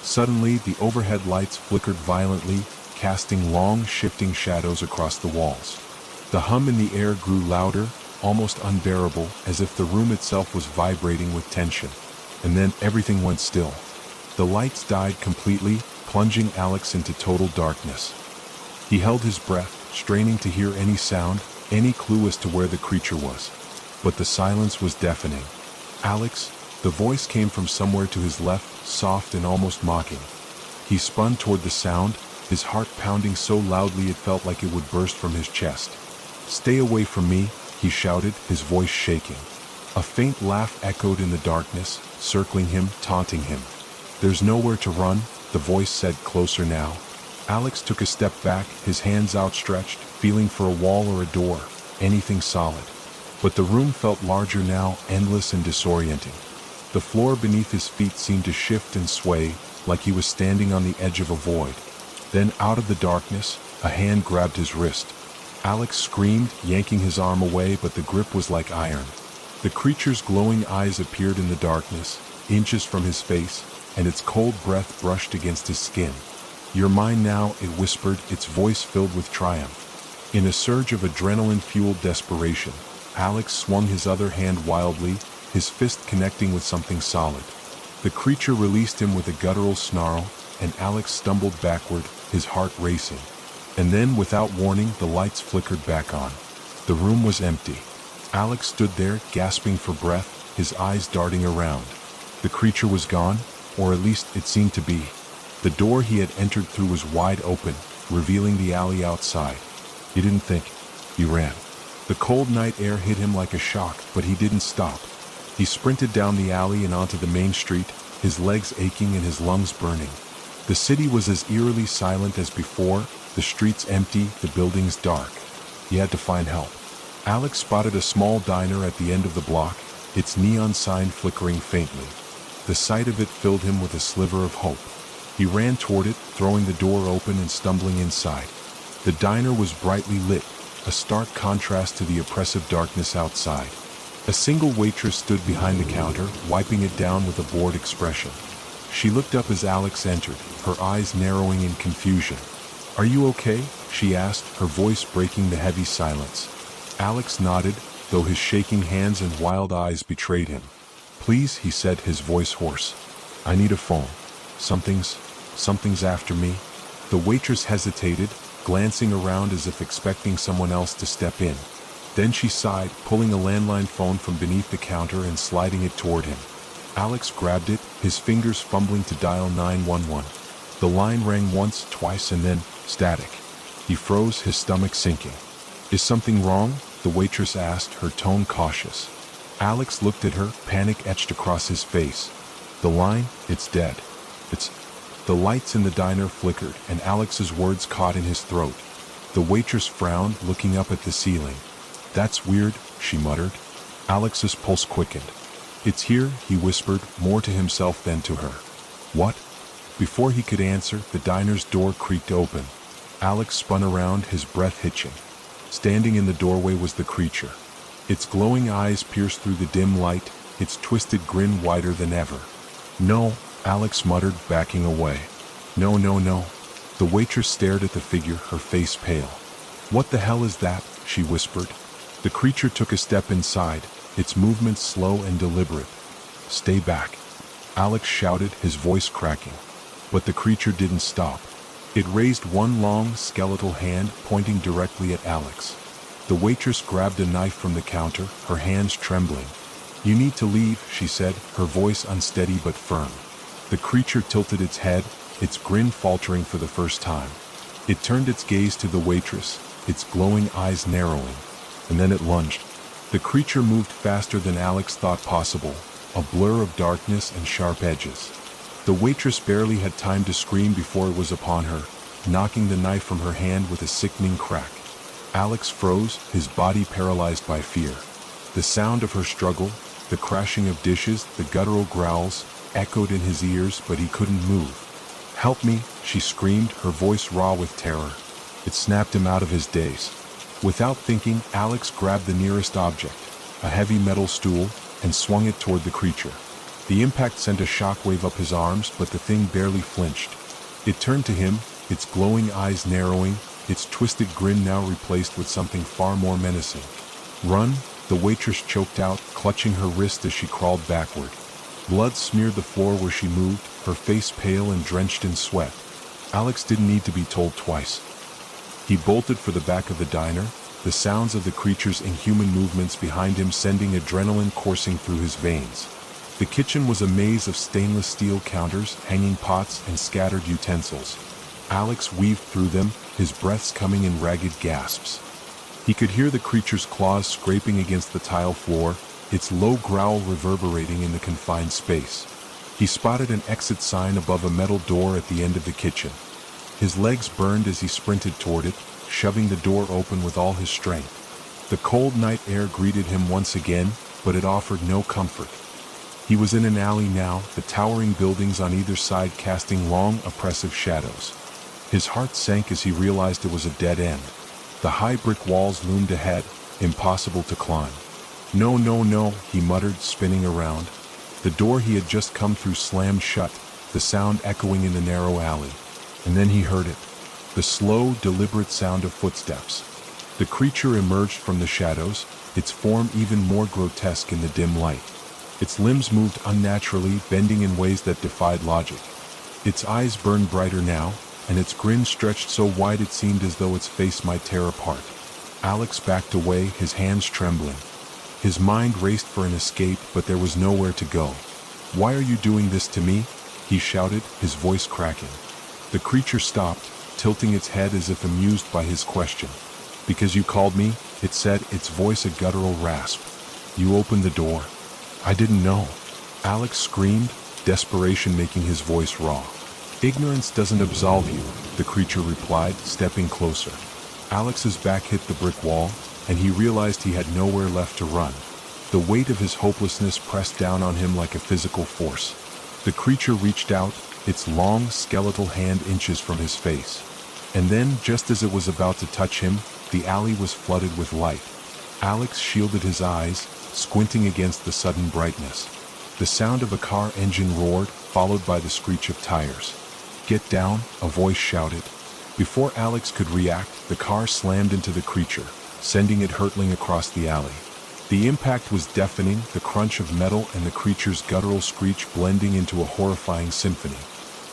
Suddenly, the overhead lights flickered violently, casting long, shifting shadows across the walls. The hum in the air grew louder, almost unbearable, as if the room itself was vibrating with tension. And then everything went still. The lights died completely, plunging Alex into total darkness. He held his breath, straining to hear any sound, any clue as to where the creature was. But the silence was deafening. "Alex," the voice came from somewhere to his left, soft and almost mocking. He spun toward the sound, his heart pounding so loudly it felt like it would burst from his chest. "Stay away from me," he shouted, his voice shaking. A faint laugh echoed in the darkness, circling him, taunting him. "There's nowhere to run," the voice said, closer now. Alex took a step back, his hands outstretched, feeling for a wall or a door, anything solid. But the room felt larger now, endless and disorienting. The floor beneath his feet seemed to shift and sway, like he was standing on the edge of a void. Then, out of the darkness, a hand grabbed his wrist. Alex screamed, yanking his arm away, but the grip was like iron. The creature's glowing eyes appeared in the darkness, inches from his face, and its cold breath brushed against his skin. "You're mine now," it whispered, its voice filled with triumph. In a surge of adrenaline-fueled desperation, Alex swung his other hand wildly, his fist connecting with something solid. The creature released him with a guttural snarl, and Alex stumbled backward, his heart racing. And then, without warning, the lights flickered back on. The room was empty. Alex stood there, gasping for breath, his eyes darting around. The creature was gone, or at least it seemed to be. The door he had entered through was wide open, revealing the alley outside. He didn't think. He ran. The cold night air hit him like a shock, but he didn't stop. He sprinted down the alley and onto the main street, his legs aching and his lungs burning. The city was as eerily silent as before, the streets empty, the buildings dark. He had to find help. Alex spotted a small diner at the end of the block, its neon sign flickering faintly. The sight of it filled him with a sliver of hope. He ran toward it, throwing the door open and stumbling inside. The diner was brightly lit, a stark contrast to the oppressive darkness outside. A single waitress stood behind the counter, wiping it down with a bored expression. She looked up as Alex entered, her eyes narrowing in confusion. "Are you okay?" she asked, her voice breaking the heavy silence. Alex nodded, though his shaking hands and wild eyes betrayed him. "Please," he said, his voice hoarse. "I need a phone. Something's after me." The waitress hesitated, glancing around as if expecting someone else to step in. Then she sighed, pulling a landline phone from beneath the counter and sliding it toward him. Alex grabbed it, his fingers fumbling to dial 911. The line rang once, twice, and then static. He froze, his stomach sinking. "Is something wrong?" the waitress asked, her tone cautious. Alex looked at her, panic etched across his face. "The line? It's dead. It's..." The lights in the diner flickered, and Alex's words caught in his throat. The waitress frowned, looking up at the ceiling. "That's weird," she muttered. Alex's pulse quickened. "It's here," he whispered, more to himself than to her. "What?" Before he could answer, the diner's door creaked open. Alex spun around, his breath hitching. Standing in the doorway was the creature. Its glowing eyes pierced through the dim light, its twisted grin wider than ever. "No," Alex muttered, backing away. "No, no, no." The waitress stared at the figure, her face pale. "What the hell is that?" she whispered. The creature took a step inside, its movements slow and deliberate. "Stay back," Alex shouted, his voice cracking. But the creature didn't stop. It raised one long, skeletal hand, pointing directly at Alex. The waitress grabbed a knife from the counter, her hands trembling. "You need to leave," she said, her voice unsteady but firm. The creature tilted its head, its grin faltering for the first time. It turned its gaze to the waitress, its glowing eyes narrowing, and then it lunged. The creature moved faster than Alex thought possible, a blur of darkness and sharp edges. The waitress barely had time to scream before it was upon her, knocking the knife from her hand with a sickening crack. Alex froze, his body paralyzed by fear. The sound of her struggle, the crashing of dishes, the guttural growls, echoed in his ears, but he couldn't move. "Help me," she screamed, her voice raw with terror. It snapped him out of his daze. Without thinking, Alex grabbed the nearest object, a heavy metal stool, and swung it toward the creature. The impact sent a shockwave up his arms, but the thing barely flinched. It turned to him, its glowing eyes narrowing, its twisted grin now replaced with something far more menacing. "Run," the waitress choked out, clutching her wrist as she crawled backward. Blood smeared the floor where she moved, her face pale and drenched in sweat. Alex didn't need to be told twice. He bolted for the back of the diner, the sounds of the creature's inhuman movements behind him sending adrenaline coursing through his veins. The kitchen was a maze of stainless steel counters, hanging pots, and scattered utensils. Alex weaved through them, his breaths coming in ragged gasps. He could hear the creature's claws scraping against the tile floor, its low growl reverberating in the confined space. He spotted an exit sign above a metal door at the end of the kitchen. His legs burned as he sprinted toward it, shoving the door open with all his strength. The cold night air greeted him once again, but it offered no comfort. He was in an alley now, the towering buildings on either side casting long, oppressive shadows. His heart sank as he realized it was a dead end. The high brick walls loomed ahead, impossible to climb. "No, no, no," he muttered, spinning around. The door he had just come through slammed shut, the sound echoing in the narrow alley. And then he heard it. The slow, deliberate sound of footsteps. The creature emerged from the shadows, its form even more grotesque in the dim light. Its limbs moved unnaturally, bending in ways that defied logic. Its eyes burned brighter now, and its grin stretched so wide it seemed as though its face might tear apart. Alex backed away, his hands trembling. His mind raced for an escape, but there was nowhere to go. "Why are you doing this to me?" he shouted, his voice cracking. The creature stopped, tilting its head as if amused by his question. "Because you called me," it said, its voice a guttural rasp. "You opened the door." "I didn't know." Alex screamed, desperation making his voice raw. "Ignorance doesn't absolve you," the creature replied, stepping closer. Alex's back hit the brick wall, and he realized he had nowhere left to run. The weight of his hopelessness pressed down on him like a physical force. The creature reached out, its long, skeletal hand inches from his face. And then, just as it was about to touch him, the alley was flooded with light. Alex shielded his eyes, squinting against the sudden brightness. The sound of a car engine roared, followed by the screech of tires. "Get down," a voice shouted. Before Alex could react, the car slammed into the creature, sending it hurtling across the alley. The impact was deafening, the crunch of metal and the creature's guttural screech blending into a horrifying symphony.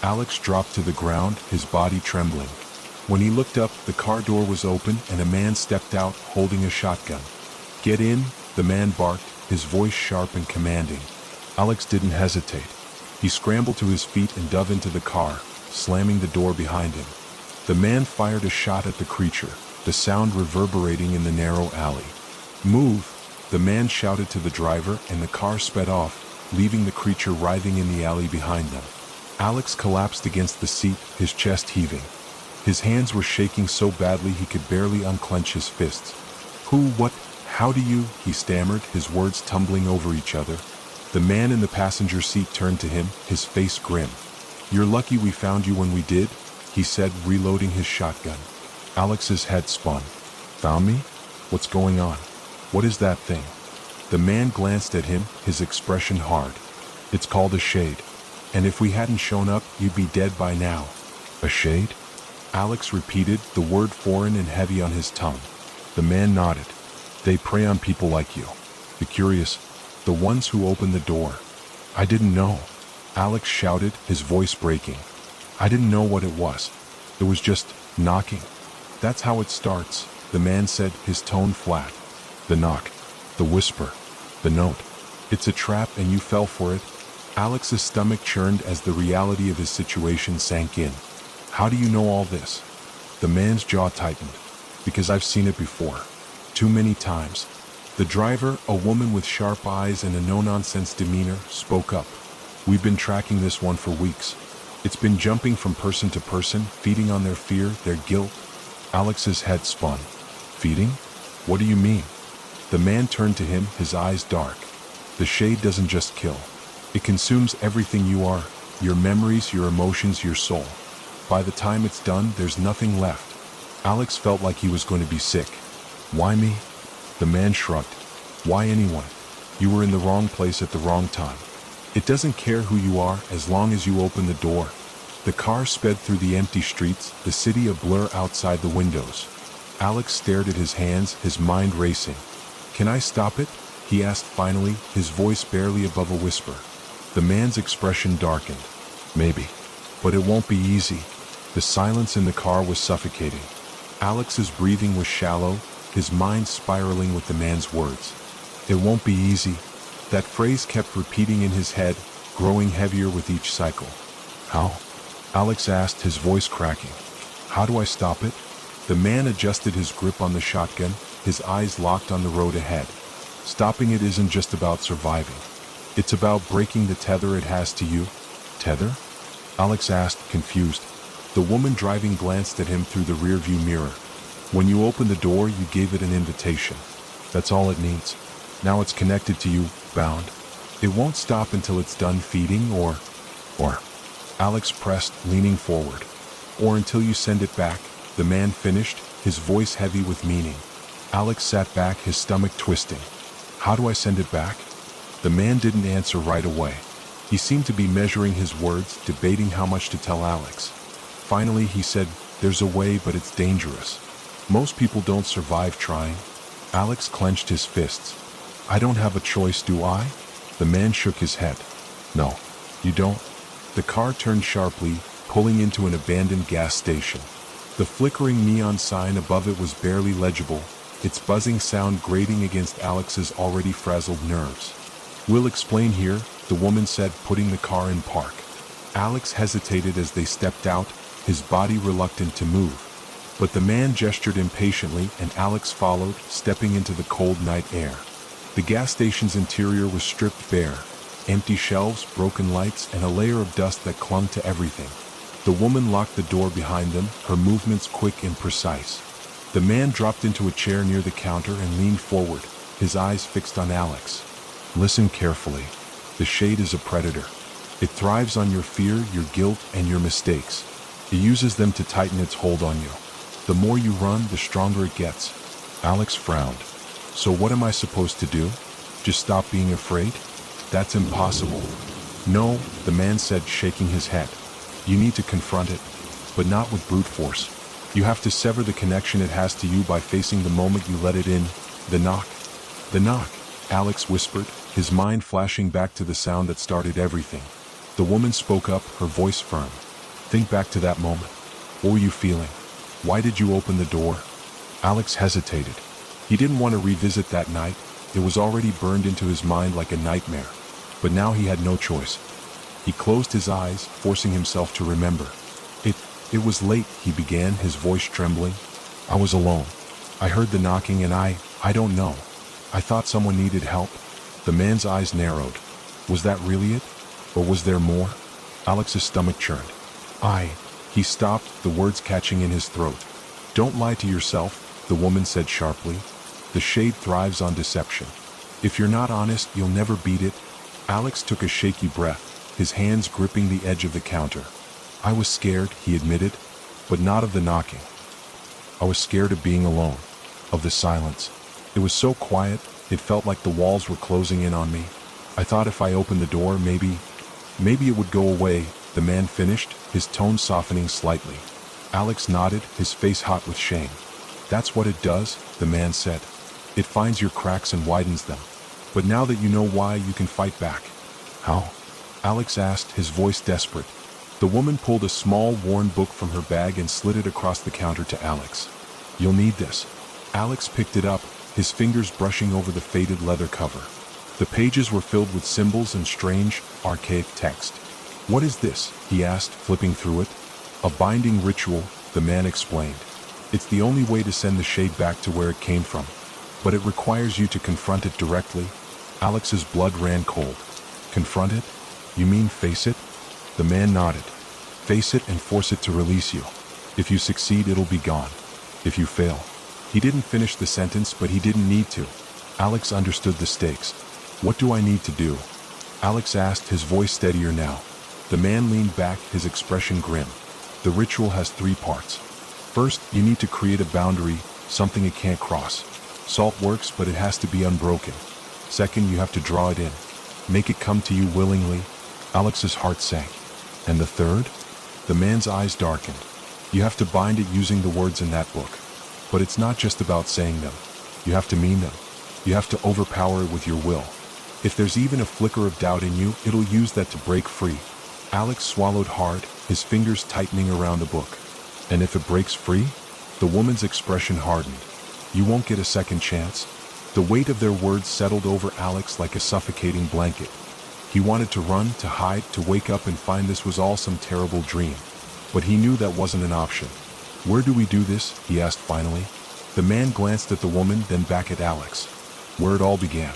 Alex dropped to the ground, his body trembling. When he looked up, the car door was open and a man stepped out, holding a shotgun. "Get in," the man barked, his voice sharp and commanding. Alex didn't hesitate. He scrambled to his feet and dove into the car, slamming the door behind him. The man fired a shot at the creature, the sound reverberating in the narrow alley. "Move!" the man shouted to the driver, and the car sped off, leaving the creature writhing in the alley behind them. Alex collapsed against the seat, his chest heaving. His hands were shaking so badly he could barely unclench his fists. What, how do you," he stammered, his words tumbling over each other. The man in the passenger seat turned to him, his face grim. "You're lucky we found you when we did," he said, reloading his shotgun. Alex's head spun. "Found me? What's going on? What is that thing?" The man glanced at him, his expression hard. "It's called a shade. And if we hadn't shown up, you'd be dead by now." "A shade?" Alex repeated, the word foreign and heavy on his tongue. The man nodded. "They prey on people like you. The curious, the ones who open the door." "I didn't know," Alex shouted, his voice breaking. "I didn't know what it was. It was just knocking." "That's how it starts," the man said, his tone flat. "The knock, the whisper, the note. It's a trap and you fell for it." Alex's stomach churned as the reality of his situation sank in. "How do you know all this?" The man's jaw tightened. "Because I've seen it before. Too many times." The driver, a woman with sharp eyes and a no-nonsense demeanor, spoke up. "We've been tracking this one for weeks. It's been jumping from person to person, feeding on their fear, their guilt." Alex's head spun. "Feeding? What do you mean?" The man turned to him, his eyes dark. "The shade doesn't just kill. It consumes everything you are, your memories, your emotions, your soul. By the time it's done, there's nothing left." Alex felt like he was going to be sick. "Why me?" The man shrugged. "Why anyone? You were in the wrong place at the wrong time. It doesn't care who you are as long as you open the door." The car sped through the empty streets, the city a blur outside the windows. Alex stared at his hands, his mind racing. "Can I stop it?" he asked finally, his voice barely above a whisper. The man's expression darkened. "Maybe. But it won't be easy." The silence in the car was suffocating. Alex's breathing was shallow, his mind spiraling with the man's words. "It won't be easy." That phrase kept repeating in his head, growing heavier with each cycle. "How?" Alex asked, his voice cracking. "How do I stop it?" The man adjusted his grip on the shotgun, his eyes locked on the road ahead. "Stopping it isn't just about surviving. It's about breaking the tether it has to you." "Tether?" Alex asked, confused. The woman driving glanced at him through the rearview mirror. "When you opened the door, you gave it an invitation. That's all it needs. Now it's connected to you, bound. It won't stop until it's done feeding or... Alex pressed, leaning forward. "Or until you send it back," the man finished, his voice heavy with meaning. Alex sat back, his stomach twisting. "How do I send it back?" The man didn't answer right away. He seemed to be measuring his words, debating how much to tell Alex. Finally, he said, "There's a way, but it's dangerous. Most people don't survive trying." Alex clenched his fists. "I don't have a choice, do I?" The man shook his head. "No, you don't." The car turned sharply, pulling into an abandoned gas station. The flickering neon sign above it was barely legible, its buzzing sound grating against Alex's already frazzled nerves. "We'll explain here," the woman said, putting the car in park. Alex hesitated as they stepped out, his body reluctant to move. But the man gestured impatiently and Alex followed, stepping into the cold night air. The gas station's interior was stripped bare, empty shelves, broken lights, and a layer of dust that clung to everything. The woman locked the door behind them, her movements quick and precise. The man dropped into a chair near the counter and leaned forward, his eyes fixed on Alex. Listen carefully. The shade is a predator. It thrives on your fear, your guilt, and your mistakes. It uses them to tighten its hold on you. The more you run, the stronger it gets. Alex frowned. So what am I supposed to do? Just stop being afraid? That's impossible. No, the man said, shaking his head. You need to confront it, but not with brute force. You have to sever the connection it has to you by facing the moment you let it in. The knock. The knock, Alex whispered, his mind flashing back to the sound that started everything. The woman spoke up, her voice firm. Think back to that moment. What were you feeling? Why did you open the door? Alex hesitated. He didn't want to revisit that night. It was already burned into his mind like a nightmare. But now he had no choice. He closed his eyes, forcing himself to remember. It was late, he began, his voice trembling. I was alone. I heard the knocking and I don't know. I thought someone needed help. The man's eyes narrowed. Was that really it? Or was there more? Alex's stomach churned. He stopped, the words catching in his throat. Don't lie to yourself, the woman said sharply. The shade thrives on deception. If you're not honest, you'll never beat it. Alex took a shaky breath, his hands gripping the edge of the counter. I was scared, he admitted, but not of the knocking. I was scared of being alone, of the silence. It was so quiet, it felt like the walls were closing in on me. I thought if I opened the door, maybe it would go away, the man finished, his tone softening slightly. Alex nodded, his face hot with shame. That's what it does, the man said. It finds your cracks and widens them. But now that you know why, you can fight back. How? Alex asked, his voice desperate. The woman pulled a small, worn book from her bag and slid it across the counter to Alex. You'll need this. Alex picked it up, his fingers brushing over the faded leather cover. The pages were filled with symbols and strange, archaic text. What is this? He asked, flipping through it. A binding ritual, the man explained. It's the only way to send the shade back to where it came from. But it requires you to confront it directly. Alex's blood ran cold. Confront it? You mean face it? The man nodded. Face it and force it to release you. If you succeed, it'll be gone. If you fail. He didn't finish the sentence, but he didn't need to. Alex understood the stakes. What do I need to do? Alex asked, his voice steadier now. The man leaned back, his expression grim. The ritual has 3 parts. First, you need to create a boundary, something it can't cross. Salt works, but it has to be unbroken. Second, you have to draw it in. Make it come to you willingly. Alex's heart sank. And the third? The man's eyes darkened. You have to bind it using the words in that book. But it's not just about saying them. You have to mean them. You have to overpower it with your will. If there's even a flicker of doubt in you, it'll use that to break free. Alex swallowed hard, his fingers tightening around the book. And if it breaks free? The woman's expression hardened. You won't get a second chance. The weight of their words settled over Alex like a suffocating blanket. He wanted to run, to hide, to wake up and find this was all some terrible dream. But he knew that wasn't an option. Where do we do this? He asked finally. The man glanced at the woman, then back at Alex. Where it all began.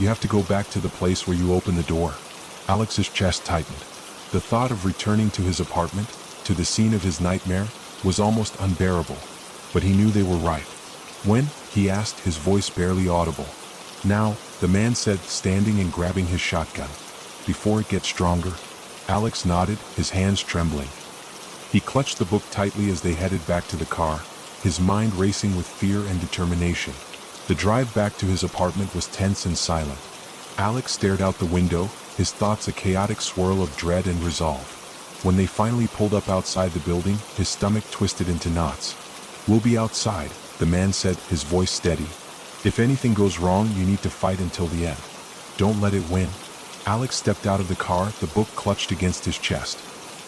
You have to go back to the place where you opened the door. Alex's chest tightened. The thought of returning to his apartment, to the scene of his nightmare, was almost unbearable. But he knew they were right. When? He asked, his voice barely audible. Now, the man said, standing and grabbing his shotgun. Before it gets stronger. Alex nodded, his hands trembling. He clutched the book tightly as they headed back to the car, his mind racing with fear and determination. The drive back to his apartment was tense and silent. Alex stared out the window, his thoughts a chaotic swirl of dread and resolve. When they finally pulled up outside the building, his stomach twisted into knots. We'll be outside, the man said, his voice steady. If anything goes wrong, you need to fight until the end. Don't let it win. Alex stepped out of the car, the book clutched against his chest.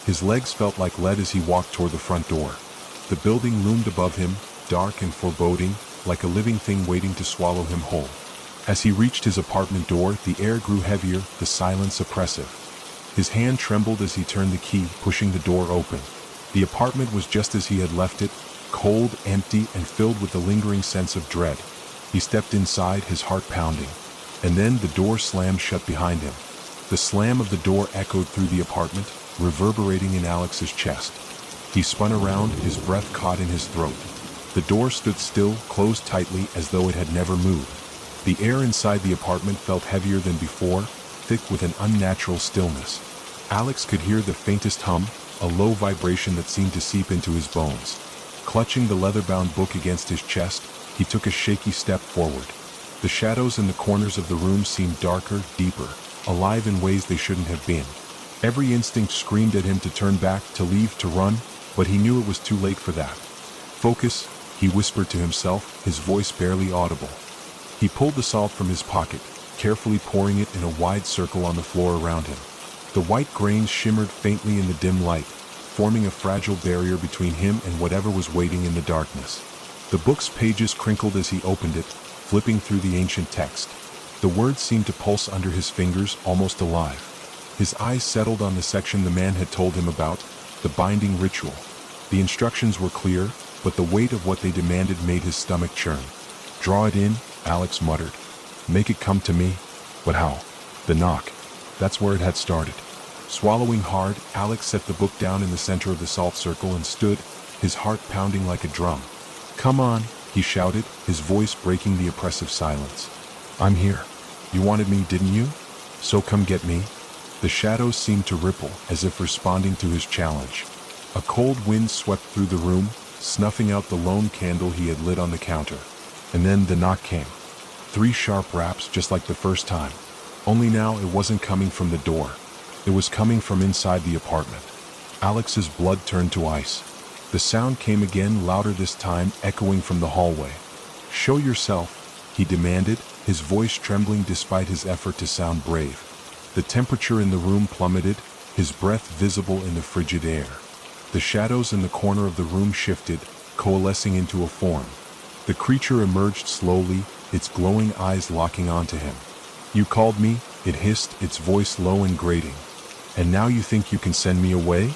His legs felt like lead as he walked toward the front door. The building loomed above him, dark and foreboding, like a living thing waiting to swallow him whole. As he reached his apartment door, the air grew heavier, the silence oppressive. His hand trembled as he turned the key, pushing the door open. The apartment was just as he had left it, cold, empty, and filled with a lingering sense of dread. He stepped inside, his heart pounding. And then the door slammed shut behind him. The slam of the door echoed through the apartment, reverberating in Alex's chest. He spun around, his breath caught in his throat. The door stood still, closed tightly as though it had never moved. The air inside the apartment felt heavier than before, thick with an unnatural stillness. Alex could hear the faintest hum, a low vibration that seemed to seep into his bones. Clutching the leather-bound book against his chest, he took a shaky step forward. The shadows in the corners of the room seemed darker, deeper, alive in ways they shouldn't have been. Every instinct screamed at him to turn back, to leave, to run, but he knew it was too late for that. "Focus," he whispered to himself, his voice barely audible. He pulled the salt from his pocket, carefully pouring it in a wide circle on the floor around him. The white grains shimmered faintly in the dim light, forming a fragile barrier between him and whatever was waiting in the darkness. The book's pages crinkled as he opened it, flipping through the ancient text. The words seemed to pulse under his fingers, almost alive. His eyes settled on the section the man had told him about, the binding ritual. The instructions were clear, but the weight of what they demanded made his stomach churn. "Draw it in," Alex muttered. "Make it come to me." But how? The knock. That's where it had started. Swallowing hard, Alex set the book down in the center of the salt circle and stood, his heart pounding like a drum. "Come on," he shouted, his voice breaking the oppressive silence. "I'm here. You wanted me, didn't you? So come get me." The shadows seemed to ripple, as if responding to his challenge. A cold wind swept through the room, snuffing out the lone candle he had lit on the counter. And then the knock came. 3 sharp raps, just like the first time. Only now it wasn't coming from the door. It was coming from inside the apartment. Alex's blood turned to ice. The sound came again, louder this time, echoing from the hallway. "Show yourself," he demanded, his voice trembling despite his effort to sound brave. The temperature in the room plummeted, his breath visible in the frigid air. The shadows in the corner of the room shifted, coalescing into a form. The creature emerged slowly, its glowing eyes locking onto him. "You called me," it hissed, its voice low and grating. "And now you think you can send me away?"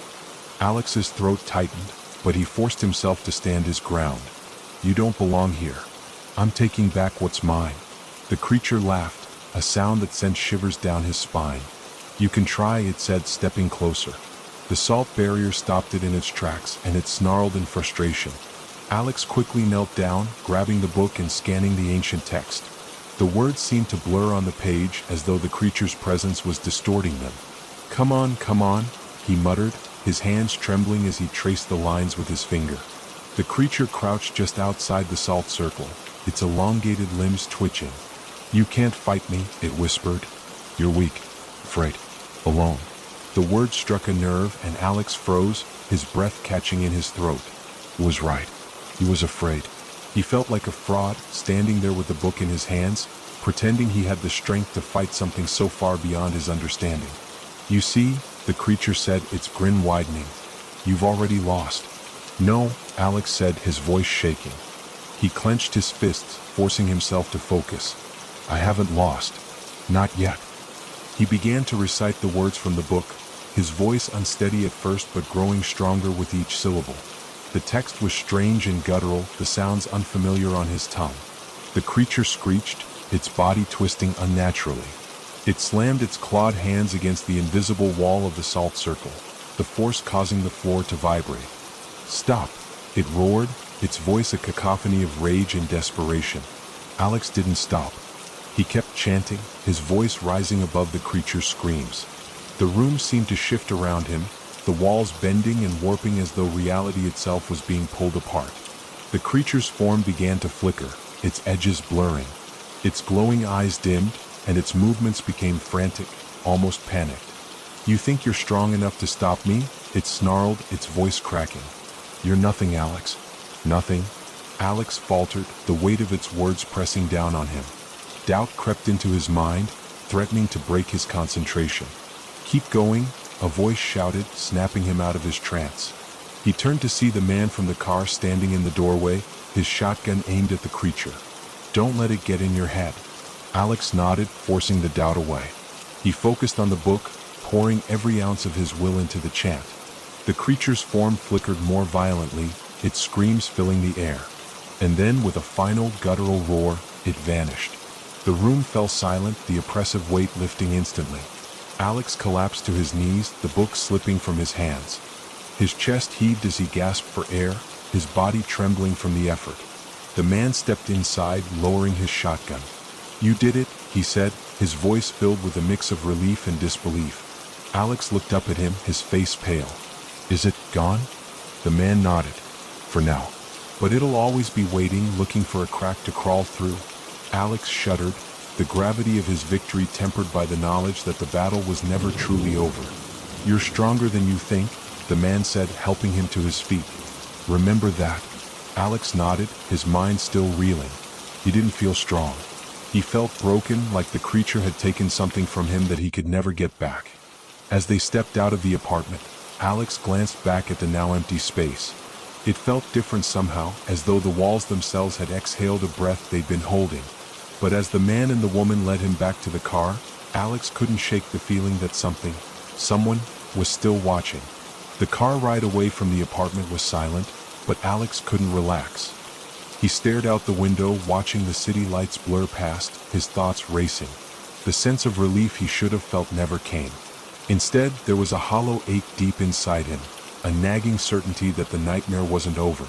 Alex's throat tightened, but he forced himself to stand his ground. "You don't belong here. I'm taking back what's mine." The creature laughed, a sound that sent shivers down his spine. "You can try," it said, stepping closer. The salt barrier stopped it in its tracks, and it snarled in frustration. Alex quickly knelt down, grabbing the book and scanning the ancient text. The words seemed to blur on the page, as though the creature's presence was distorting them. Come on," he muttered, his hands trembling as he traced the lines with his finger. The creature crouched just outside the salt circle, its elongated limbs twitching. "You can't fight me," it whispered. "You're weak, afraid, alone." The word struck a nerve, and Alex froze, his breath catching in his throat. It was right. He was afraid. He felt like a fraud, standing there with the book in his hands, pretending he had the strength to fight something so far beyond his understanding. "You see," the creature said, its grin widening. "You've already lost." "No," Alex said, his voice shaking. He clenched his fists, forcing himself to focus. "I haven't lost. Not yet." He began to recite the words from the book, his voice unsteady at first but growing stronger with each syllable. The text was strange and guttural, the sounds unfamiliar on his tongue. The creature screeched, its body twisting unnaturally. It slammed its clawed hands against the invisible wall of the salt circle, the force causing the floor to vibrate. "Stop!" it roared, its voice a cacophony of rage and desperation. Alex didn't stop. He kept chanting, his voice rising above the creature's screams. The room seemed to shift around him, the walls bending and warping as though reality itself was being pulled apart. The creature's form began to flicker, its edges blurring. Its glowing eyes dimmed, and its movements became frantic, almost panicked. "You think you're strong enough to stop me?" it snarled, its voice cracking. "You're nothing, Alex. Nothing." Alex faltered, the weight of its words pressing down on him. Doubt crept into his mind, threatening to break his concentration. "Keep going," a voice shouted, snapping him out of his trance. He turned to see the man from the car standing in the doorway, his shotgun aimed at the creature. "Don't let it get in your head." Alex nodded, forcing the doubt away. He focused on the book, pouring every ounce of his will into the chant. The creature's form flickered more violently, its screams filling the air. And then, with a final guttural roar, it vanished. The room fell silent, the oppressive weight lifting instantly. Alex collapsed to his knees, the book slipping from his hands. His chest heaved as he gasped for air, his body trembling from the effort. The man stepped inside, lowering his shotgun. "You did it," he said, his voice filled with a mix of relief and disbelief. Alex looked up at him, his face pale. "Is it gone?" The man nodded. "For now. But it'll always be waiting, looking for a crack to crawl through." Alex shuddered, the gravity of his victory tempered by the knowledge that the battle was never truly over. "You're stronger than you think," the man said, helping him to his feet. "Remember that." Alex nodded, his mind still reeling. He didn't feel strong. He felt broken, like the creature had taken something from him that he could never get back. As they stepped out of the apartment, Alex glanced back at the now empty space. It felt different somehow, as though the walls themselves had exhaled a breath they'd been holding. But as the man and the woman led him back to the car, Alex couldn't shake the feeling that someone, was still watching. The car ride away from the apartment was silent, but Alex couldn't relax. He stared out the window, watching the city lights blur past, his thoughts racing. The sense of relief he should have felt never came. Instead, there was a hollow ache deep inside him, a nagging certainty that the nightmare wasn't over.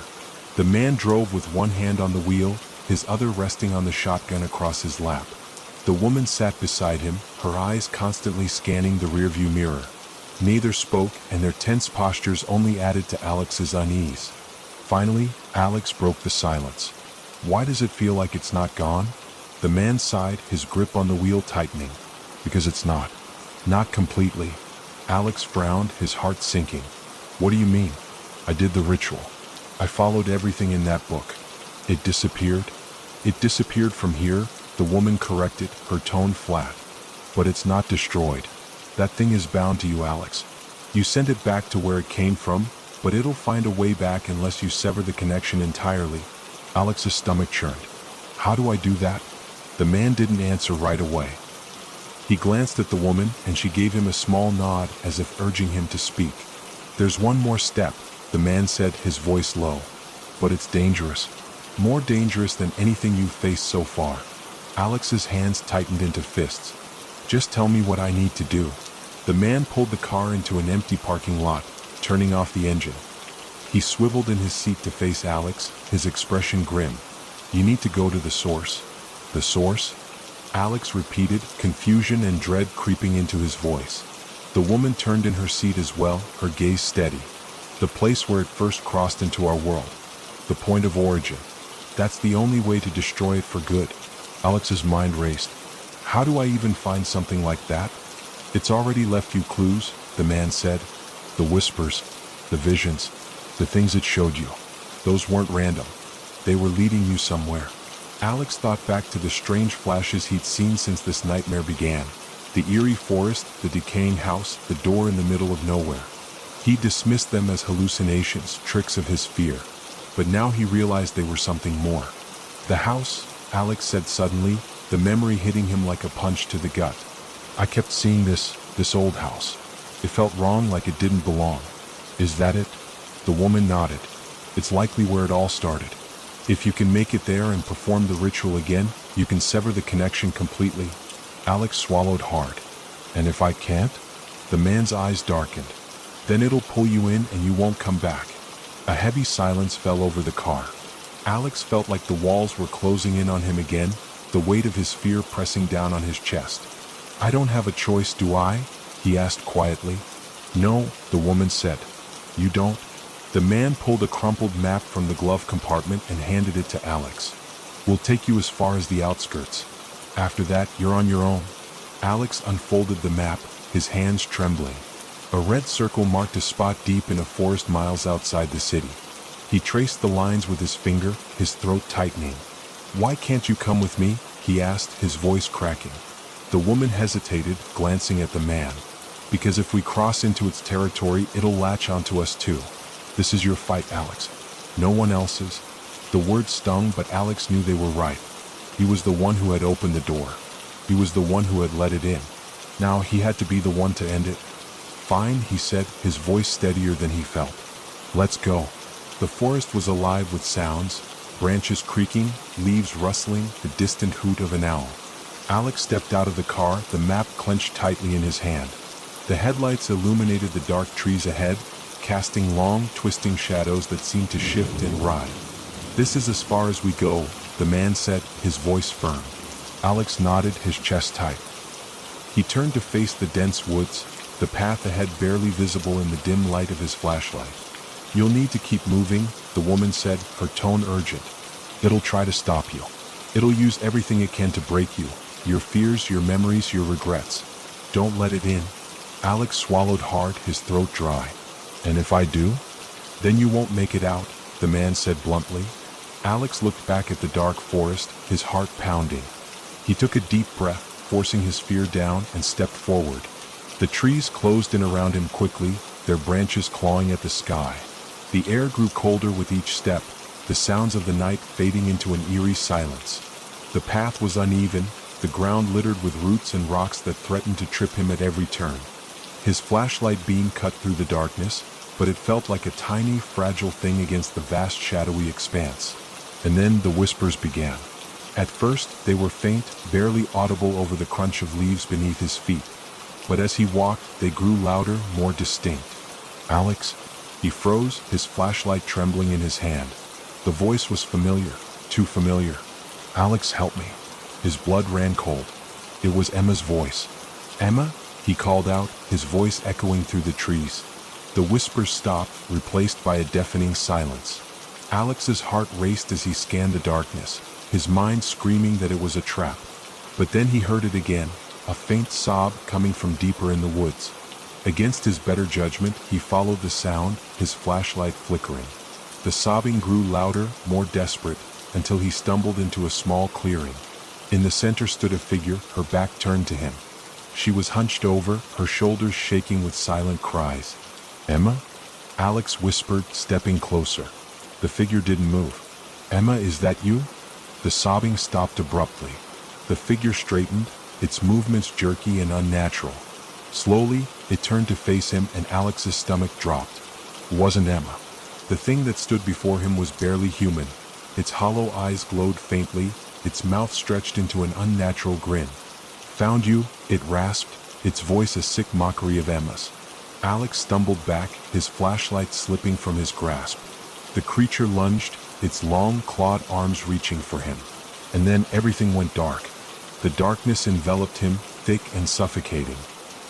The man drove with one hand on the wheel, his other resting on the shotgun across his lap. The woman sat beside him, her eyes constantly scanning the rearview mirror. Neither spoke, and their tense postures only added to Alex's unease. Finally, Alex broke the silence. "Why does it feel like it's not gone?" The man sighed, his grip on the wheel tightening. "Because it's not. Not completely." Alex frowned, his heart sinking. "What do you mean?" "I did the ritual. I followed everything in that book. It disappeared." "It disappeared from here," the woman corrected, her tone flat. "But it's not destroyed. That thing is bound to you, Alex. You sent it back to where it came from, but it'll find a way back unless you sever the connection entirely." Alex's stomach churned. "How do I do that?" The man didn't answer right away. He glanced at the woman, and she gave him a small nod as if urging him to speak. "There's one more step," the man said, his voice low. "But it's dangerous. More dangerous than anything you've faced so far." Alex's hands tightened into fists. "Just tell me what I need to do." The man pulled the car into an empty parking lot, turning off the engine. He swiveled in his seat to face Alex, his expression grim. "You need to go to the source." "The source?" Alex repeated, confusion and dread creeping into his voice. The woman turned in her seat as well, her gaze steady. "The place where it first crossed into our world. The point of origin. That's the only way to destroy it for good." Alex's mind raced. "How do I even find something like that?" "It's already left you clues," the man said. "The whispers, the visions, the things it showed you. Those weren't random. They were leading you somewhere." Alex thought back to the strange flashes he'd seen since this nightmare began. The eerie forest, the decaying house, the door in the middle of nowhere. He dismissed them as hallucinations, tricks of his fear. But now he realized they were something more. "The house," Alex said suddenly, the memory hitting him like a punch to the gut. "I kept seeing this old house. It felt wrong, like it didn't belong." "Is that it?" The woman nodded. "It's likely where it all started. If you can make it there and perform the ritual again, you can sever the connection completely." Alex swallowed hard. "And if I can't?" The man's eyes darkened. "Then it'll pull you in and you won't come back." A heavy silence fell over the car. Alex felt like the walls were closing in on him again, the weight of his fear pressing down on his chest. "I don't have a choice, do I?" he asked quietly. "No," the woman said. "You don't?" The man pulled a crumpled map from the glove compartment and handed it to Alex. "We'll take you as far as the outskirts. After that, you're on your own." Alex unfolded the map, his hands trembling. A red circle marked a spot deep in a forest miles outside the city. He traced the lines with his finger, his throat tightening. "Why can't you come with me?" he asked, his voice cracking. The woman hesitated, glancing at the man. "Because if we cross into its territory, it'll latch onto us too. This is your fight, Alex. No one else's." The words stung, but Alex knew they were right. He was the one who had opened the door. He was the one who had let it in. Now he had to be the one to end it. "Fine," he said, his voice steadier than he felt. "Let's go." The forest was alive with sounds, branches creaking, leaves rustling, the distant hoot of an owl. Alex stepped out of the car, the map clenched tightly in his hand. The headlights illuminated the dark trees ahead, casting long, twisting shadows that seemed to shift and writhe. "This is as far as we go," the man said, his voice firm. Alex nodded, his chest tight. He turned to face the dense woods, the path ahead barely visible in the dim light of his flashlight. "You'll need to keep moving," the woman said, her tone urgent. "It'll try to stop you. It'll use everything it can to break you, your fears, your memories, your regrets. Don't let it in." Alex swallowed hard, his throat dry. "And if I do? Then you won't make it out," the man said bluntly. Alex looked back at the dark forest, his heart pounding. He took a deep breath, forcing his fear down, and stepped forward. The trees closed in around him quickly, their branches clawing at the sky. The air grew colder with each step, the sounds of the night fading into an eerie silence. The path was uneven, the ground littered with roots and rocks that threatened to trip him at every turn. His flashlight beam cut through the darkness, but it felt like a tiny, fragile thing against the vast shadowy expanse. And then the whispers began. At first, they were faint, barely audible over the crunch of leaves beneath his feet. But as he walked, they grew louder, more distinct. "Alex?" He froze, his flashlight trembling in his hand. The voice was familiar, too familiar. "Alex, help me." His blood ran cold. It was Emma's voice. "Emma?" he called out, his voice echoing through the trees. The whispers stopped, replaced by a deafening silence. Alex's heart raced as he scanned the darkness, his mind screaming that it was a trap. But then he heard it again, a faint sob coming from deeper in the woods. Against his better judgment, he followed the sound, his flashlight flickering. The sobbing grew louder, more desperate, until he stumbled into a small clearing. In the center stood a figure, her back turned to him. She was hunched over, her shoulders shaking with silent cries. "Emma?" Alex whispered, stepping closer. The figure didn't move. "Emma, is that you?" The sobbing stopped abruptly. The figure straightened, its movements jerky and unnatural. Slowly, it turned to face him, and Alex's stomach dropped. It wasn't Emma. The thing that stood before him was barely human. Its hollow eyes glowed faintly, its mouth stretched into an unnatural grin. "Found you," it rasped, its voice a sick mockery of Emma's. Alex stumbled back, his flashlight slipping from his grasp. The creature lunged, its long, clawed arms reaching for him. And then everything went dark. The darkness enveloped him, thick and suffocating.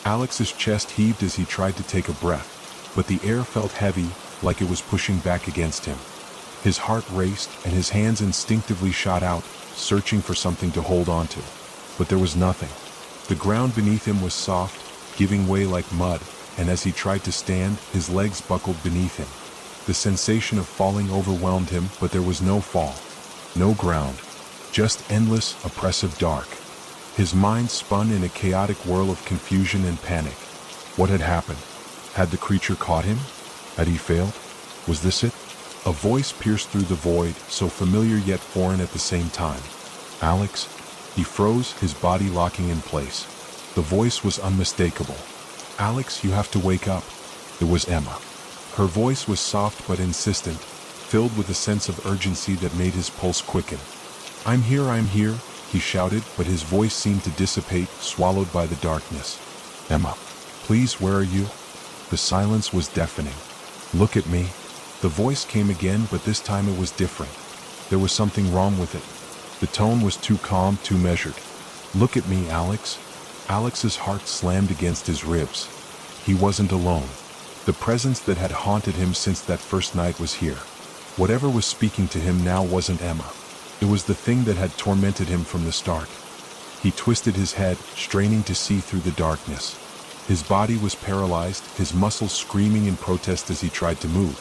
Alex's chest heaved as he tried to take a breath, but the air felt heavy, like it was pushing back against him. His heart raced, and his hands instinctively shot out, searching for something to hold onto. But there was nothing. The ground beneath him was soft, giving way like mud, and as he tried to stand, his legs buckled beneath him. The sensation of falling overwhelmed him, but there was no fall, no ground, just endless, oppressive dark. His mind spun in a chaotic whirl of confusion and panic. What had happened? Had the creature caught him? Had he failed? Was this it? A voice pierced through the void, so familiar yet foreign at the same time. "Alex?" He froze, his body locking in place. The voice was unmistakable. "Alex, you have to wake up." It was Emma. Her voice was soft but insistent, filled with a sense of urgency that made his pulse quicken. I'm here," he shouted, but his voice seemed to dissipate, swallowed by the darkness. "Emma, please, where are you?" The silence was deafening. "Look at me." The voice came again, but this time it was different. There was something wrong with it. The tone was too calm, too measured. "Look at me, Alex." Alex's heart slammed against his ribs. He wasn't alone. The presence that had haunted him since that first night was here. Whatever was speaking to him now wasn't Emma. It was the thing that had tormented him from the start. He twisted his head, straining to see through the darkness. His body was paralyzed, his muscles screaming in protest as he tried to move.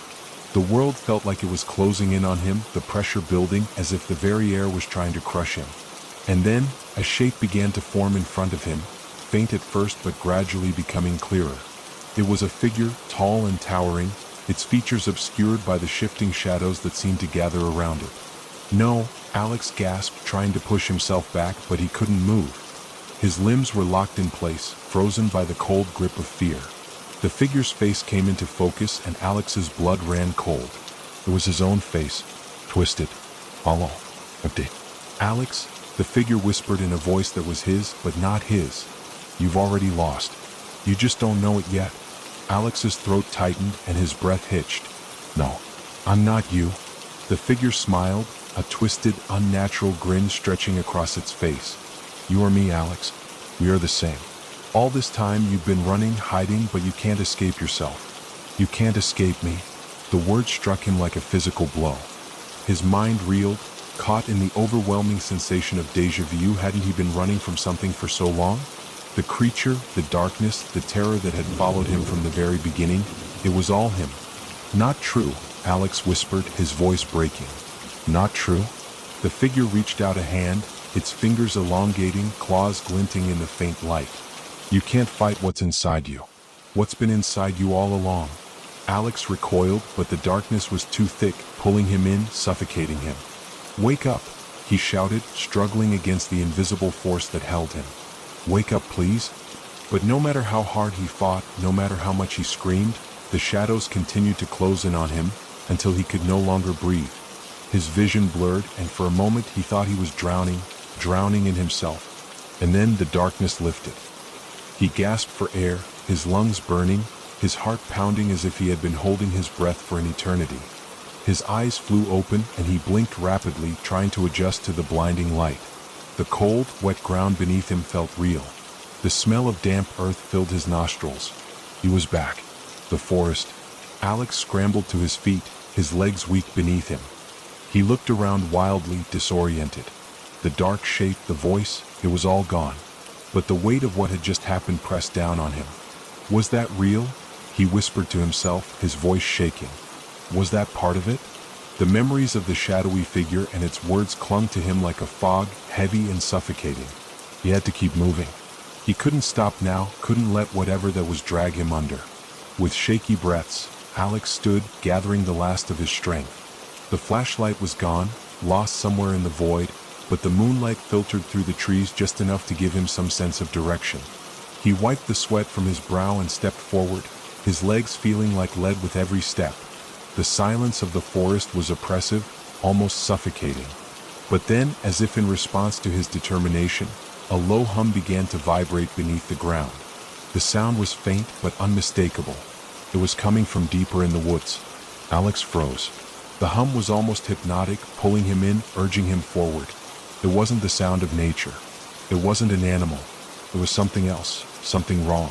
The world felt like it was closing in on him, the pressure building as if the very air was trying to crush him. And then, a shape began to form in front of him, faint at first but gradually becoming clearer. It was a figure, tall and towering, its features obscured by the shifting shadows that seemed to gather around it. "No," Alex gasped, trying to push himself back, but he couldn't move. His limbs were locked in place, frozen by the cold grip of fear. The figure's face came into focus, and Alex's blood ran cold. It was his own face, twisted, hollow, empty. "Alex," the figure whispered in a voice that was his, but not his. "You've already lost. You just don't know it yet." Alex's throat tightened and his breath hitched. "No, I'm not you." The figure smiled, a twisted, unnatural grin stretching across its face. "You are me, Alex. We are the same. All this time you've been running, hiding, but you can't escape yourself. You can't escape me." The word struck him like a physical blow. His mind reeled, caught in the overwhelming sensation of déjà vu. Hadn't he been running from something for so long? The creature, the darkness, the terror that had followed him from the very beginning, it was all him. "Not true," Alex whispered, his voice breaking. "Not true?" The figure reached out a hand, its fingers elongating, claws glinting in the faint light. "You can't fight what's inside you. What's been inside you all along." Alex recoiled, but the darkness was too thick, pulling him in, suffocating him. "Wake up," he shouted, struggling against the invisible force that held him. "Wake up, please." But no matter how hard he fought, no matter how much he screamed, the shadows continued to close in on him until he could no longer breathe. His vision blurred, and for a moment he thought he was drowning in himself. And then the darkness lifted. He gasped for air, his lungs burning, his heart pounding as if he had been holding his breath for an eternity. His eyes flew open and he blinked rapidly, trying to adjust to the blinding light. The cold, wet ground beneath him felt real. The smell of damp earth filled his nostrils. He was back. The forest. Alex scrambled to his feet, his legs weak beneath him. He looked around wildly, disoriented. The dark shape, the voice, it was all gone. But the weight of what had just happened pressed down on him. Was that real? He whispered to himself, his voice shaking. Was that part of it? The memories of the shadowy figure and its words clung to him like a fog, heavy and suffocating. He had to keep moving. He couldn't stop now, couldn't let whatever that was drag him under. With shaky breaths, Alex stood, gathering the last of his strength. The flashlight was gone, lost somewhere in the void, but the moonlight filtered through the trees just enough to give him some sense of direction. He wiped the sweat from his brow and stepped forward, his legs feeling like lead with every step. The silence of the forest was oppressive, almost suffocating. But then, as if in response to his determination, a low hum began to vibrate beneath the ground. The sound was faint but unmistakable. It was coming from deeper in the woods. Alex froze. The hum was almost hypnotic, pulling him in, urging him forward. It wasn't the sound of nature. It wasn't an animal. It was something else, something wrong.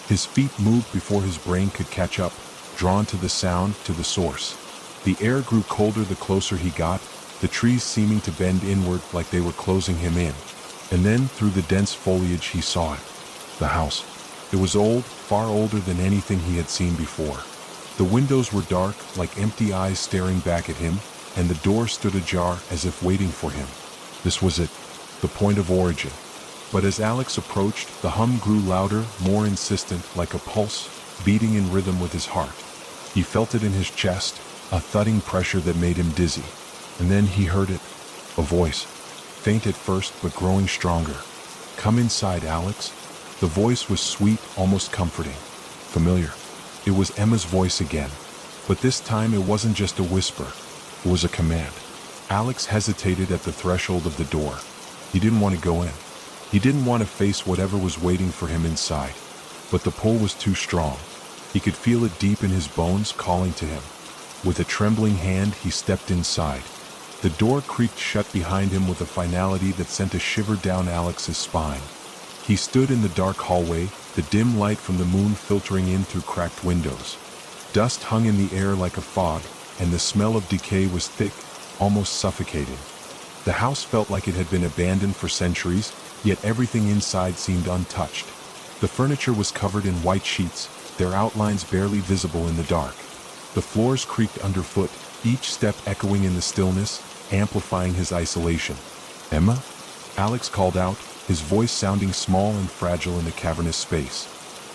His feet moved before his brain could catch up, drawn to the sound, to the source. The air grew colder the closer he got, the trees seeming to bend inward like they were closing him in. And then, through the dense foliage, he saw it. The house. It was old, far older than anything he had seen before. The windows were dark, like empty eyes staring back at him, and the door stood ajar as if waiting for him. This was it, the point of origin. But as Alex approached, the hum grew louder, more insistent, like a pulse, beating in rhythm with his heart. He felt it in his chest, a thudding pressure that made him dizzy. And then he heard it, a voice, faint at first but growing stronger. "Come inside, Alex." The voice was sweet, almost comforting, familiar. It was Emma's voice again. But this time it wasn't just a whisper, it was a command. Alex hesitated at the threshold of the door. He didn't want to go in. He didn't want to face whatever was waiting for him inside. But the pull was too strong. He could feel it deep in his bones, calling to him. With a trembling hand, he stepped inside. The door creaked shut behind him with a finality that sent a shiver down Alex's spine. He stood in the dark hallway, the dim light from the moon filtering in through cracked windows. Dust hung in the air like a fog, and the smell of decay was thick, almost suffocating. The house felt like it had been abandoned for centuries, yet everything inside seemed untouched. The furniture was covered in white sheets, their outlines barely visible in the dark. The floors creaked underfoot, each step echoing in the stillness, amplifying his isolation. "Emma?" Alex called out, his voice sounding small and fragile in the cavernous space.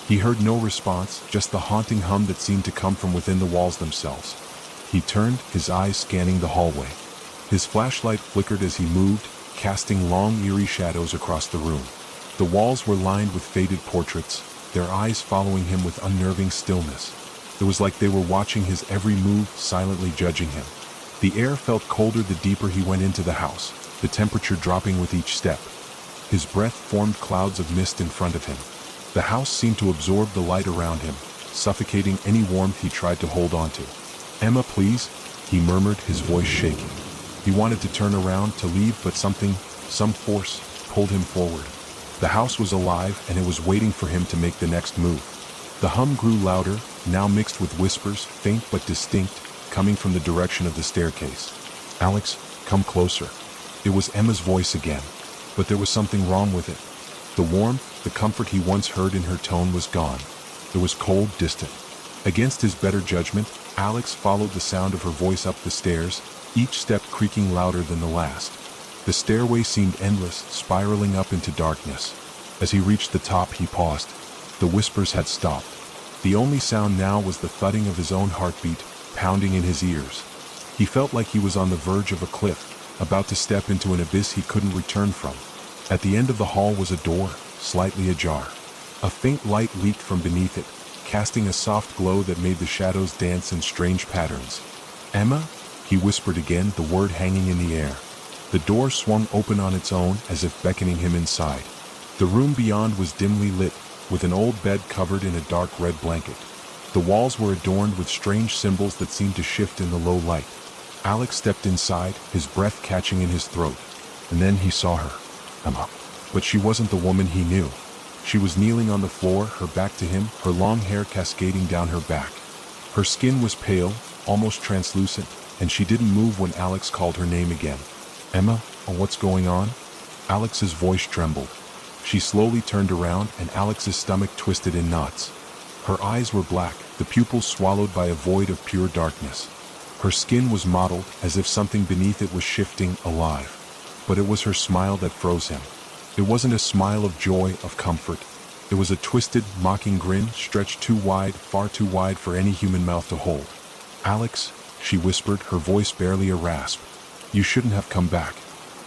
He heard no response, just the haunting hum that seemed to come from within the walls themselves. He turned, his eyes scanning the hallway. His flashlight flickered as he moved, casting long, eerie shadows across the room. The walls were lined with faded portraits, their eyes following him with unnerving stillness. It was like they were watching his every move, silently judging him. The air felt colder the deeper he went into the house, the temperature dropping with each step. His breath formed clouds of mist in front of him. The house seemed to absorb the light around him, suffocating any warmth he tried to hold onto. "Emma, please," he murmured, his voice shaking. He wanted to turn around to leave, but some force, pulled him forward. The house was alive, and it was waiting for him to make the next move. The hum grew louder, now mixed with whispers, faint but distinct, coming from the direction of the staircase. "Alex, come closer." It was Emma's voice again, but there was something wrong with it. The warmth, the comfort he once heard in her tone was gone. It was cold, distant. Against his better judgment, Alex followed the sound of her voice up the stairs, each step creaking louder than the last. The stairway seemed endless, spiraling up into darkness. As he reached the top, he paused. The whispers had stopped. The only sound now was the thudding of his own heartbeat, pounding in his ears. He felt like he was on the verge of a cliff, about to step into an abyss he couldn't return from. At the end of the hall was a door, slightly ajar. A faint light leaked from beneath it, casting a soft glow that made the shadows dance in strange patterns. "Emma?" he whispered again, the word hanging in the air. The door swung open on its own, as if beckoning him inside. The room beyond was dimly lit, with an old bed covered in a dark red blanket. The walls were adorned with strange symbols that seemed to shift in the low light. Alex stepped inside, his breath catching in his throat. And then he saw her. Emma. But she wasn't the woman he knew. She was kneeling on the floor, her back to him, her long hair cascading down her back. Her skin was pale, almost translucent, and she didn't move when Alex called her name again. "Emma, what's going on?" Alex's voice trembled. She slowly turned around, and Alex's stomach twisted in knots. Her eyes were black, the pupils swallowed by a void of pure darkness. Her skin was mottled, as if something beneath it was shifting, alive. But it was her smile that froze him. It wasn't a smile of joy, of comfort. It was a twisted, mocking grin, stretched too wide, far too wide for any human mouth to hold. "Alex," she whispered, her voice barely a rasp. "You shouldn't have come back."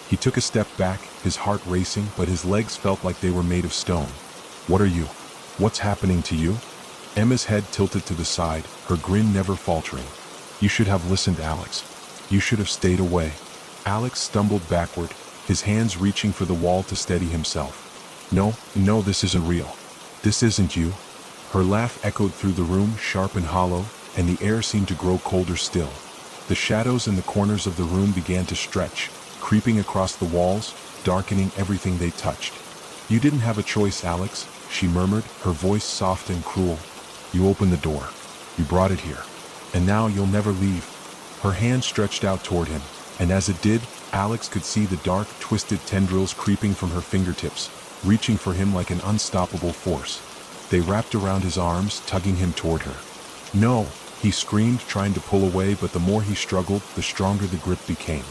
He took a step back, his heart racing, but his legs felt like they were made of stone. "What are you? What's happening to you?" Emma's head tilted to the side, her grin never faltering. "You should have listened, Alex. You should have stayed away." Alex stumbled backward, his hands reaching for the wall to steady himself. No, this isn't real. This isn't you." Her laugh echoed through the room, sharp and hollow, and the air seemed to grow colder still. The shadows in the corners of the room began to stretch, creeping across the walls, darkening everything they touched. "You didn't have a choice, Alex," she murmured, her voice soft and cruel. "You opened the door. You brought it here. And now you'll never leave." Her hand stretched out toward him, and as it did, Alex could see the dark, twisted tendrils creeping from her fingertips, reaching for him like an unstoppable force. They wrapped around his arms, tugging him toward her. "No!" he screamed, trying to pull away, but the more he struggled, the stronger the grip became.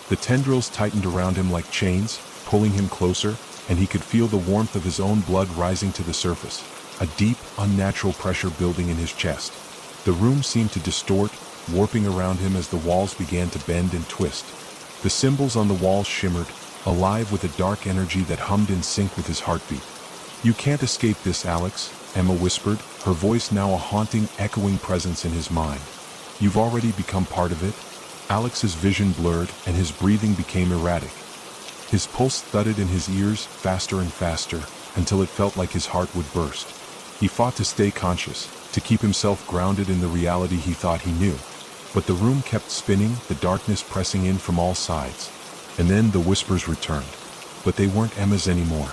The tendrils tightened around him like chains, pulling him closer, and he could feel the warmth of his own blood rising to the surface, a deep, unnatural pressure building in his chest. The room seemed to distort, warping around him as the walls began to bend and twist. The symbols on the walls shimmered, alive with a dark energy that hummed in sync with his heartbeat. "You can't escape this, Alex," Emma whispered, her voice now a haunting, echoing presence in his mind. "You've already become part of it." Alex's vision blurred, and his breathing became erratic. His pulse thudded in his ears, faster and faster, until it felt like his heart would burst. He fought to stay conscious, to keep himself grounded in the reality he thought he knew. But the room kept spinning, the darkness pressing in from all sides. And then the whispers returned. But they weren't Emma's anymore.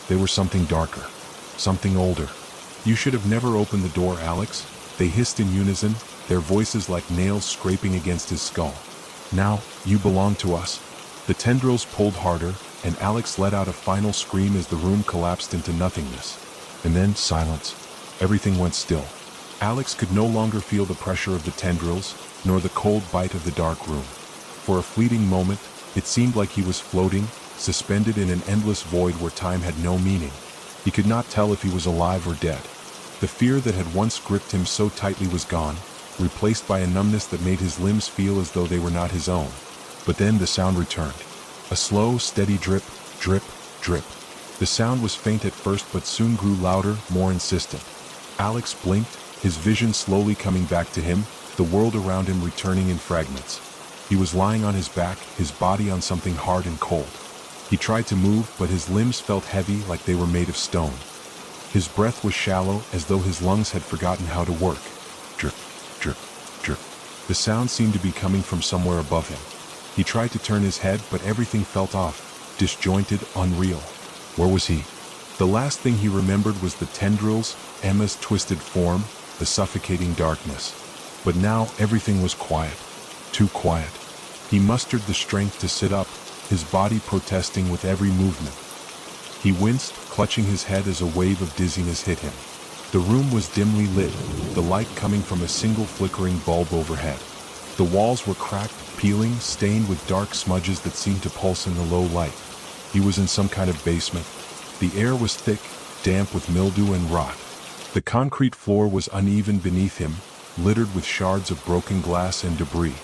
They were something darker, something older. "You should have never opened the door, Alex," they hissed in unison, their voices like nails scraping against his skull. "Now, you belong to us." The tendrils pulled harder, and Alex let out a final scream as the room collapsed into nothingness. And then silence. Everything went still. Alex could no longer feel the pressure of the tendrils, nor the cold bite of the dark room. For a fleeting moment, it seemed like he was floating, suspended in an endless void where time had no meaning. He could not tell if he was alive or dead. The fear that had once gripped him so tightly was gone, replaced by a numbness that made his limbs feel as though they were not his own. But then the sound returned. A slow, steady drip, drip, drip. The sound was faint at first but soon grew louder, more insistent. Alex blinked, his vision slowly coming back to him, the world around him returning in fragments. He was lying on his back, his body on something hard and cold. He tried to move, but his limbs felt heavy, like they were made of stone. His breath was shallow, as though his lungs had forgotten how to work. Drip, drip, drip. The sound seemed to be coming from somewhere above him. He tried to turn his head, but everything felt off, disjointed, unreal. Where was he? The last thing he remembered was the tendrils, Emma's twisted form, the suffocating darkness. But now everything was quiet. Too quiet. He mustered the strength to sit up, his body protesting with every movement. He winced, clutching his head as a wave of dizziness hit him. The room was dimly lit, the light coming from a single flickering bulb overhead. The walls were cracked, peeling, stained with dark smudges that seemed to pulse in the low light. He was in some kind of basement. The air was thick, damp with mildew and rot. The concrete floor was uneven beneath him, littered with shards of broken glass and debris.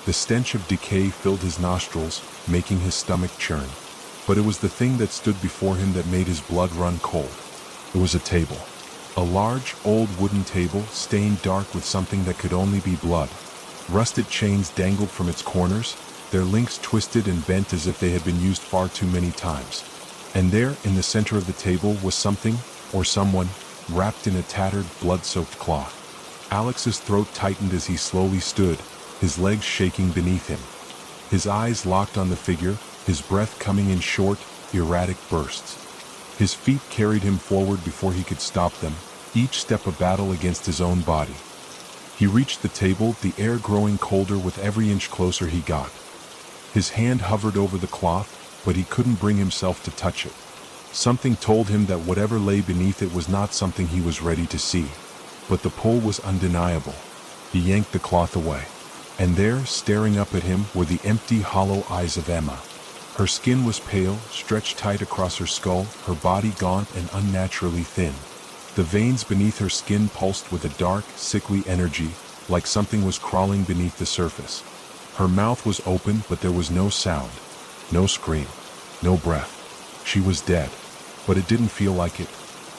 The stench of decay filled his nostrils, making his stomach churn. But it was the thing that stood before him that made his blood run cold. It was a table. A large, old wooden table, stained dark with something that could only be blood. Rusted chains dangled from its corners, their links twisted and bent as if they had been used far too many times. And there, in the center of the table, was something, or someone, wrapped in a tattered, blood-soaked cloth. Alex's throat tightened as he slowly stood, his legs shaking beneath him. His eyes locked on the figure, his breath coming in short, erratic bursts. His feet carried him forward before he could stop them, each step a battle against his own body. He reached the table, the air growing colder with every inch closer he got. His hand hovered over the cloth, but he couldn't bring himself to touch it. Something told him that whatever lay beneath it was not something he was ready to see. But the pull was undeniable. He yanked the cloth away. And there, staring up at him, were the empty, hollow eyes of Emma. Her skin was pale, stretched tight across her skull, her body gaunt and unnaturally thin. The veins beneath her skin pulsed with a dark, sickly energy, like something was crawling beneath the surface. Her mouth was open, but there was no sound, no scream, no breath. She was dead, but it didn't feel like it.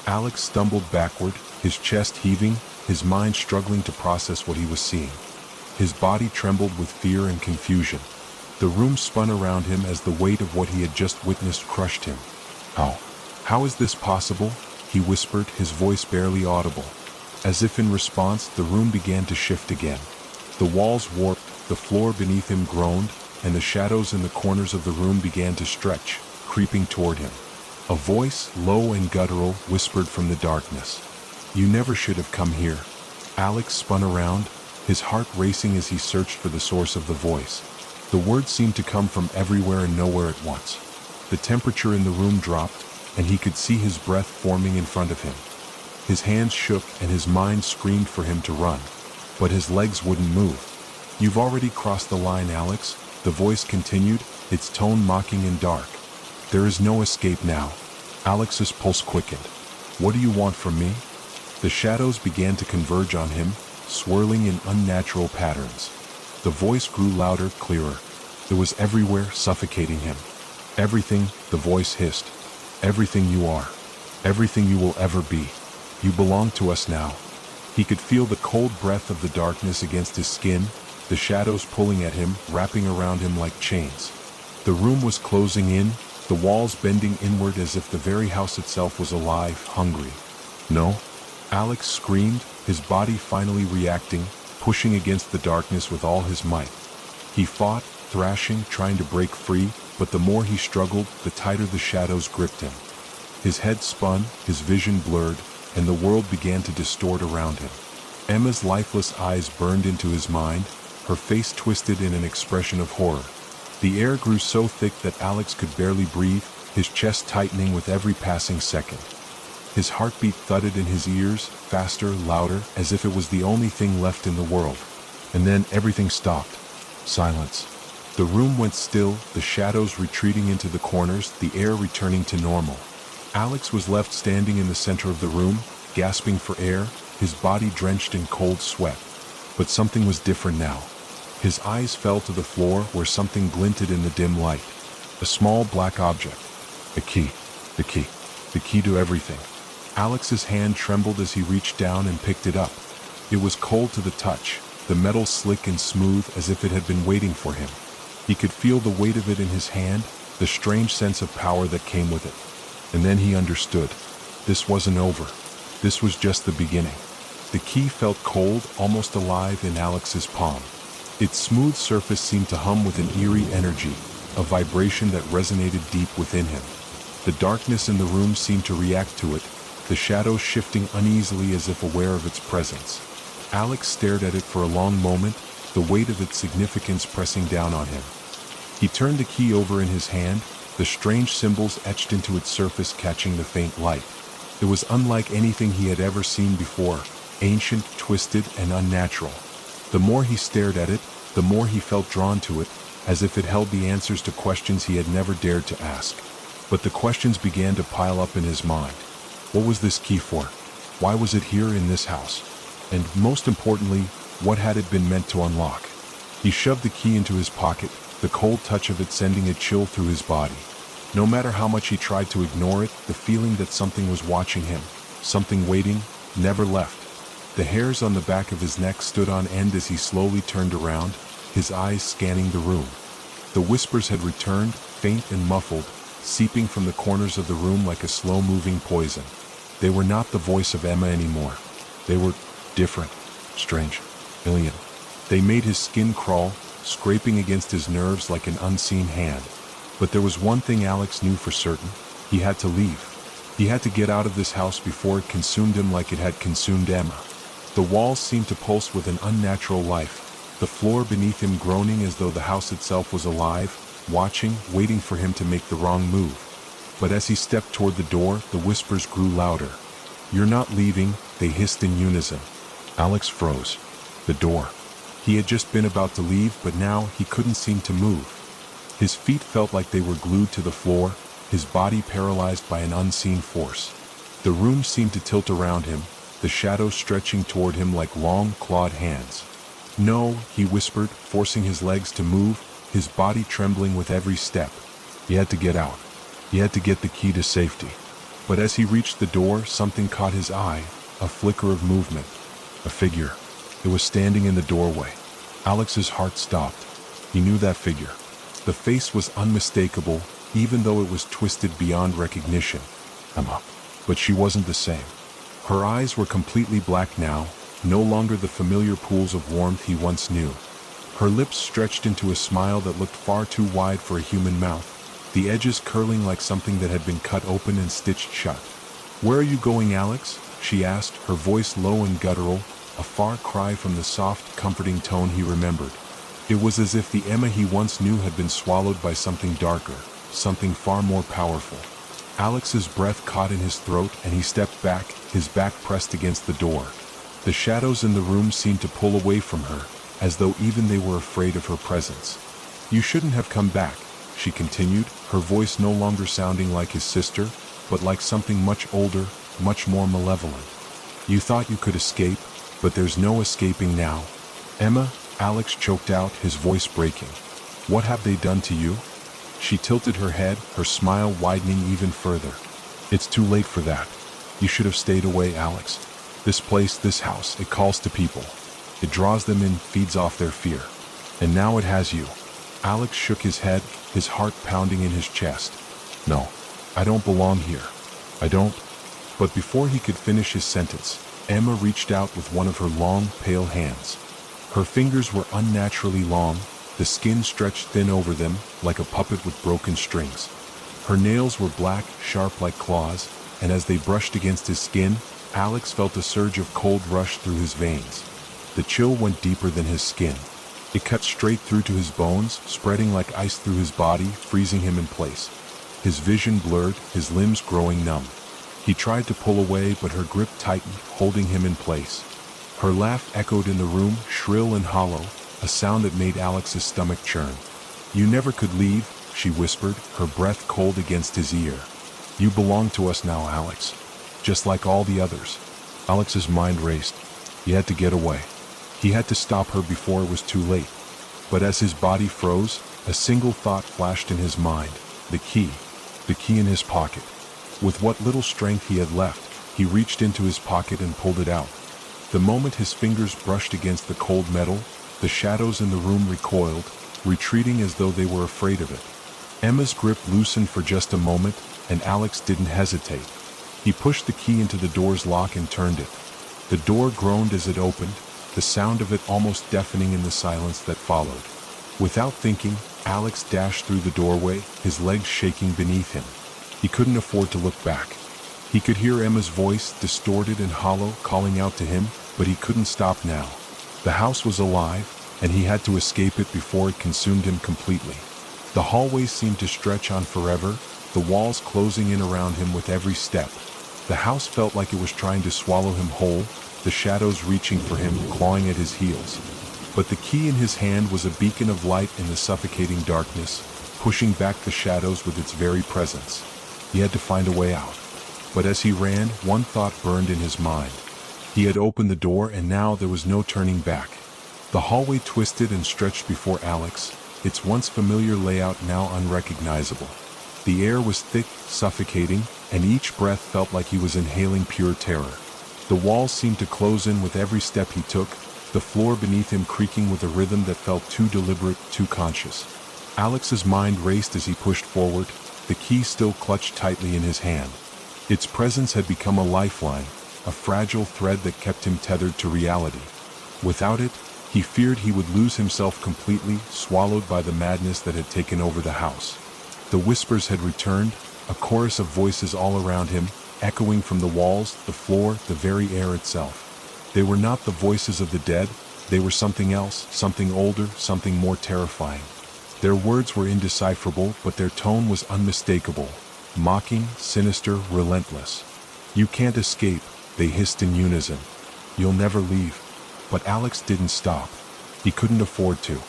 Alex stumbled backward, his chest heaving, his mind struggling to process what he was seeing. His body trembled with fear and confusion. The room spun around him as the weight of what he had just witnessed crushed him. How is this possible? He whispered, his voice barely audible. As if in response, the room began to shift again. The walls warped, the floor beneath him groaned, and the shadows in the corners of the room began to stretch, creeping toward him. A voice, low and guttural, whispered from the darkness. "You never should have come here." Alex spun around, his heart racing as he searched for the source of the voice. The words seemed to come from everywhere and nowhere at once. The temperature in the room dropped, and he could see his breath forming in front of him. His hands shook and his mind screamed for him to run. But his legs wouldn't move. "You've already crossed the line, Alex," the voice continued, its tone mocking and dark. "There is no escape now." Alex's pulse quickened. "What do you want from me?" The shadows began to converge on him, swirling in unnatural patterns. The voice grew louder, clearer. It was everywhere, suffocating him. "Everything," the voice hissed. "Everything you are. Everything you will ever be. You belong to us now." He could feel the cold breath of the darkness against his skin, the shadows pulling at him, wrapping around him like chains. The room was closing in, the walls bending inward as if the very house itself was alive, hungry. "No!" Alex screamed, his body finally reacting, pushing against the darkness with all his might. He fought, thrashing, trying to break free, but the more he struggled, the tighter the shadows gripped him. His head spun, his vision blurred, and the world began to distort around him. Emma's lifeless eyes burned into his mind, her face twisted in an expression of horror. The air grew so thick that Alex could barely breathe, his chest tightening with every passing second. His heartbeat thudded in his ears, faster, louder, as if it was the only thing left in the world. And then everything stopped. Silence. The room went still, the shadows retreating into the corners, the air returning to normal. Alex was left standing in the center of the room, gasping for air, his body drenched in cold sweat. But something was different now. His eyes fell to the floor where something glinted in the dim light. A small black object. A key. The key. The key to everything. Alex's hand trembled as he reached down and picked it up. It was cold to the touch, the metal slick and smooth as if it had been waiting for him. He could feel the weight of it in his hand, the strange sense of power that came with it. And then he understood. This wasn't over. This was just the beginning. The key felt cold, almost alive in Alex's palm. Its smooth surface seemed to hum with an eerie energy, a vibration that resonated deep within him. The darkness in the room seemed to react to it, the shadows shifting uneasily as if aware of its presence. Alex stared at it for a long moment, the weight of its significance pressing down on him. He turned the key over in his hand, the strange symbols etched into its surface catching the faint light. It was unlike anything he had ever seen before, ancient, twisted, and unnatural. The more he stared at it, the more he felt drawn to it, as if it held the answers to questions he had never dared to ask. But the questions began to pile up in his mind. What was this key for? Why was it here in this house? And most importantly, what had it been meant to unlock? He shoved the key into his pocket, the cold touch of it sending a chill through his body. No matter how much he tried to ignore it, the feeling that something was watching him, something waiting, never left. The hairs on the back of his neck stood on end as he slowly turned around, his eyes scanning the room. The whispers had returned, faint and muffled, seeping from the corners of the room like a slow-moving poison. They were not the voice of Emma anymore. They were different, strange, alien. They made his skin crawl, scraping against his nerves like an unseen hand. But there was one thing Alex knew for certain. He had to leave. He had to get out of this house before it consumed him like it had consumed Emma. The walls seemed to pulse with an unnatural life, the floor beneath him groaning as though the house itself was alive, watching, waiting for him to make the wrong move. But as he stepped toward the door, the whispers grew louder. "You're not leaving," they hissed in unison. Alex froze. The door. He had just been about to leave, but now he couldn't seem to move. His feet felt like they were glued to the floor, his body paralyzed by an unseen force. The room seemed to tilt around him, the shadows stretching toward him like long, clawed hands. "No," he whispered, forcing his legs to move, his body trembling with every step. He had to get out. He had to get the key to safety. But as he reached the door, something caught his eye, a flicker of movement. A figure. It was standing in the doorway. Alex's heart stopped. He knew that figure. The face was unmistakable, even though it was twisted beyond recognition. Emma. But she wasn't the same. Her eyes were completely black now, no longer the familiar pools of warmth he once knew. Her lips stretched into a smile that looked far too wide for a human mouth, the edges curling like something that had been cut open and stitched shut. "Where are you going, Alex?" she asked, her voice low and guttural, a far cry from the soft, comforting tone he remembered. It was as if the Emma he once knew had been swallowed by something darker, something far more powerful. Alex's breath caught in his throat and he stepped back, his back pressed against the door. The shadows in the room seemed to pull away from her, as though even they were afraid of her presence. "You shouldn't have come back," she continued, her voice no longer sounding like his sister, but like something much older, much more malevolent. "You thought you could escape, but there's no escaping now." "Emma," Alex choked out, his voice breaking. "What have they done to you?" She tilted her head, her smile widening even further. "It's too late for that. You should have stayed away, Alex. This place, this house, it calls to people. It draws them in, feeds off their fear. And now it has you." Alex shook his head, his heart pounding in his chest. "No, I don't belong here. I don't." But before he could finish his sentence, Emma reached out with one of her long, pale hands. Her fingers were unnaturally long, the skin stretched thin over them, like a puppet with broken strings. Her nails were black, sharp like claws, and as they brushed against his skin, Alex felt a surge of cold rush through his veins. The chill went deeper than his skin. It cut straight through to his bones, spreading like ice through his body, freezing him in place. His vision blurred, his limbs growing numb. He tried to pull away, but her grip tightened, holding him in place. Her laugh echoed in the room, shrill and hollow, a sound that made Alex's stomach churn. "You never could leave," she whispered, her breath cold against his ear. "You belong to us now, Alex. Just like all the others." Alex's mind raced. He had to get away. He had to stop her before it was too late. But as his body froze, a single thought flashed in his mind. The key in his pocket. With what little strength he had left, he reached into his pocket and pulled it out. The moment his fingers brushed against the cold metal, the shadows in the room recoiled, retreating as though they were afraid of it. Emma's grip loosened for just a moment, and Alex didn't hesitate. He pushed the key into the door's lock and turned it. The door groaned as it opened, the sound of it almost deafening in the silence that followed. Without thinking, Alex dashed through the doorway, his legs shaking beneath him. He couldn't afford to look back. He could hear Emma's voice, distorted and hollow, calling out to him, but he couldn't stop now. The house was alive, and he had to escape it before it consumed him completely. The hallways seemed to stretch on forever, the walls closing in around him with every step. The house felt like it was trying to swallow him whole, the shadows reaching for him, clawing at his heels. But the key in his hand was a beacon of light in the suffocating darkness, pushing back the shadows with its very presence. He had to find a way out. But as he ran, one thought burned in his mind. He had opened the door and now there was no turning back. The hallway twisted and stretched before Alex, its once familiar layout now unrecognizable. The air was thick, suffocating, and each breath felt like he was inhaling pure terror. The walls seemed to close in with every step he took, the floor beneath him creaking with a rhythm that felt too deliberate, too conscious. Alex's mind raced as he pushed forward, the key still clutched tightly in his hand. Its presence had become a lifeline, a fragile thread that kept him tethered to reality. Without it, he feared he would lose himself completely, swallowed by the madness that had taken over the house. The whispers had returned, a chorus of voices all around him, echoing from the walls, the floor, the very air itself. They were not the voices of the dead, they were something else, something older, something more terrifying. Their words were indecipherable, but their tone was unmistakable. Mocking, sinister, relentless. "You can't escape," they hissed in unison. "You'll never leave." But Alex didn't stop. He couldn't afford to.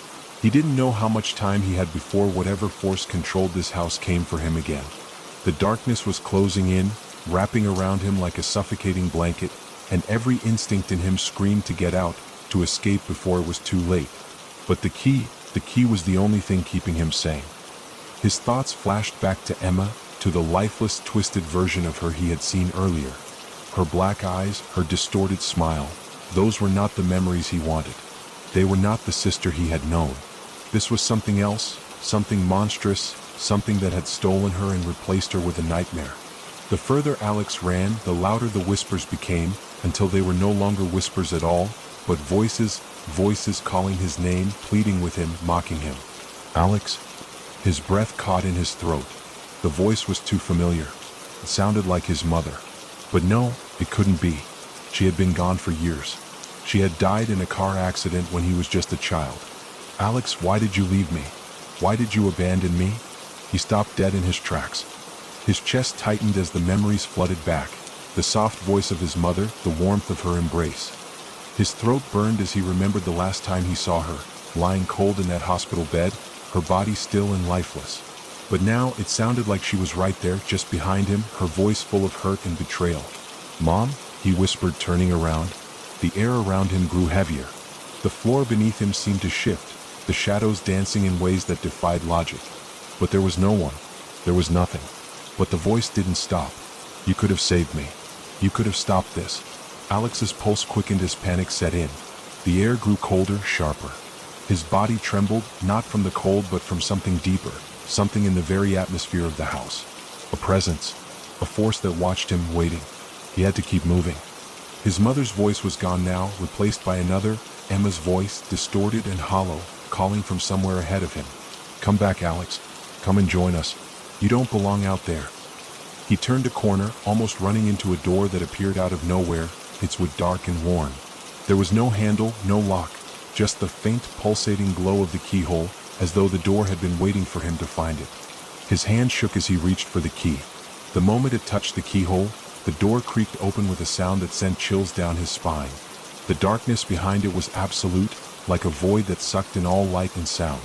He didn't know how much time he had before whatever force controlled this house came for him again. The darkness was closing in, wrapping around him like a suffocating blanket, and every instinct in him screamed to get out, to escape before it was too late. But the key was the only thing keeping him sane. His thoughts flashed back to Emma, to the lifeless, twisted version of her he had seen earlier. Her black eyes, her distorted smile, those were not the memories he wanted. They were not the sister he had known. This was something else, something monstrous, something that had stolen her and replaced her with a nightmare. The further Alex ran, the louder the whispers became, until they were no longer whispers at all, but voices calling his name, pleading with him, mocking him. "Alex?" His breath caught in his throat. The voice was too familiar. It sounded like his mother. But no, it couldn't be. She had been gone for years. She had died in a car accident when he was just a child. "Alex, why did you leave me? Why did you abandon me?" He stopped dead in his tracks. His chest tightened as the memories flooded back. The soft voice of his mother, the warmth of her embrace. His throat burned as he remembered the last time he saw her, lying cold in that hospital bed, her body still and lifeless. But now it sounded like she was right there, just behind him, her voice full of hurt and betrayal. "Mom?" he whispered, turning around. The air around him grew heavier. The floor beneath him seemed to shift, the shadows dancing in ways that defied logic. But there was no one. There was nothing. But the voice didn't stop. "You could have saved me. You could have stopped this." Alex's pulse quickened as panic set in. The air grew colder, sharper. His body trembled, not from the cold but from something deeper, something in the very atmosphere of the house. A presence, a force that watched him, waiting. He had to keep moving. His mother's voice was gone now, replaced by another, Emma's voice, distorted and hollow, calling from somewhere ahead of him. "Come back, Alex. Come and join us. You don't belong out there." He turned a corner, almost running into a door that appeared out of nowhere, its wood dark and worn. There was no handle, no lock, just the faint, pulsating glow of the keyhole, as though the door had been waiting for him to find it. His hand shook as he reached for the key. The moment it touched the keyhole, the door creaked open with a sound that sent chills down his spine. The darkness behind it was absolute, like a void that sucked in all light and sound.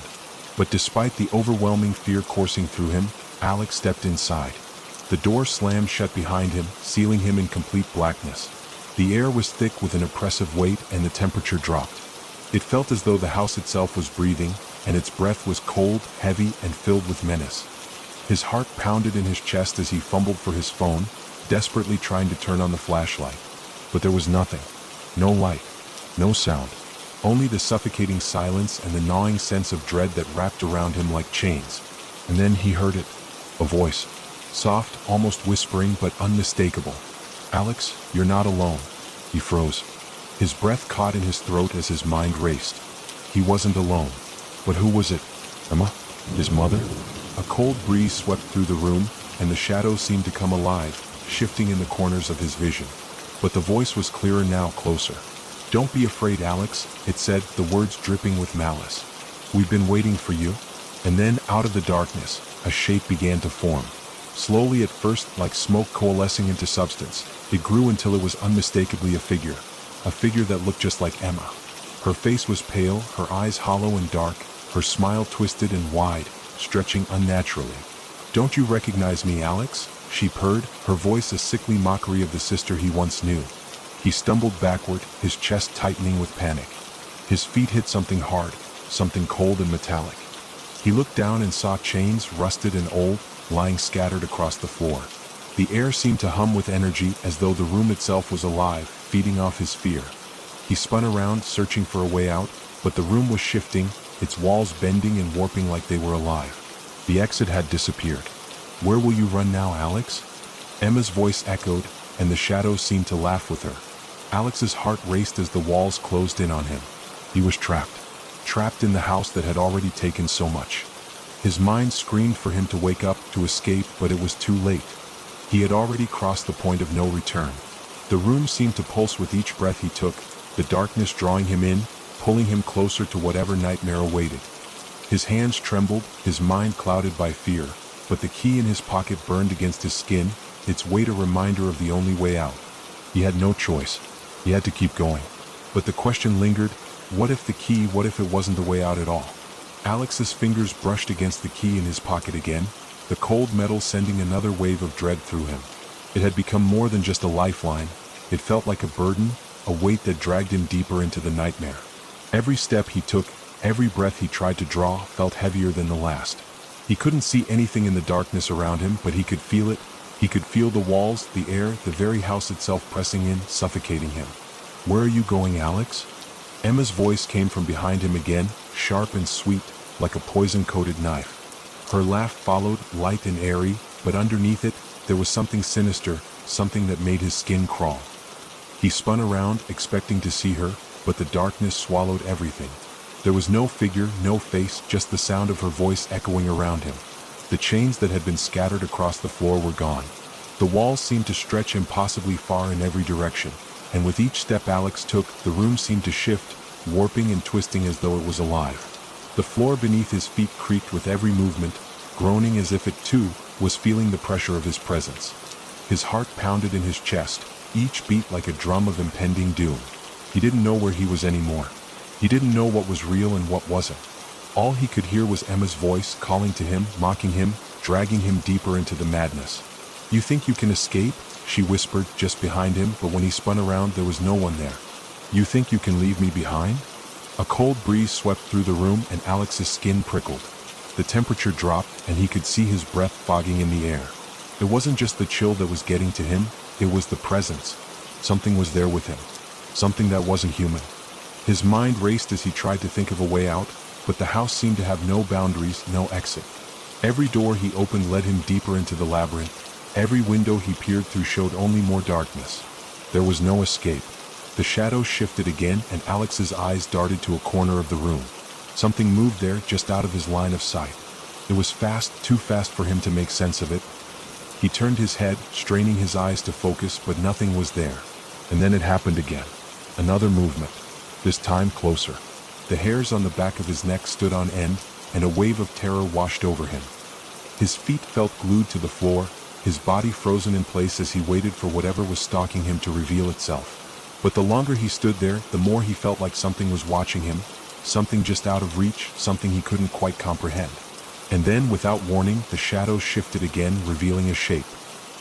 But despite the overwhelming fear coursing through him, Alex stepped inside. The door slammed shut behind him, sealing him in complete blackness. The air was thick with an oppressive weight, and the temperature dropped. It felt as though the house itself was breathing, and its breath was cold, heavy, and filled with menace. His heart pounded in his chest as he fumbled for his phone, desperately trying to turn on the flashlight. But there was nothing. No light. No sound. Only the suffocating silence and the gnawing sense of dread that wrapped around him like chains. And then he heard it. A voice. soft, almost whispering, but unmistakable. "Alex, you're not alone." He froze. His breath caught in his throat as his mind raced. He wasn't alone. But who was it? Emma? His mother? A cold breeze swept through the room, and the shadows seemed to come alive, shifting in the corners of his vision. But the voice was clearer now, closer. "Don't be afraid, Alex," it said, the words dripping with malice. "We've been waiting for you." And then, out of the darkness, a shape began to form. Slowly at first, like smoke coalescing into substance, it grew until it was unmistakably a figure that looked just like Emma. Her face was pale, her eyes hollow and dark, her smile twisted and wide, stretching unnaturally. "Don't you recognize me, Alex?" she purred, her voice a sickly mockery of the sister he once knew. He stumbled backward, his chest tightening with panic. His feet hit something hard, something cold and metallic. He looked down and saw chains, rusted and old, lying scattered across the floor. The air seemed to hum with energy, as though the room itself was alive, feeding off his fear. He spun around, searching for a way out, but the room was shifting, its walls bending and warping like they were alive. The exit had disappeared. "Where will you run now, Alex?" Emma's voice echoed, and the shadows seemed to laugh with her. Alex's heart raced as the walls closed in on him. He was trapped in the house that had already taken so much. His mind screamed for him to wake up, to escape, but it was too late. He had already crossed the point of no return. The room seemed to pulse with each breath he took, the darkness drawing him in, pulling him closer to whatever nightmare awaited. His hands trembled, his mind clouded by fear, but the key in his pocket burned against his skin, its weight a reminder of the only way out. He had no choice. He had to keep going. But the question lingered, what if it wasn't the way out at all? Alex's fingers brushed against the key in his pocket again, the cold metal sending another wave of dread through him. It had become more than just a lifeline. It felt like a burden, a weight that dragged him deeper into the nightmare. Every step he took, every breath he tried to draw, felt heavier than the last. He couldn't see anything in the darkness around him, but he could feel it. He could feel the walls, the air, the very house itself pressing in, suffocating him. "Where are you going, Alex?" Emma's voice came from behind him again, sharp and sweet, like a poison-coated knife. Her laugh followed, light and airy, but underneath it, there was something sinister, something that made his skin crawl. He spun around, expecting to see her, but the darkness swallowed everything. There was no figure, no face, just the sound of her voice echoing around him. The chains that had been scattered across the floor were gone. The walls seemed to stretch impossibly far in every direction, and with each step Alex took, the room seemed to shift, warping and twisting as though it was alive. The floor beneath his feet creaked with every movement, groaning as if it too was feeling the pressure of his presence. His heart pounded in his chest, each beat like a drum of impending doom. He didn't know where he was anymore. He didn't know what was real and what wasn't. All he could hear was Emma's voice calling to him, mocking him, dragging him deeper into the madness. "You think you can escape?" she whispered just behind him, but when he spun around there was no one there. "You think you can leave me behind?" A cold breeze swept through the room and Alex's skin prickled. The temperature dropped and he could see his breath fogging in the air. It wasn't just the chill that was getting to him, it was the presence. Something was there with him. Something that wasn't human. His mind raced as he tried to think of a way out, but the house seemed to have no boundaries, no exit. Every door he opened led him deeper into the labyrinth. Every window he peered through showed only more darkness. There was no escape. The shadows shifted again and Alex's eyes darted to a corner of the room. Something moved there just out of his line of sight. It was fast, too fast for him to make sense of it. He turned his head, straining his eyes to focus, but nothing was there. And then it happened again. Another movement. This time closer. The hairs on the back of his neck stood on end, and a wave of terror washed over him. His feet felt glued to the floor, his body frozen in place as he waited for whatever was stalking him to reveal itself. But the longer he stood there, the more he felt like something was watching him, something just out of reach, something he couldn't quite comprehend. And then, without warning, the shadows shifted again, revealing a shape.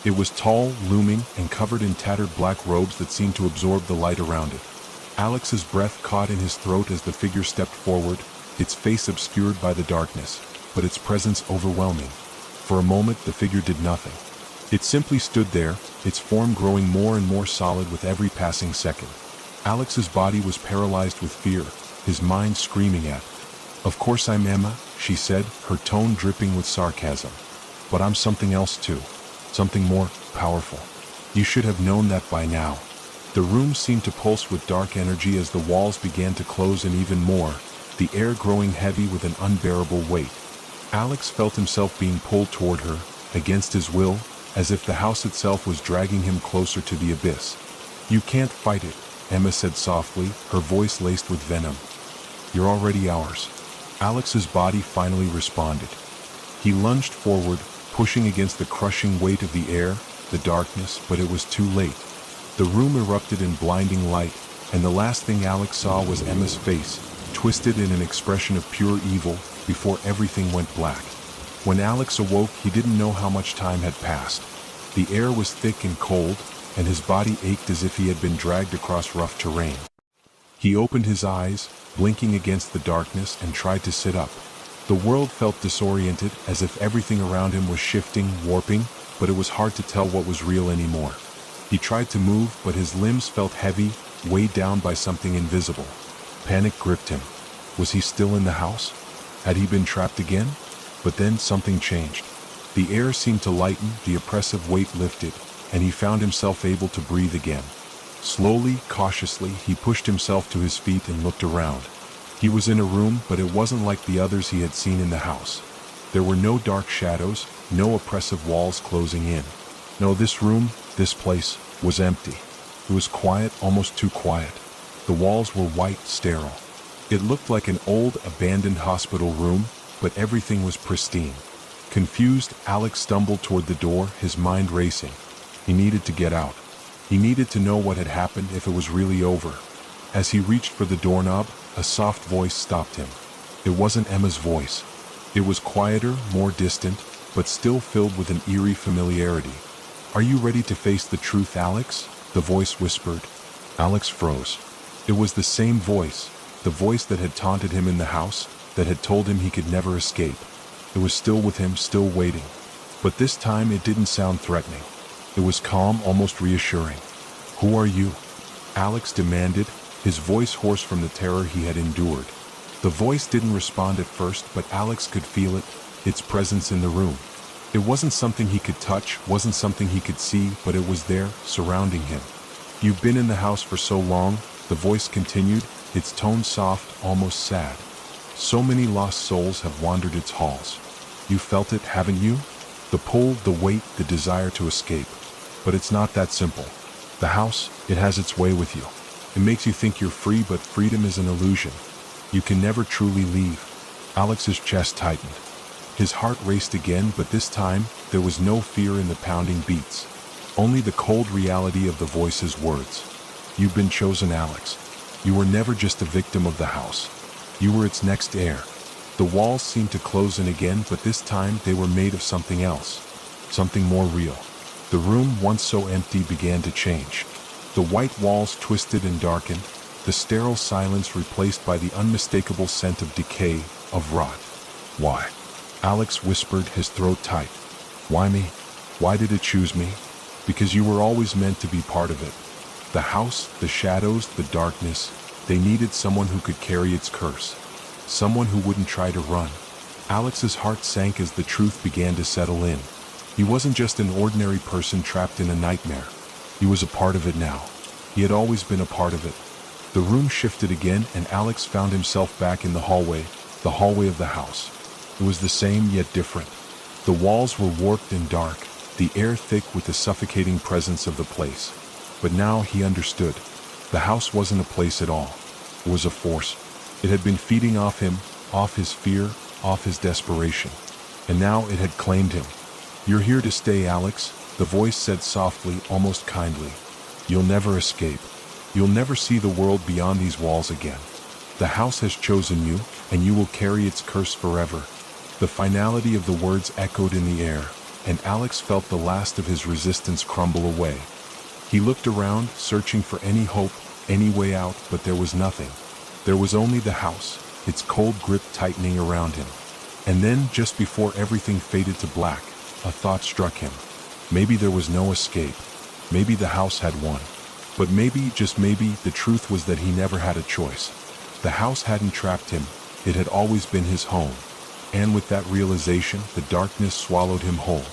It was tall, looming, and covered in tattered black robes that seemed to absorb the light around it. Alex's breath caught in his throat as the figure stepped forward, its face obscured by the darkness, but its presence overwhelming. For a moment, the figure did nothing. It simply stood there, its form growing more and more solid with every passing second. Alex's body was paralyzed with fear, his mind screaming at, "Of course I'm Emma," she said, her tone dripping with sarcasm. "But I'm something else too. something more powerful. You should have known that by now. The room seemed to pulse with dark energy as the walls began to close in even more, the air growing heavy with an unbearable weight. Alex felt himself being pulled toward her, against his will, as if the house itself was dragging him closer to the abyss. "You can't fight it," Emma said softly, her voice laced with venom. "You're already ours." Alex's body finally responded. He lunged forward, pushing against the crushing weight of the air, the darkness, but it was too late. The room erupted in blinding light, and the last thing Alex saw was Emma's face, twisted in an expression of pure evil, before everything went black. When Alex awoke, he didn't know how much time had passed. The air was thick and cold, and his body ached as if he had been dragged across rough terrain. He opened his eyes, blinking against the darkness, and tried to sit up. The world felt disoriented, as if everything around him was shifting, warping, but it was hard to tell what was real anymore. He tried to move, but his limbs felt heavy, weighed down by something invisible. Panic gripped him. Was he still in the house? Had he been trapped again? But then something changed. The air seemed to lighten, the oppressive weight lifted, and he found himself able to breathe again. Slowly, cautiously, he pushed himself to his feet and looked around. He was in a room, but it wasn't like the others he had seen in the house. There were no dark shadows, no oppressive walls closing in. No, this room, this place, was empty. It was quiet, almost too quiet. The walls were white, sterile. It looked like an old, abandoned hospital room, but everything was pristine. Confused, Alex stumbled toward the door, his mind racing. He needed to get out. He needed to know what had happened, if it was really over. As he reached for the doorknob, a soft voice stopped him. It wasn't Emma's voice. It was quieter, more distant, but still filled with an eerie familiarity. "Are you ready to face the truth, Alex?" the voice whispered. Alex froze. It was the same voice, the voice that had taunted him in the house, that had told him he could never escape. It was still with him, still waiting. But this time it didn't sound threatening. It was calm, almost reassuring. "Who are you?" Alex demanded, his voice hoarse from the terror he had endured. The voice didn't respond at first, but Alex could feel it, its presence in the room. It wasn't something he could touch, wasn't something he could see, but it was there, surrounding him. "You've been in the house for so long," the voice continued, its tone soft, almost sad. "So many lost souls have wandered its halls. You felt it, haven't you? The pull, the weight, the desire to escape. But it's not that simple. The house, it has its way with you. It makes you think you're free, but freedom is an illusion. You can never truly leave." Alex's chest tightened. His heart raced again, but this time, there was no fear in the pounding beats. Only the cold reality of the voice's words. "You've been chosen, Alex. You were never just a victim of the house. You were its next heir." The walls seemed to close in again, but this time they were made of something else. Something more real. The room, once so empty, began to change. The white walls twisted and darkened, the sterile silence replaced by the unmistakable scent of decay, of rot. "Why?" Alex whispered, his throat tight. "Why me? Why did it choose me? Because you were always meant to be part of it. The house, the shadows, the darkness, they needed someone who could carry its curse. Someone who wouldn't try to run." Alex's heart sank as the truth began to settle in. He wasn't just an ordinary person trapped in a nightmare. He was a part of it now. He had always been a part of it. The room shifted again, and Alex found himself back in the hallway of the house. It was the same, yet different. The walls were warped and dark, the air thick with the suffocating presence of the place. But now he understood. The house wasn't a place at all. It was a force. It had been feeding off him, off his fear, off his desperation. And now it had claimed him. "You're here to stay, Alex," the voice said softly, almost kindly. "You'll never escape. You'll never see the world beyond these walls again. The house has chosen you, and you will carry its curse forever." The finality of the words echoed in the air, and Alex felt the last of his resistance crumble away. He looked around, searching for any hope, any way out, but there was nothing. There was only the house, its cold grip tightening around him. And then, just before everything faded to black, a thought struck him. Maybe there was no escape. Maybe the house had won. But maybe, just maybe, the truth was that he never had a choice. The house hadn't trapped him. It had always been his home. And with that realization, the darkness swallowed him whole.